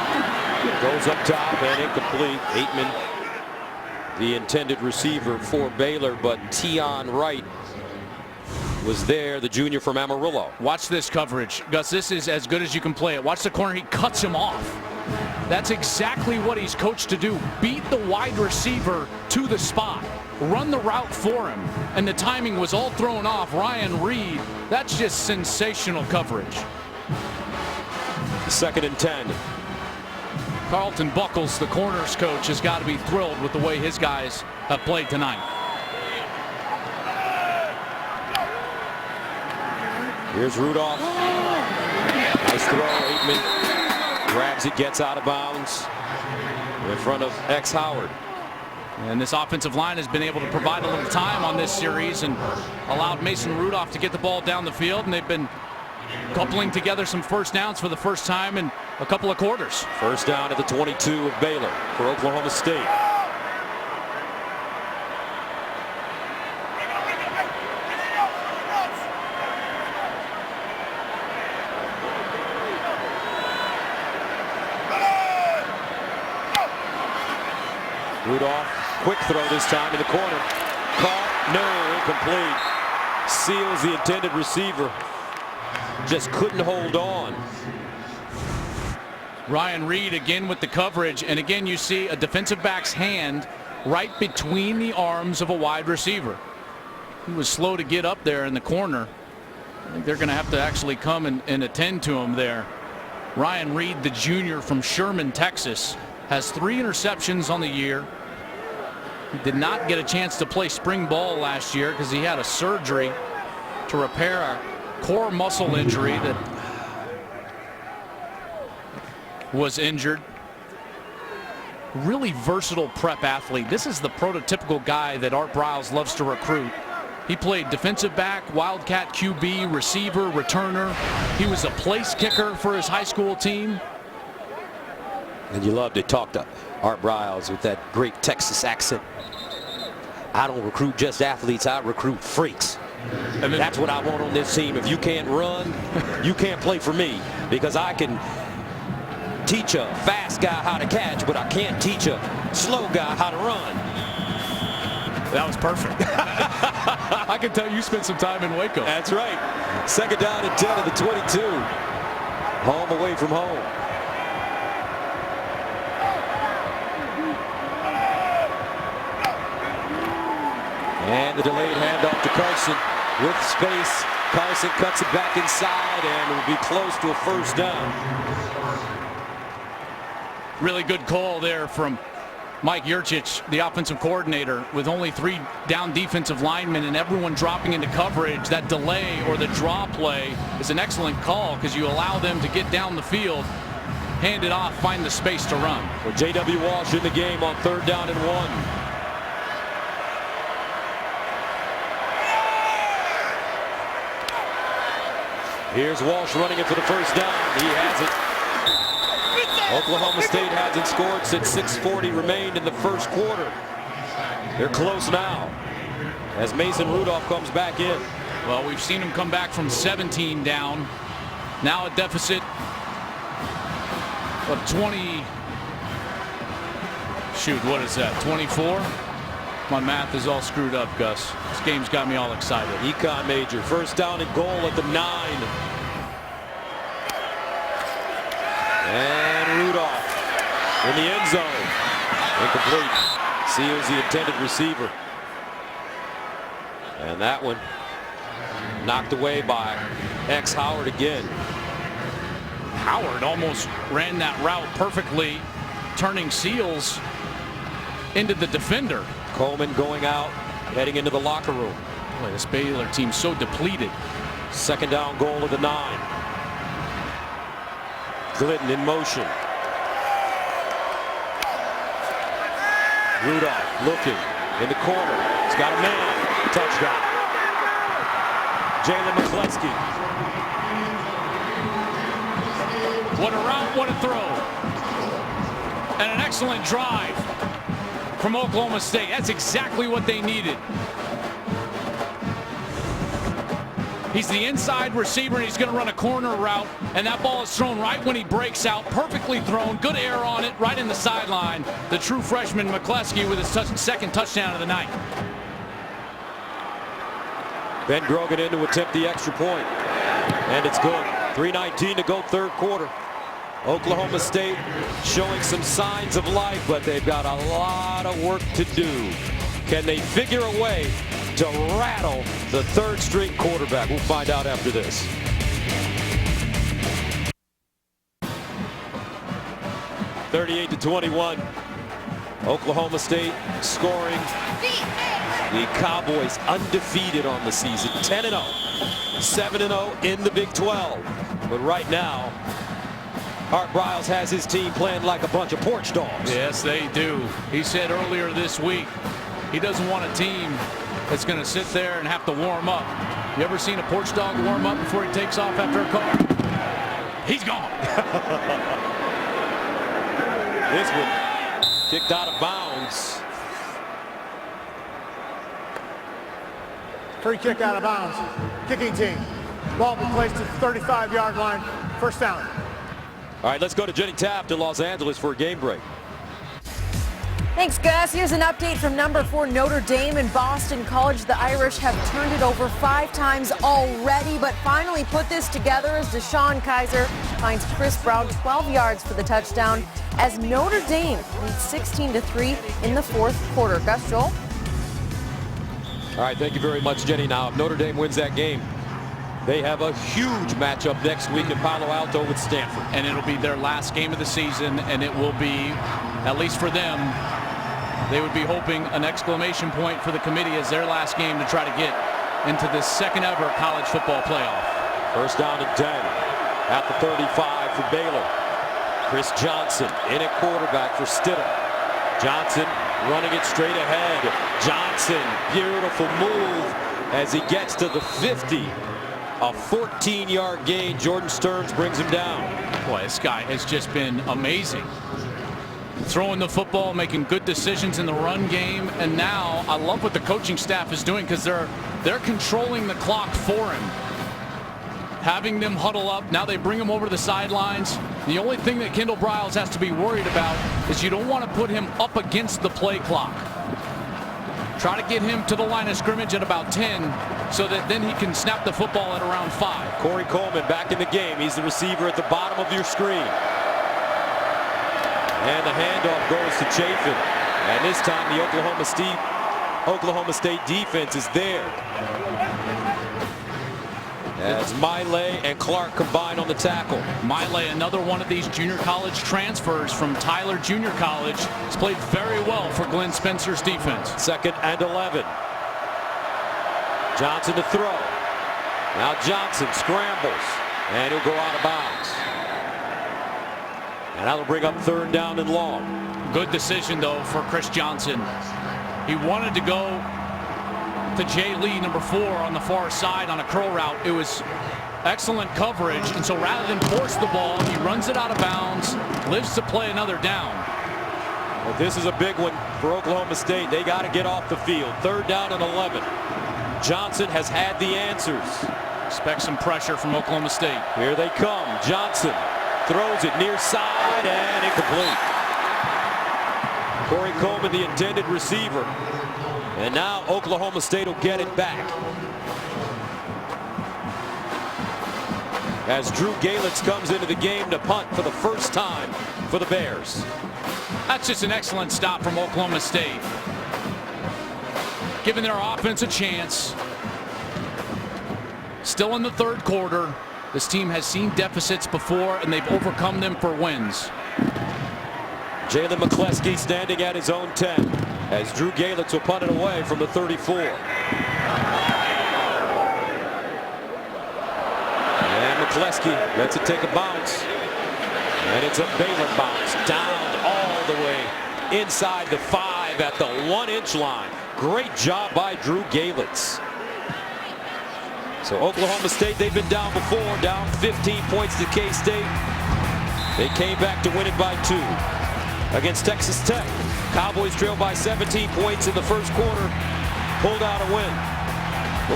S2: goes up top and incomplete. Aitman, the intended receiver for Baylor, but Tion Wright was there, the junior from Amarillo.
S3: Watch this coverage, Gus. This is as good as you can play it. Watch the corner. He cuts him off. That's exactly what he's coached to do. Beat the wide receiver to the spot. Run the route for him. And the timing was all thrown off. Ryan Reed, that's just sensational coverage.
S2: 2nd and 10.
S3: Carlton Buckles, the corners coach, has got to be thrilled with the way his guys have played tonight.
S2: Here's Rudolph. Nice throw. Aitman grabs it, gets out of bounds in front of Howard.
S3: And this offensive line has been able to provide a little time on this series and allowed Mason Rudolph to get the ball down the field, and they've been coupling together some 1st downs for the first time in a couple of quarters.
S2: 1st down at the 22 of Baylor for Oklahoma State. Rudolph, quick throw this time in the corner. Caught, no, incomplete. Seals, the intended receiver, just couldn't hold on.
S3: Ryan Reed again with the coverage, and again you see a defensive back's hand right between the arms of a wide receiver. He was slow to get up there in the corner. I think they're going to have to actually come and attend to him there. Ryan Reed, the junior from Sherman, Texas, has 3 interceptions on the year. He did not get a chance to play spring ball last year because he had a surgery to repair a core muscle injury that was injured. Really versatile prep athlete. This is the prototypical guy that Art Briles loves to recruit. He played defensive back, wildcat QB, receiver, returner. He was a place kicker for his high school team.
S2: And you love to talk to Art Briles with that great Texas accent. I don't recruit just athletes, I recruit freaks. And that's what I want on this team. If you can't run, you can't play for me, because I can teach a fast guy how to catch, but I can't teach a slow guy how to run.
S3: That was perfect. I can tell you spent some time in Waco.
S2: That's right. Second down and 10 of the 22. Home away from home. And the delayed handoff to Carson with space. Carson cuts it back inside and will be close to a first down.
S3: Really good call there from Mike Yurcich, the offensive coordinator, with only 3 down defensive linemen and everyone dropping into coverage. That delay or the draw play is an excellent call because you allow them to get down the field, hand it off, find the space to run.
S2: Well, J.W. Walsh in the game on 3rd down and 1. Here's Walsh running it for the first down. He has it. Oklahoma State hasn't scored since 6:40 remained in the first quarter. They're close now as Mason Rudolph comes back in.
S3: Well, we've seen him come back from 17 down. Now a deficit of 20. Shoot, what is that, 24? My math is all screwed up, Gus. This game's got me all excited.
S2: Econ major. First down and goal at the 9. And Rudolph in the end zone. Incomplete. Seals the intended receiver. And that one knocked away by X Howard again.
S3: Howard almost ran that route perfectly, turning Seals into the defender.
S2: Coleman going out, heading into the locker room.
S3: Boy, this Baylor team's so depleted.
S2: Second down, goal of the 9. Glidden in motion. Rudolph looking in the corner. He's got a man. Touchdown. Jalen McCleskey.
S3: What a route, what a throw. And an excellent drive from Oklahoma State. That's exactly what they needed. He's the inside receiver, and he's going to run a corner route, and that ball is thrown right when he breaks out. Perfectly thrown, good air on it, right in the sideline. The true freshman McCleskey with his second touchdown of the night.
S2: Ben Grogan in to attempt the extra point, and it's good. 3:19 to go, third quarter. Oklahoma State showing some signs of life, but they've got a lot of work to do. Can they figure a way to rattle the third-string quarterback? We'll find out after this. (38-21). Oklahoma State scoring. The Cowboys undefeated on the season, 10-0, 7-0 in the Big 12. But right now, Art Briles has his team playing like a bunch of porch dogs.
S3: Yes, they do. He said earlier this week he doesn't want a team that's going to sit there and have to warm up. You ever seen a porch dog warm up before he takes off after a car? He's gone.
S2: This one kicked out of bounds.
S5: Free kick out of bounds. Kicking team. Ball be placed at the 35-yard line. First down.
S2: All right, let's go to Jenny Taft in Los Angeles for a game break.
S8: Thanks, Gus. Here's an update from number 4 Notre Dame in Boston College. The Irish have turned it over 5 times already, but finally put this together as Deshaun Kaiser finds Chris Brown 12 yards for the touchdown as Notre Dame leads 16-3 in the 4th quarter. Gus, Joel?
S2: All right, thank you very much, Jenny. Now, if Notre Dame wins that game, they have a huge matchup next week in Palo Alto with Stanford.
S3: And it'll be their last game of the season, and it will be, at least for them, they would be hoping an exclamation point for the committee as their last game to try to get into the second ever college football playoff.
S2: First down and 10 at the 35 for Baylor. Chris Johnson in at quarterback for Stidham. Johnson running it straight ahead. Johnson, beautiful move as he gets to the 50. A 14-yard gain. Jordan Stearns brings him down.
S3: Boy, this guy has just been amazing. Throwing the football, making good decisions in the run game, and now I love what the coaching staff is doing because they're controlling the clock for him. Having them huddle up. Now they bring him over to the sidelines. The only thing that Kendall Briles has to be worried about is you don't want to put him up against the play clock. Try to get him to the line of scrimmage at about 10 so that then he can snap the football at around 5.
S2: Corey Coleman back in the game. He's the receiver at the bottom of your screen. And the handoff goes to Chafin. And this time the Oklahoma State defense is there. As Miley and Clark combine on the tackle.
S3: Miley, another one of these junior college transfers from Tyler Junior College, has played very well for Glenn Spencer's defense. 2nd and 11. Johnson to throw. Now Johnson scrambles, and he'll go out of bounds. And that'll bring up 3rd down and long. Good decision, though, for Chris Johnson. He wanted to go to Jay Lee, number 4, on the far side on a curl route. It was excellent coverage, and so rather than force the ball, he runs it out of bounds, lives to play another down.
S2: Well, this is a big one for Oklahoma State. They got to get off the field. 3rd down and 11. Johnson has had the answers.
S3: Expect some pressure from Oklahoma State.
S2: Here they come. Johnson throws it near side and incomplete. Corey Coleman, the intended receiver. And now Oklahoma State will get it back. As Drew Galitz comes into the game to punt for the first time for the Bears.
S3: That's just an excellent stop from Oklahoma State. Giving their offense a chance. Still in the 3rd quarter. This team has seen deficits before, and they've overcome them for wins.
S2: Jalen McCleskey standing at his own 10 as Drew Galitz will punt it away from the 34. And McCleskey lets it take a bounce. And it's a Baylor bounce down all the way inside the 5 at the 1-inch line. Great job by Drew Galitz. So Oklahoma State, they've been down before, down 15 points to K-State. They came back to win it by 2 against Texas Tech. Cowboys trailed by 17 points in the 1st quarter, pulled out a win.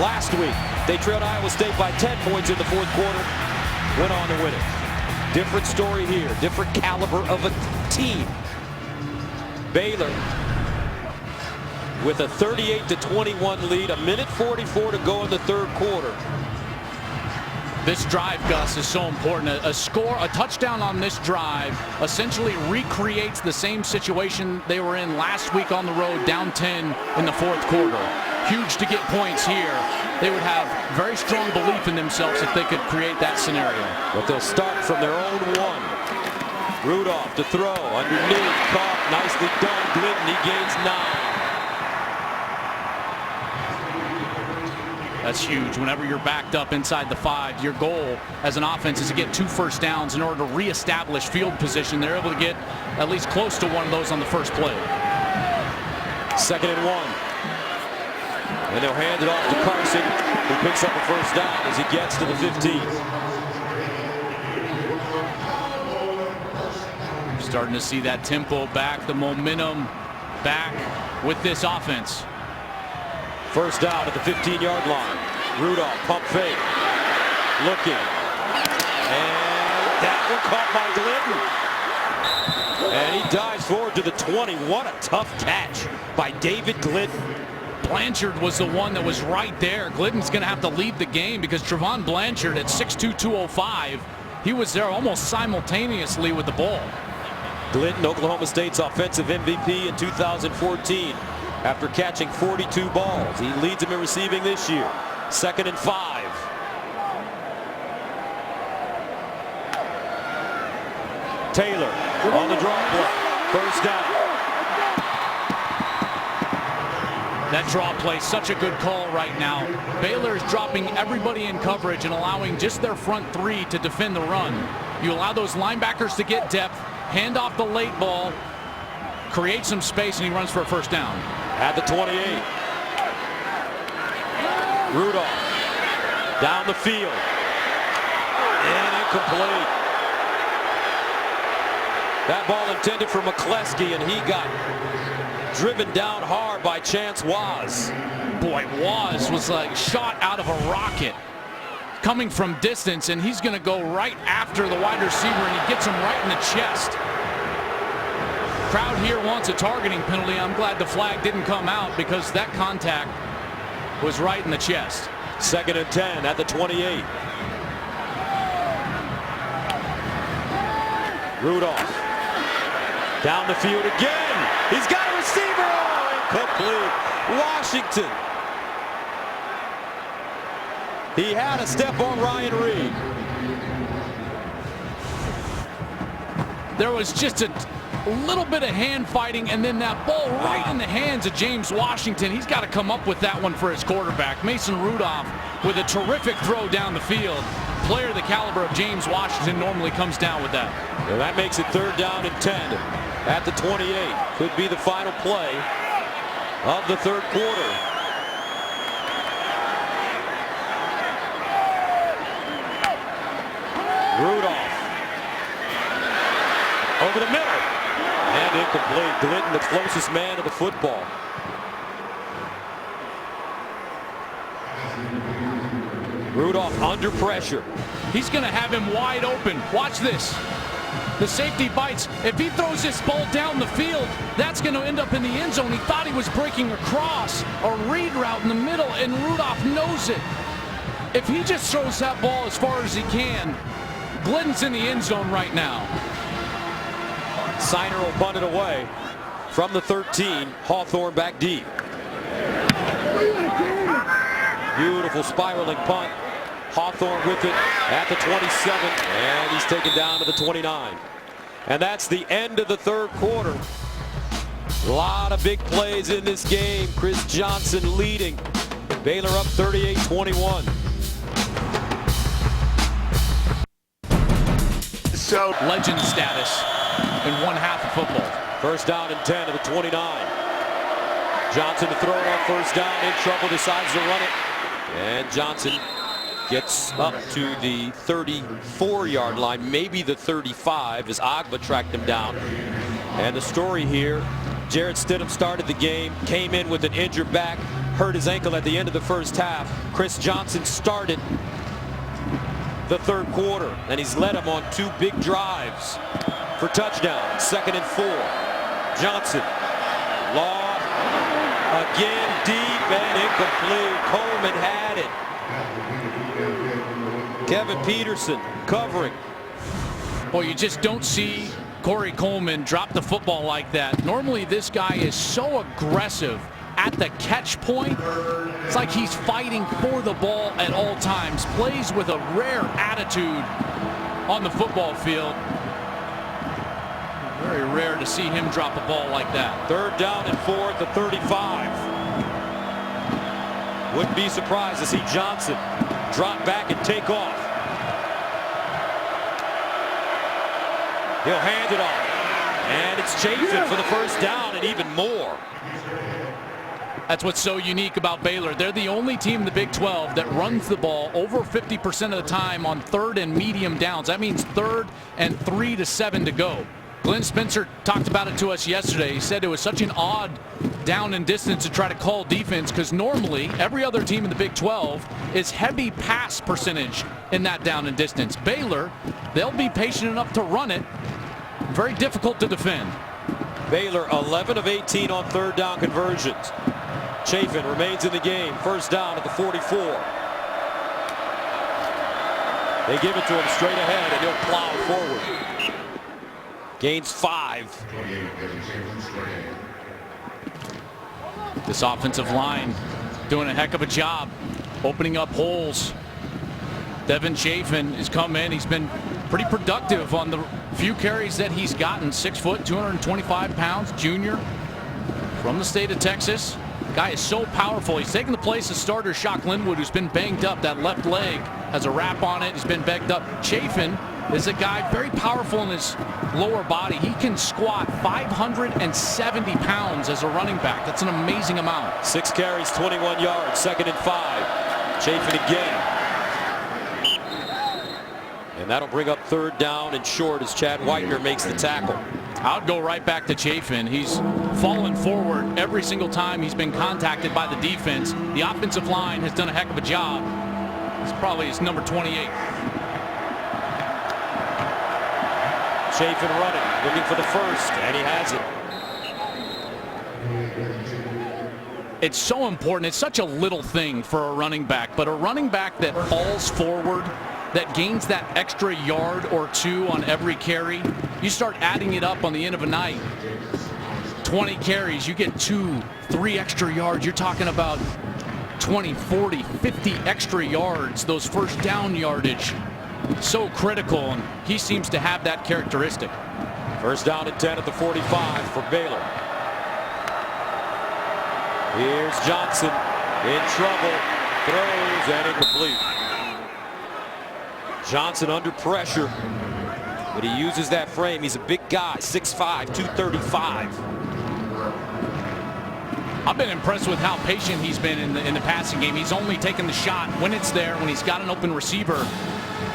S2: Last week, they trailed Iowa State by 10 points in the 4th quarter, went on to win it. Different story here, different caliber of a team. Baylor with a 38-21 lead, a minute 44 to go in the 3rd quarter.
S3: This drive, Gus, is so important. A touchdown on this drive essentially recreates the same situation they were in last week on the road, down 10 in the 4th quarter. Huge to get points here. They would have very strong belief in themselves if they could create that scenario.
S2: But they'll start from their own 1. Rudolph to throw, underneath, caught, nicely done. Glidden, he gains 9.
S3: That's huge. Whenever you're backed up inside the 5, your goal as an offense is to get 2 first downs in order to reestablish field position. They're able to get at least close to one of those on the first play.
S2: 2nd and 1. And they'll hand it off to Carson, who picks up a first down as he gets to the 15.
S3: Starting to see that tempo back, the momentum back with this offense.
S2: First down at the 15-yard line. Rudolph, pump fake. Looking. And that one caught by Glidden. And he dives forward to the 20. What a tough catch by David Glidden.
S3: Blanchard was the one that was right there. Glidden's going to have to leave the game because Trevon Blanchard at 6'2", 205, he was there almost simultaneously with the ball.
S2: Glidden, Oklahoma State's offensive MVP in 2014 after catching 42 balls. He leads them in receiving this year. 2nd and 5. Taylor on the draw play. 1st down.
S3: That draw play, such a good call right now. Baylor is dropping everybody in coverage and allowing just their front 3 to defend the run. You allow those linebackers to get depth, hand off the late ball, create some space, and he runs for a 1st down.
S2: At the 28. Rudolph down the field. And incomplete. That ball intended for McCleskey, and he got driven down hard by Chance Waz.
S3: Boy, Waz was like shot out of a rocket coming from distance, and he's going to go right after the wide receiver, and he gets him right in the chest. Crowd here wants a targeting penalty. I'm glad the flag didn't come out because that contact was right in the chest.
S2: 2nd and 10 at the 28. Rudolph down the field again. He's got a receiver. Oh, incomplete. Washington. He had a step on Ryan Reed.
S3: There was just a little bit of hand fighting, and then that ball right in the hands of James Washington. He's got to come up with that one for his quarterback. Mason Rudolph with a terrific throw down the field. Player the caliber of James Washington normally comes down with that.
S2: Well, that makes it 3rd down and 10 at the 28. Could be the final play of the 3rd quarter. Rudolph over the middle. And incomplete. Glidden, the closest man to the football. Rudolph under pressure.
S3: He's going to have him wide open. Watch this. The safety bites. If he throws this ball down the field, that's going to end up in the end zone. He thought he was breaking across a read route in the middle, and Rudolph knows it. If he just throws that ball as far as he can, Glidden's in the end zone right now.
S2: Signer will punt it away from the 13. Hawthorne back deep. Beautiful spiraling punt. Hawthorne with it at the 27, and he's taken down to the 29. And that's the end of the 3rd quarter. A lot of big plays in this game. Chris Johnson leading. Baylor up 38-21.
S3: So legend status in 1/2 of football.
S2: 1st down and 10 to the 29. Johnson to throw it on 1st down. In trouble, decides to run it. And Johnson gets up to the 34-yard line, maybe the 35, as Agba tracked him down. And the story here, Jarrett Stidham started the game, came in with an injured back, hurt his ankle at the end of the 1st half. Chris Johnson started the 3rd quarter, and he's led him on 2 big drives for touchdown. 2nd and 4. Johnson, long, again deep and incomplete. Coleman had it. Kevin Peterson covering.
S3: Boy, you just don't see Corey Coleman drop the football like that. Normally this guy is so aggressive at the catch point. It's like he's fighting for the ball at all times. Plays with a rare attitude on the football field. Very rare to see him drop a ball like that.
S2: 3rd down and 4 at the 35. Wouldn't be surprised to see Johnson drop back and take off. He'll hand it off. And it's Chafin for the 1st down and even more.
S3: That's what's so unique about Baylor. They're the only team in the Big 12 that runs the ball over 50% of the time on 3rd and medium downs. That means 3rd and 3 to 7 to go. Glenn Spencer talked about it to us yesterday. He said it was such an odd down and distance to try to call defense because normally every other team in the Big 12 is heavy pass percentage in that down and distance. Baylor, they'll be patient enough to run it. very difficult to defend.
S2: Baylor 11 of 18 on third down conversions. Chafin remains in the game. First down at the 44. They give it to him straight ahead, and he'll plow forward. Gains 5.
S3: This offensive line doing a heck of a job opening up holes. Devin Chafin has come in. He's been pretty productive on the few carries that he's gotten. 6 foot, 225 pounds, junior from the state of Texas. Guy is so powerful. He's taking the place of starter Shock Linwood, who's been banged up. That left leg has a wrap on it. He's been banged up. Chafin is a guy very powerful in his lower body. He can squat 570 pounds as a running back. That's an amazing amount.
S2: 6 carries, 21 yards, 2nd and 5. Chafin again. And that'll bring up 3rd down and short as Chad Whitener makes the tackle.
S3: I'll go right back to Chafin. He's fallen forward every single time he's been contacted by the defense. The offensive line has done a heck of a job. It's probably his number 28.
S2: Chafin running, looking for the first, and he has it.
S3: It's so important. It's such a little thing for a running back, but a running back that falls forward, that gains that extra yard or 2 on every carry, you start adding it up on the end of a night. 20 carries, you get 2, 3 extra yards. You're talking about 20, 40, 50 extra yards, those first down yardage. So critical, and he seems to have that characteristic.
S2: First down and 10 at the 45 for Baylor. Here's Johnson in trouble, throws and incomplete. Johnson under pressure, but he uses that frame. He's a big guy, 6'5", 235.
S3: I've been impressed with how patient he's been in the passing game. He's only taken the shot when it's there, when he's got an open receiver.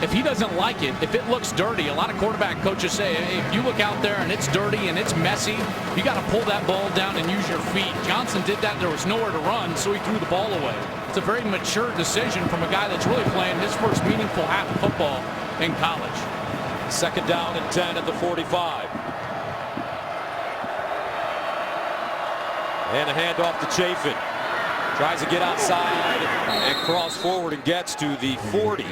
S3: If he doesn't like it, if it looks dirty, a lot of quarterback coaches say, hey, if you look out there and it's dirty and it's messy, you got to pull that ball down and use your feet. Johnson did that. There was nowhere to run, so he threw the ball away. It's a very mature decision from a guy that's really playing his first meaningful half of football in college.
S2: 2nd down and 10 at the 45. And a handoff to Chafin. Tries to get outside and cross forward and gets to the 40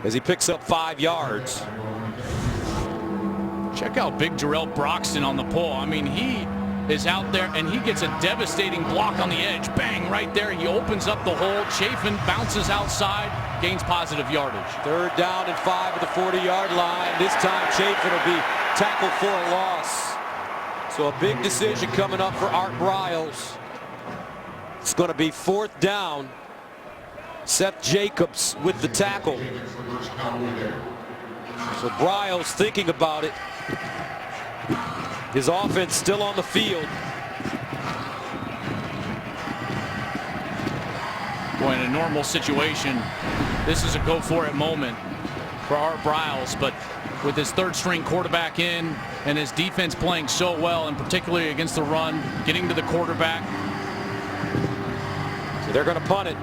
S2: as he picks up 5 yards.
S3: Check out big Jarrell Broxton on the pull. I mean, he is out there and he gets a devastating block on the edge. Bang, right there. He opens up the hole. Chafin bounces outside, gains positive yardage.
S2: 3rd down and 5 at the 40-yard line. This time Chafin will be tackled for a loss. So a big decision coming up for Art Briles. It's going to be 4th down. Seth Jacobs with the tackle. So Briles thinking about it. His offense still on the field.
S3: Boy, in a normal situation, this is a go-for-it moment for Art Briles, but with his 3rd-string quarterback in and his defense playing so well, and particularly against the run, getting to the quarterback.
S2: So they're going to punt it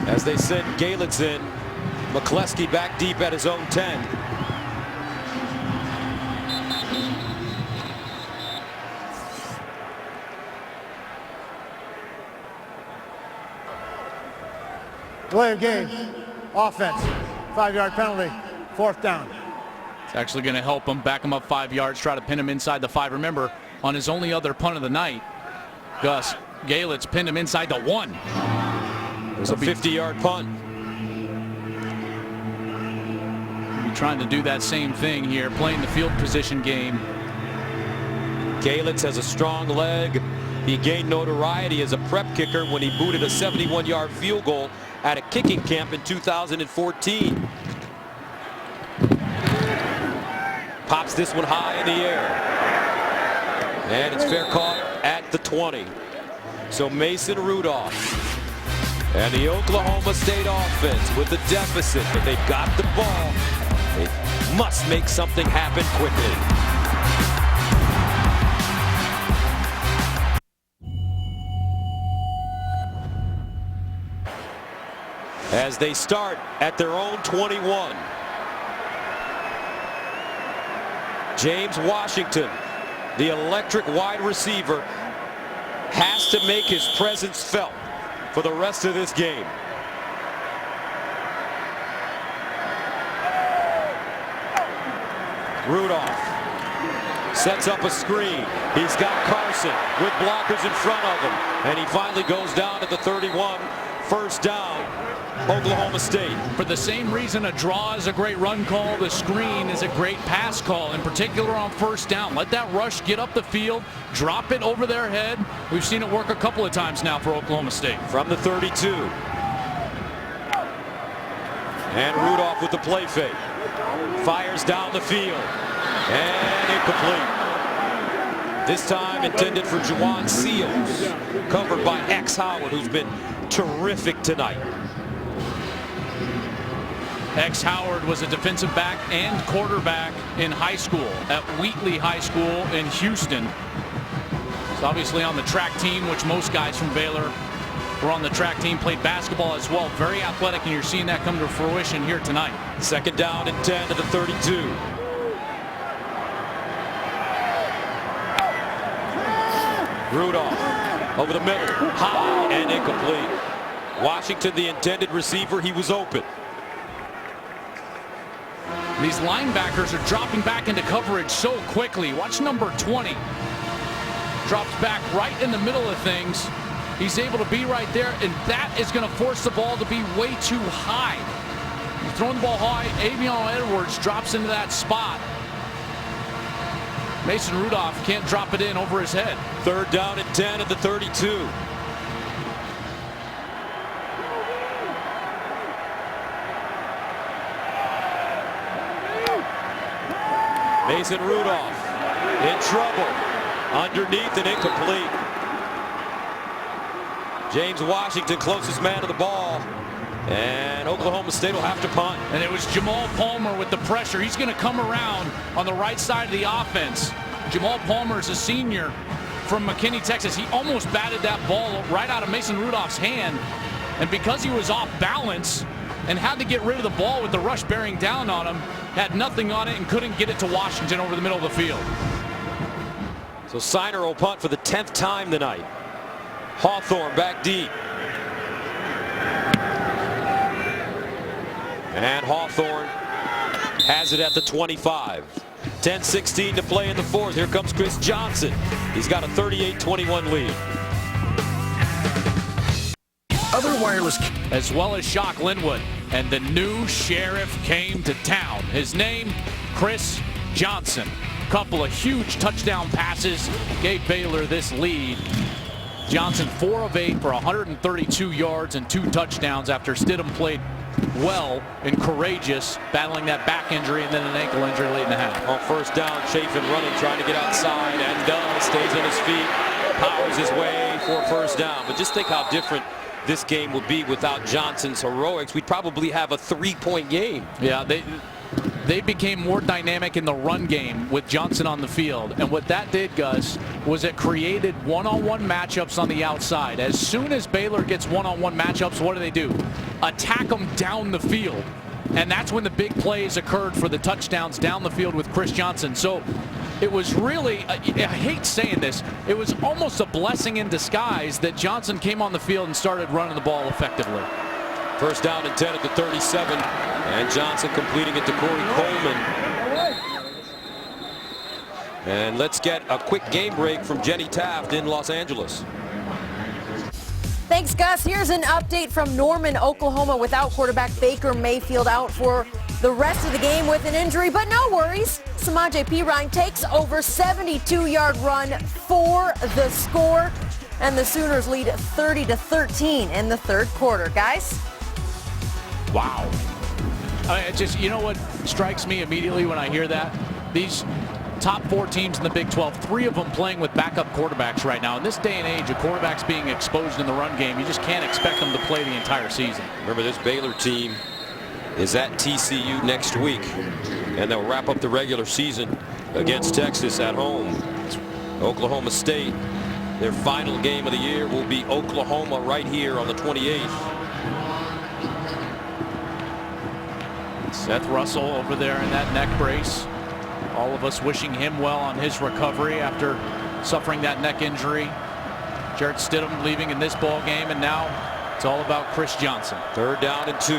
S2: as they send Galitz in. McCleskey back deep at his own 10.
S5: Delay of game. Offense. 5-yard penalty. 4th down.
S3: It's actually going to help him, back him up 5 yards, try to pin him inside the 5. Remember, on his only other punt of the night, Gus Galitz pinned him inside the 1.
S2: It was a 50-yard punt.
S3: Be trying to do that same thing here, playing the field position game.
S2: Galitz has a strong leg. He gained notoriety as a prep kicker when he booted a 71-yard field goal at a kicking camp in 2014. Pops this one high in the air. And it's fair caught at the 20. So Mason Rudolph and the Oklahoma State offense with the deficit, but they've got the ball. They must make something happen quickly. As they start at their own 21. James Washington, the electric wide receiver, has to make his presence felt for the rest of this game. Rudolph sets up a screen. He's got Carson with blockers in front of him. And he finally goes down at the 31. First down, Oklahoma State.
S3: For the same reason a draw is a great run call, the screen is a great pass call, in particular on first down. Let that rush get up the field, drop it over their head. We've seen it work a couple of times now for Oklahoma State.
S2: From the 32. And Rudolph with the play fake. Fires down the field. And incomplete. This time intended for Juwan Seals. Covered by X Howard, who's been terrific tonight.
S3: X Howard was a defensive back and quarterback in high school at Wheatley High School in Houston. He's obviously on the track team, which most guys from Baylor were on the track team, played basketball as well. Very athletic, and you're seeing that come to fruition here tonight.
S2: Second down and 10 to the 32. Rudolph over the middle, high and incomplete. Washington, the intended receiver, he was open.
S3: These linebackers are dropping back into coverage so quickly. Watch number 20. Drops back right in the middle of things. He's able to be right there, and that is going to force the ball to be way too high. He's throwing the ball high. Avion Edwards drops into that spot. Mason Rudolph can't drop it in over his head.
S2: Third down and 10 at the 32. Mason Rudolph in trouble. Underneath and incomplete. James Washington, closest man to the ball. And Oklahoma State will have to punt.
S3: And it was Jamal Palmer with the pressure. He's going to come around on the right side of the offense. Jamal Palmer is a senior from McKinney, Texas. He almost batted that ball right out of Mason Rudolph's hand. And because he was off balance and had to get rid of the ball with the rush bearing down on him, had nothing on it and couldn't get it to Washington over the middle of the field.
S2: So Siner will punt for the 10th time tonight. Hawthorne back deep. And Hawthorne has it at the 25. 10-16 to play in the fourth. Here comes Chris Johnson. He's got a 38-21 lead.
S3: Other wireless, as well as Shock Linwood. And the new sheriff came to town. His name, Chris Johnson. Couple of huge touchdown passes gave Baylor this lead. Johnson 4 of 8 for 132 yards and 2 touchdowns after Stidham played well and courageous, battling that back injury and then an ankle injury late in the half.
S2: On first down, Chafin running, trying to get outside, and does. Stays on his feet, powers his way for first down. But just think how different this game would be without Johnson's heroics. We'd probably have a 3-point game.
S3: Yeah, they became more dynamic in the run game with Johnson on the field. And what that did, Gus, was it created one-on-one matchups on the outside. As soon as Baylor gets one-on-one matchups, what do? Attack them down the field. And that's when the big plays occurred for the touchdowns down the field with Chris Johnson. So it was really, I hate saying this, it was almost a blessing in disguise that Johnson came on the field and started running the ball effectively.
S2: First down and 10 at the 37. And Johnson completing it to Corey Coleman. And let's get a quick game break from Jenny Taft in Los Angeles.
S8: Thanks, Gus. Here's an update from Norman, Oklahoma, without quarterback Baker Mayfield out for the rest of the game with an injury, but no worries. Samaje Perine takes over 72-yard run for the score, and the Sooners lead 30-13 in the third quarter. Guys?
S3: Wow. You know what strikes me immediately when I hear that? These top 4 teams in the Big 12, 3 of them playing with backup quarterbacks right now. In this day and age, a quarterback's being exposed in the run game. You just can't expect them to play the entire season.
S2: Remember, this Baylor team is at TCU next week, and they'll wrap up the regular season against Texas at home. Oklahoma State, their final game of the year will be Oklahoma right here on the 28th.
S3: Seth Russell over there in that neck brace. All of us wishing him well on his recovery after suffering that neck injury. Jarrett Stidham leaving in this ball game, and now it's all about Chris Johnson.
S2: 3rd down and 2.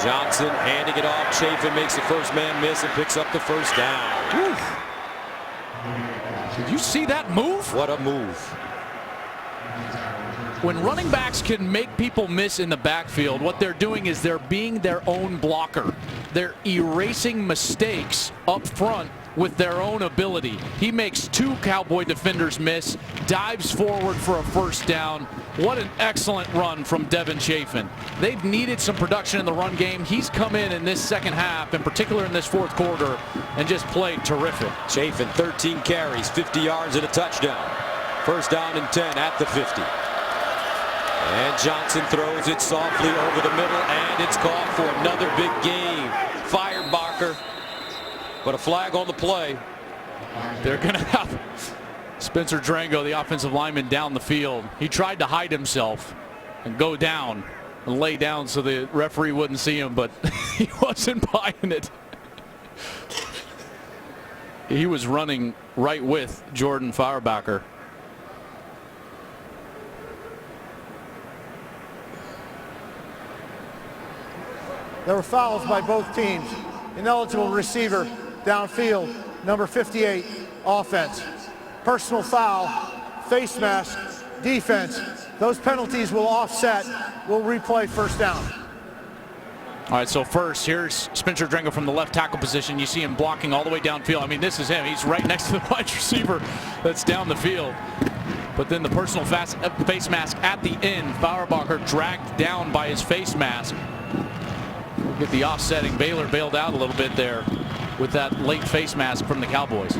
S2: Johnson handing it off. Chafin makes the first man miss and picks up the first down.
S3: Oof. Did you see that move?
S2: What a move.
S3: When running backs can make people miss in the backfield, what they're doing is they're being their own blocker. They're erasing mistakes up front with their own ability. He makes 2 Cowboy defenders miss, dives forward for a first down. What an excellent run from Devin Chafin. They've needed some production in the run game. He's come in this second half, in particular in this 4th quarter, and just played terrific.
S2: Chafin, 13 carries, 50 yards and a touchdown. 1st down and 10 at the 50. And Johnson throws it softly over the middle, and it's caught for another big game. Firebacher, but a flag on the play.
S3: They're going to have Spencer Drango, the offensive lineman, down the field. He tried to hide himself and go down and lay down so the referee wouldn't see him, but he wasn't buying it. He was running right with Jordan Firebacher.
S5: There were fouls by both teams. Ineligible receiver downfield, number 58, offense. Personal foul, face mask, defense. Those penalties will offset. We'll replay 1st down.
S3: All right, so first, here's Spencer Drango from the left tackle position. You see him blocking all the way downfield. I mean, this is him. He's right next to the wide receiver that's down the field. But then the personal face mask at the end. Firebacher dragged down by his face mask. We'll get the offsetting. Baylor bailed out a little bit there with that late face mask from the Cowboys.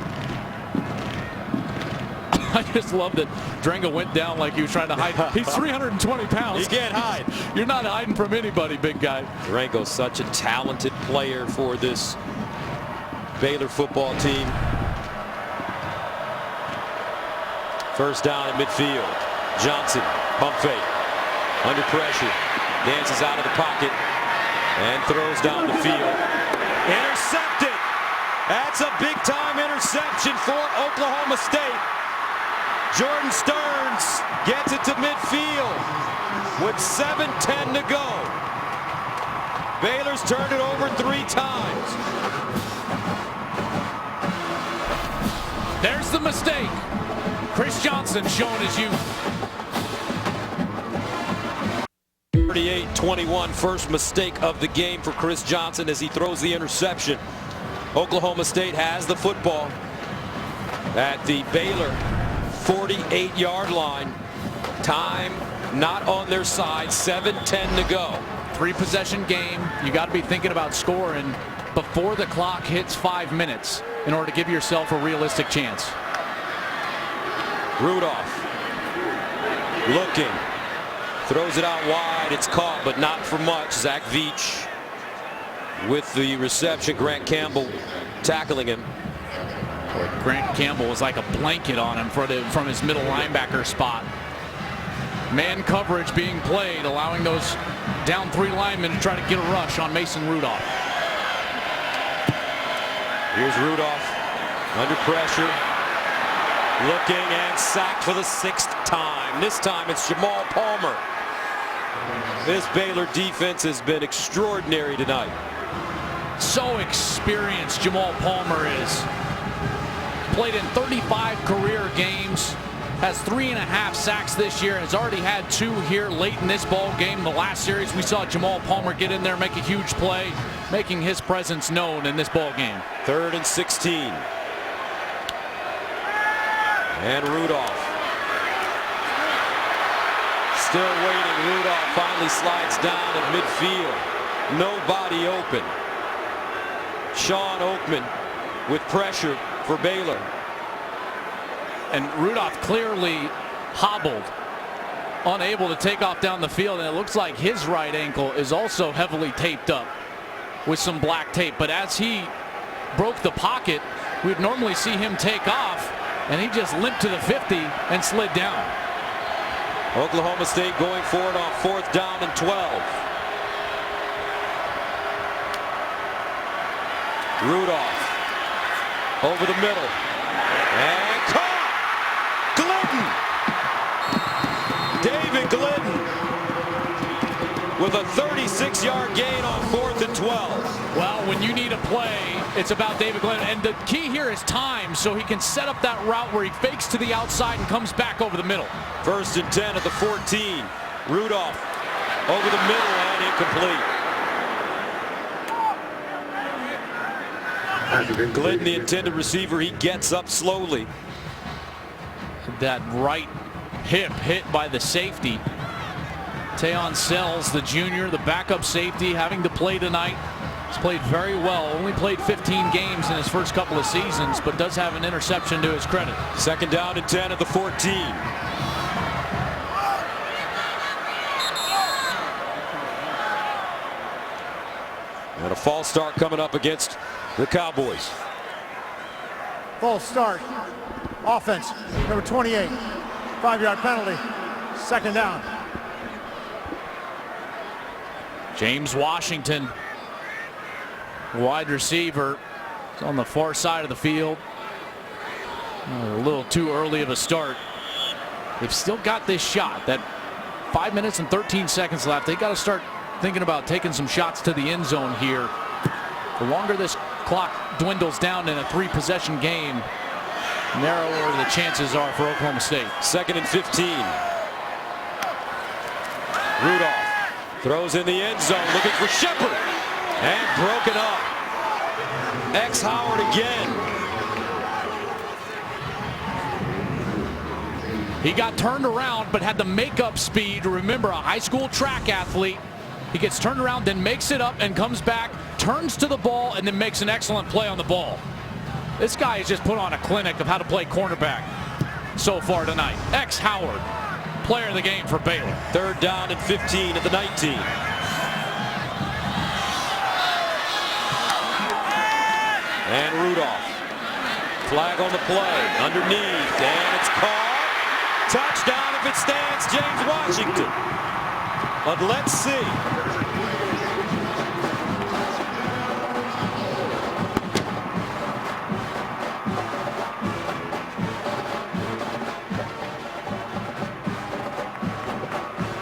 S3: I just love that Drango went down like he was trying to hide. He's 320 pounds.
S2: You can't hide.
S3: You're not hiding from anybody, big guy.
S2: Drango's such a talented player for this Baylor football team. 1st down at midfield. Johnson, pump fake. Under pressure. Dances out of the pocket and throws down the field. Intercepted. That's a big-time interception for Oklahoma State. Jordan Stearns gets it to midfield with 7:10 to go. Baylor's turned it over 3 times.
S3: There's the mistake. Chris Johnson showing his youth.
S2: 38-21, first mistake of the game for Chris Johnson as he throws the interception. Oklahoma State has the football at the Baylor 48-yard line. Time not on their side. 7:10 to go.
S3: 3-possession game. You got to be thinking about scoring before the clock hits 5 minutes in order to give yourself a realistic chance.
S2: Rudolph looking, throws it out wide. It's caught, but not for much. Zach Veach with the reception. Grant Campbell tackling him.
S3: Boy, Grant Campbell was like a blanket on him from his middle linebacker spot. Man coverage being played, allowing those down 3 linemen to try to get a rush on Mason Rudolph.
S2: Here's Rudolph under pressure, looking and sacked for the 6th time. This time it's Jamal Palmer. This Baylor defense has been extraordinary tonight.
S3: So experienced Jamal Palmer is. Played in 35 career games, has 3.5 sacks this year, has already had 2 here late in this ball game. The last series we saw Jamal Palmer get in there, make a huge play, making his presence known in this ball game.
S2: 3rd and 16. And Rudolph still waiting. Rudolph finally slides down at midfield. Nobody open. Sean Oakman with pressure for Baylor.
S3: And Rudolph clearly hobbled, unable to take off down the field, and it looks like his right ankle is also heavily taped up with some black tape. But as he broke the pocket, we'd normally see him take off, and he just limped to the 50 and slid down.
S2: Oklahoma State going for it on 4th down and 12. Rudolph over the middle. And caught! Glidden! David Glidden with a 36-yard gain on 4th and 12.
S3: Well, when you need a play, it's about David Glidden. And the key here is time, so he can set up that route where he fakes to the outside and comes back over the middle.
S2: 1st and 10 at the 14. Rudolph over the middle and incomplete. Glidden, the intended receiver, he gets up slowly.
S3: That right hip hit by the safety. Tayon Sells, the junior, the backup safety, having to play tonight. He's played very well. Only played 15 games in his first couple of seasons, but does have an interception to his credit.
S2: 2nd down and 10 at the 14. And a false start coming up against the Cowboys.
S5: False start. Offense, number 28. 5-yard penalty. 2nd down.
S3: James Washington, wide receiver, is on the far side of the field. A little too early of a start. They've still got this shot. That 5 minutes and 13 seconds left. They got to start thinking about taking some shots to the end zone here. The longer this clock dwindles down in a 3-possession game, narrower the chances are for Oklahoma State.
S2: 2nd and 15. Rudolph throws in the end zone, looking for Shepard, and broken up. X Howard again.
S3: He got turned around, but had the makeup speed. Remember, a high school track athlete. He gets turned around, then makes it up and comes back, turns to the ball, and then makes an excellent play on the ball. This guy has just put on a clinic of how to play cornerback so far tonight. X Howard, player of the game for Baylor.
S2: 3rd down and 15 at the 19. And Rudolph. Flag on the play. Underneath. And it's caught. Touchdown if it stands. James Washington. But let's see.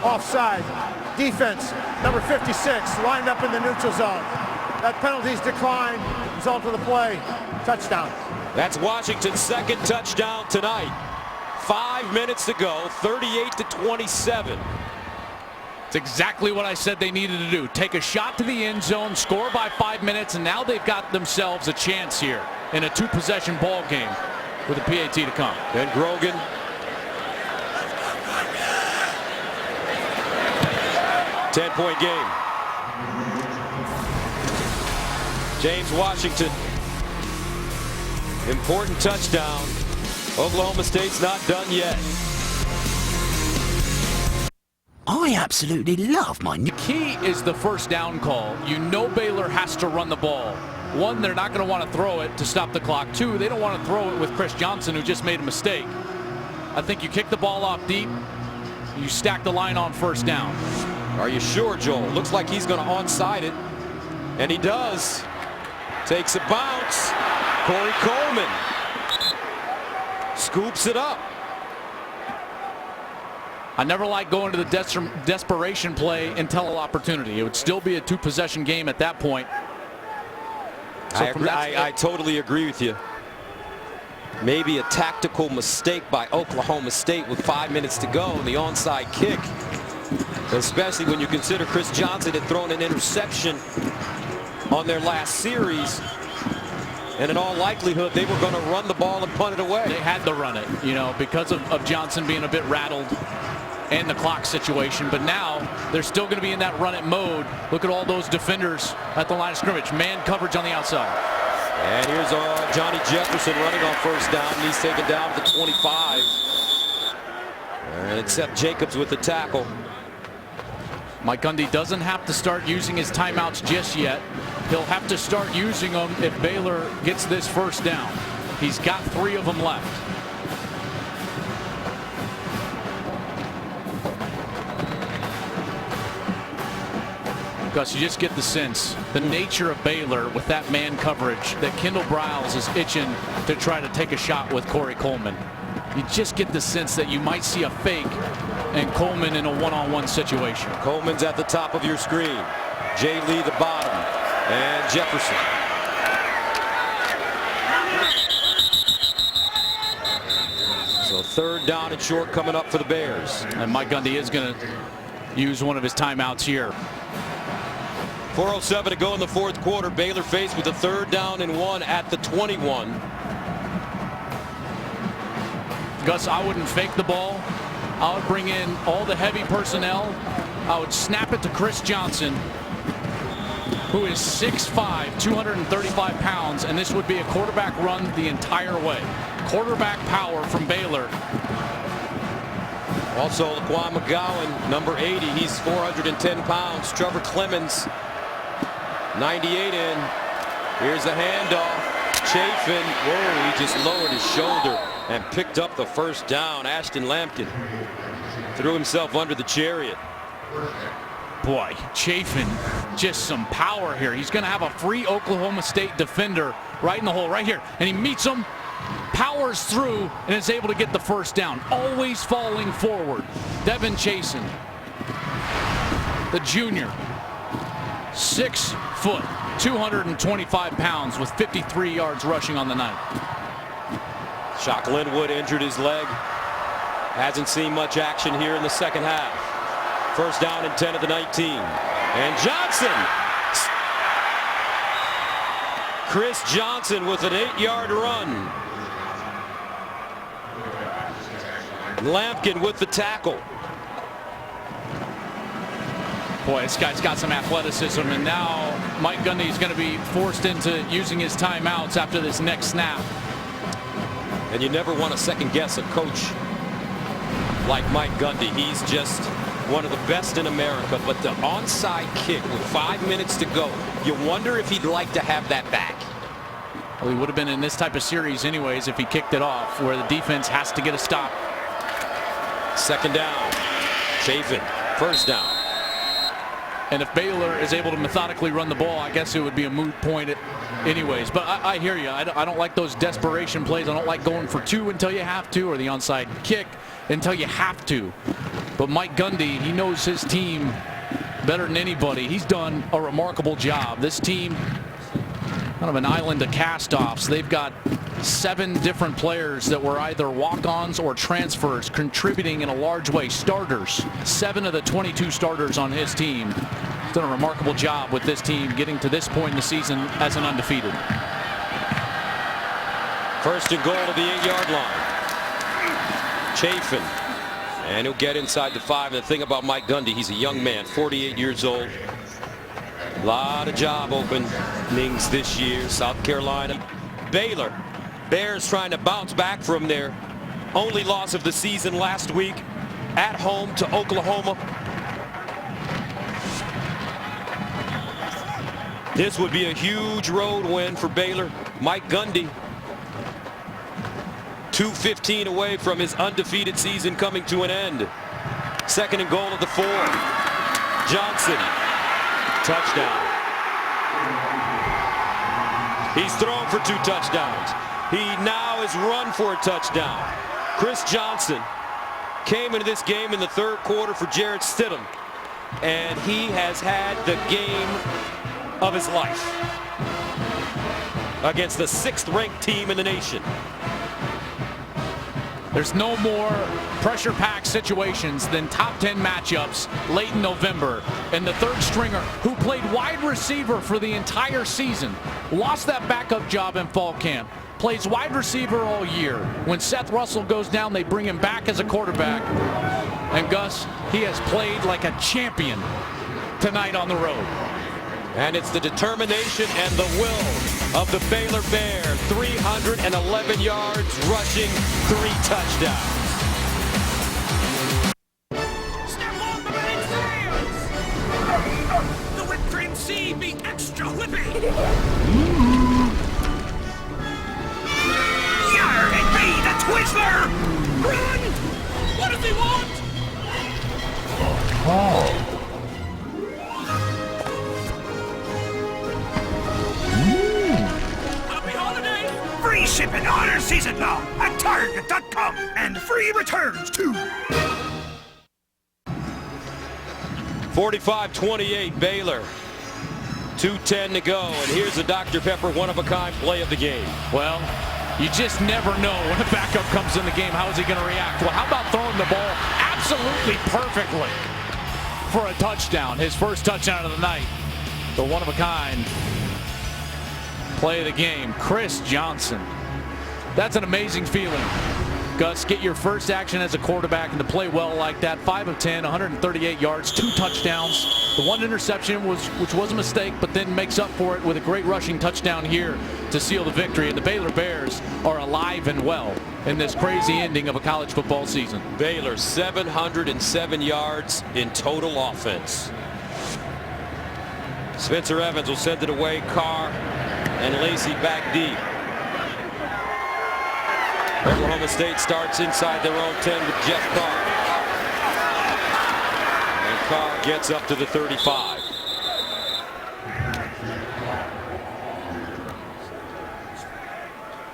S5: Offside. Defense, number 56, lined up in the neutral zone. That penalty's declined. Result of the play, touchdown.
S2: That's Washington's 2nd touchdown tonight. 5 minutes to go, 38-27.
S3: It's exactly what I said they needed to do. Take a shot to the end zone, score by 5 minutes, and now they've got themselves a chance here in a 2-possession ball game with a PAT to come.
S2: Ben Grogan. Ten-point game. James Washington. Important touchdown. Oklahoma State's not done yet.
S15: I absolutely love my new...
S3: Key is the 1st down call. You know Baylor has to run the ball. 1, they're not going to want to throw it to stop the clock. 2, they don't want to throw it with Chris Johnson, who just made a mistake. I think you kick the ball off deep. You stack the line on 1st down.
S2: Are you sure, Joel? Looks like he's going to onside it. And he does. Takes a bounce. Corey Coleman scoops it up.
S3: I never like going to the desperation play until an opportunity. It would still be a 2-possession game at that point. So
S2: I totally agree with you. Maybe a tactical mistake by Oklahoma State with 5 minutes to go and the onside kick. Especially when you consider Chris Johnson had thrown an interception on their last series. And in all likelihood, they were going to run the ball and punt it away.
S3: They had to run it, you know, because of Johnson being a bit rattled and the clock situation. But now they're still going to be in that run it mode. Look at all those defenders at the line of scrimmage. Man coverage on the outside.
S2: And here's Johnny Jefferson running on 1st down. And he's taken down to the 25. And except Jacobs with the tackle.
S3: Mike Gundy doesn't have to start using his timeouts just yet. He'll have to start using them if Baylor gets this 1st down. He's got 3 of them left. Gus, you just get the sense, the nature of Baylor with that man coverage, that Kendall Briles is itching to try to take a shot with Corey Coleman. You just get the sense that you might see a fake and Coleman in a one-on-one situation.
S2: Coleman's at the top of your screen. Jay Lee the bottom, and Jefferson. So third down and short coming up for the Bears.
S3: And Mike Gundy is going to use one of his timeouts here.
S2: 4:07 to go in the fourth quarter. Baylor faced with a third down and 1 at the 21.
S3: Gus, I wouldn't fake the ball. I would bring in all the heavy personnel. I would snap it to Chris Johnson, who is 6'5", 235 pounds, and this would be a quarterback run the entire way. Quarterback power from Baylor.
S2: Also, Laquan McGowan, number 80, he's 410 pounds. Trevor Clemens, 98 in. Here's the handoff. Chafin, whoa, he just lowered his shoulder and picked up the first down. Ashton Lampkin threw himself under the chariot.
S3: Boy, Chafin, just some power here. He's going to have a free Oklahoma State defender right in the hole, right here. And he meets him, powers through, and is able to get the first down. Always falling forward. Devin Chasen, the junior, 6 foot, 225 pounds with 53 yards rushing on the night.
S2: Shock Linwood injured his leg. Hasn't seen much action here in the second half. First down and 10 at the 19. And Johnson. Chris Johnson with an 8-yard run. Lampkin with the tackle.
S3: Boy, this guy's got some athleticism, and now Mike Gundy is going to be forced into using his timeouts after this next snap.
S2: And you never want to second guess a coach like Mike Gundy. He's just one of the best in America, but the onside kick with 5 minutes to go, you wonder if he'd like to have that back.
S3: Well, he would have been in this type of series anyways if he kicked it off, where the defense has to get a stop.
S2: Second down. Chafin, first down.
S3: And if Baylor is able to methodically run the ball, I guess it would be a moot point anyways. But I hear you. I don't like those desperation plays. I don't like going for 2 until you have to, or the onside kick until you have to. But Mike Gundy, he knows his team better than anybody. He's done a remarkable job. This team, kind of an island of cast-offs. They've got 7 different players that were either walk-ons or transfers contributing in a large way. Starters, 7 of the 22 starters on his team. He's done a remarkable job with this team getting to this point in the season as an undefeated.
S2: First and goal at the 8-yard line. Chafin. And he'll get inside the 5. And the thing about Mike Gundy, he's a young man, 48 years old. A lot of job openings this year. South Carolina. Baylor. Bears trying to bounce back from their only loss of the season last week at home to Oklahoma. This would be a huge road win for Baylor. Mike Gundy, 2:15 away from his undefeated season coming to an end. Second and goal at the 4. Johnson, touchdown. He's thrown for 2 touchdowns. He now has run for a touchdown. Chris Johnson came into this game in the third quarter for Jarrett Stidham, and he has had the game of his life against the 6th-ranked team in the nation.
S3: There's no more pressure-packed situations than top 10 matchups late in November. And the third stringer, who played wide receiver for the entire season, lost that backup job in fall camp, plays wide receiver all year. When Seth Russell goes down, they bring him back as a quarterback. And Gus, he has played like a champion tonight on the road.
S2: And it's the determination and the will of the Baylor Bears. 311 yards rushing, 3 touchdowns.
S11: Step on the main sails! The whipped cream sea be extra whippy! Yar and be the Twizzler! Run! What does he want? shipping honor season long at Target.com and free returns too.
S2: 45-28 Baylor. 2:10 to go, and here's the Dr. Pepper one-of-a-kind play of the game.
S3: Well, you just never know when a backup comes in the game. How is he going to react? Well, how about throwing the ball absolutely perfectly for a touchdown? His first touchdown of the night. The one-of-a-kind play of the game. Chris Johnson. That's an amazing feeling. Gus, get your first action as a quarterback and to play well like that. 5 of 10, 138 yards, 2 touchdowns. The one interception which was a mistake, but then makes up for it with a great rushing touchdown here to seal the victory. And the Baylor Bears are alive and well in this crazy ending of a college football season.
S2: Baylor 707 yards in total offense. Spencer Evans will send it away. Carr and Lacey back deep. Oklahoma State starts inside their own 10 with Jeff Carr. And Carr gets up to the 35.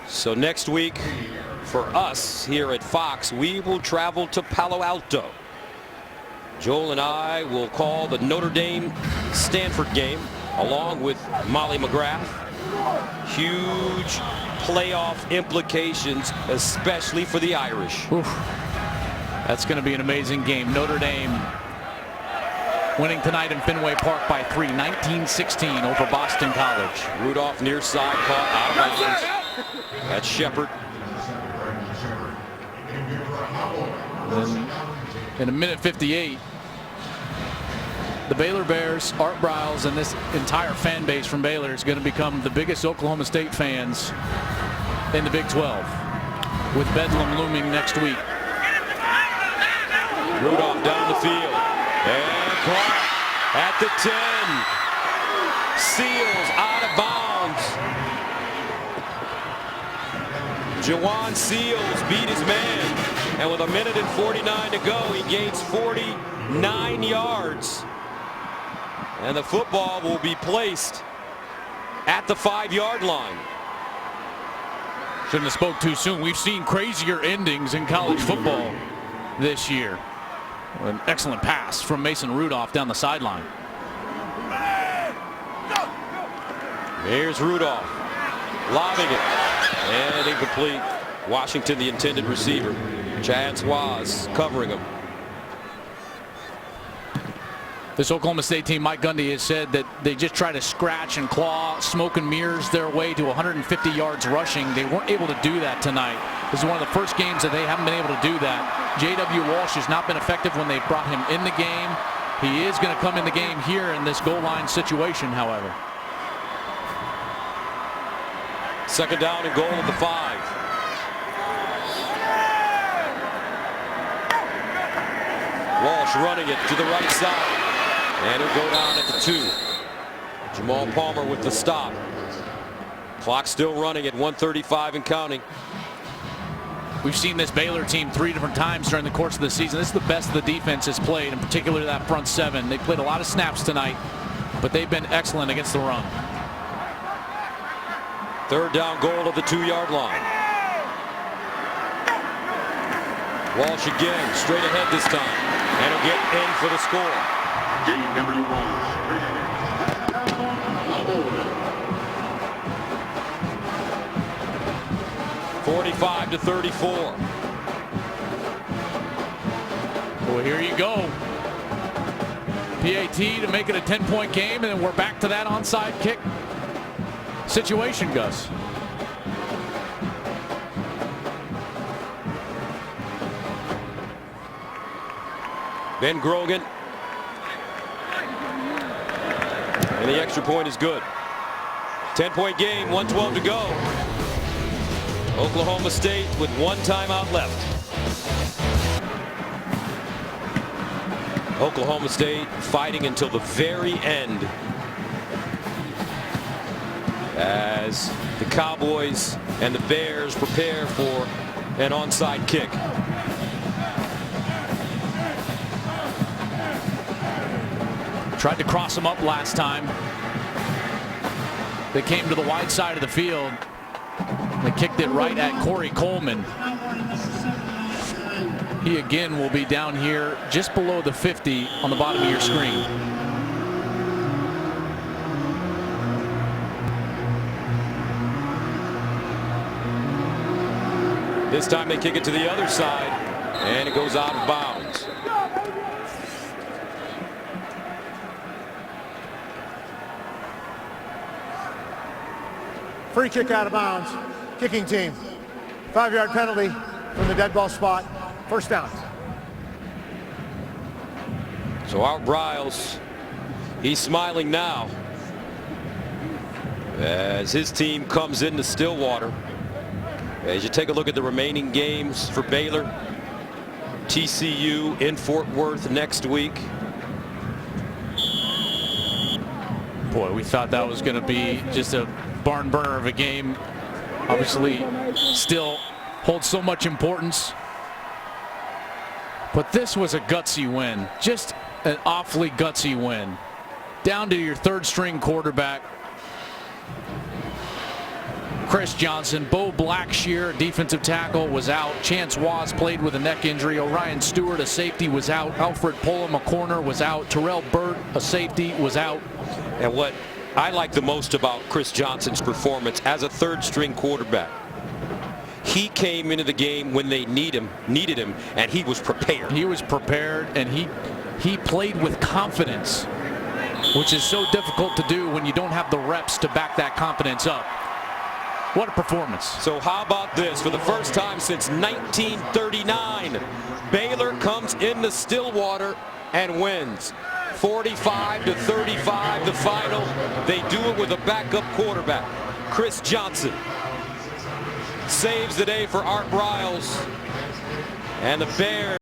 S2: So next week for us here at Fox, we will travel to Palo Alto. Joel and I will call the Notre Dame-Stanford game along with Molly McGrath. Huge playoff implications, especially for the Irish.
S3: Oof. That's going to be an amazing game. Notre Dame winning tonight in Fenway Park by 3, 19-16 over Boston College.
S2: Rudolph near side, caught out of bounds. That's Shepard.
S3: And in a minute 58, the Baylor Bears, Art Briles, and this entire fan base from Baylor is going to become the biggest Oklahoma State fans in the Big 12, with Bedlam looming next week.
S2: Rudolph down the field, and Clark at the 10. Seals out of bounds. Jawan Seals beat his man, and with a minute and 49 to go, he gains 49 yards. And the football will be placed at the 5-yard line.
S3: Shouldn't have spoke too soon. We've seen crazier endings in college football this year. An excellent pass from Mason Rudolph down the sideline.
S2: Here's Rudolph lobbing it, and incomplete. Washington, the intended receiver. Chad Swaz covering him.
S3: This Oklahoma State team, Mike Gundy has said that they just try to scratch and claw, smoke and mirrors their way to 150 yards rushing. They weren't able to do that tonight. This is one of the first games that they haven't been able to do that. J.W. Walsh has not been effective when they brought him in the game. He is going to come in the game here in this goal line situation, however.
S2: Second down and goal at the 5. Walsh running it to the right side. And he'll go down at the 2. Jamal Palmer with the stop. Clock still running at 1:35 and counting.
S3: We've seen this Baylor team 3 different times during the course of the season. This is the best the defense has played, in particular that front 7. They played a lot of snaps tonight, but they've been excellent against the run.
S2: Third down goal at the 2-yard line. Walsh again, straight ahead this time. And he'll get in for the score.
S16: Game number 1.
S2: 45-34.
S3: Well, here you go. PAT to make it a 10-point game, and then we're back to that onside kick situation, Gus.
S2: Ben Grogan. And the extra point is good. 10-point game, 1:12 to go. Oklahoma State with 1 timeout left. Oklahoma State fighting until the very end as the Cowboys and the Bears prepare for an onside kick.
S3: Tried to cross them up last time. They came to the wide side of the field. They kicked it right at Corey Coleman. He again will be down here just below the 50 on the bottom of your screen.
S2: This time they kick it to the other side, and it goes out of bounds.
S5: Free kick out of bounds. Kicking team. 5-yard penalty from the dead ball spot. First down.
S2: So Art Briles, he's smiling now as his team comes into Stillwater. As you take a look at the remaining games for Baylor, TCU in Fort Worth next week.
S3: Boy, we thought that was going to be just a barn burner of a game. Obviously still holds so much importance, but this was a gutsy win, just an awfully gutsy win. Down to your third string quarterback, Chris Johnson. Bo Blackshear, defensive tackle, was out. Chance Waz played with a neck injury. Orion Stewart, a safety, was out. Alfred Pullum, a corner, was out. Terrell Burt, a safety, was out.
S2: And what I like the most about Chris Johnson's performance as a third string quarterback, he came into the game when they needed him, and he was prepared.
S3: He was prepared, and he played with confidence, which is so difficult to do when you don't have the reps to back that confidence up. What a performance.
S2: So how about this? For the first time since 1939, Baylor comes into Stillwater and wins. 45-35 the final. They do it with a backup quarterback. Chris Johnson saves the day for Art Briles, and the Bears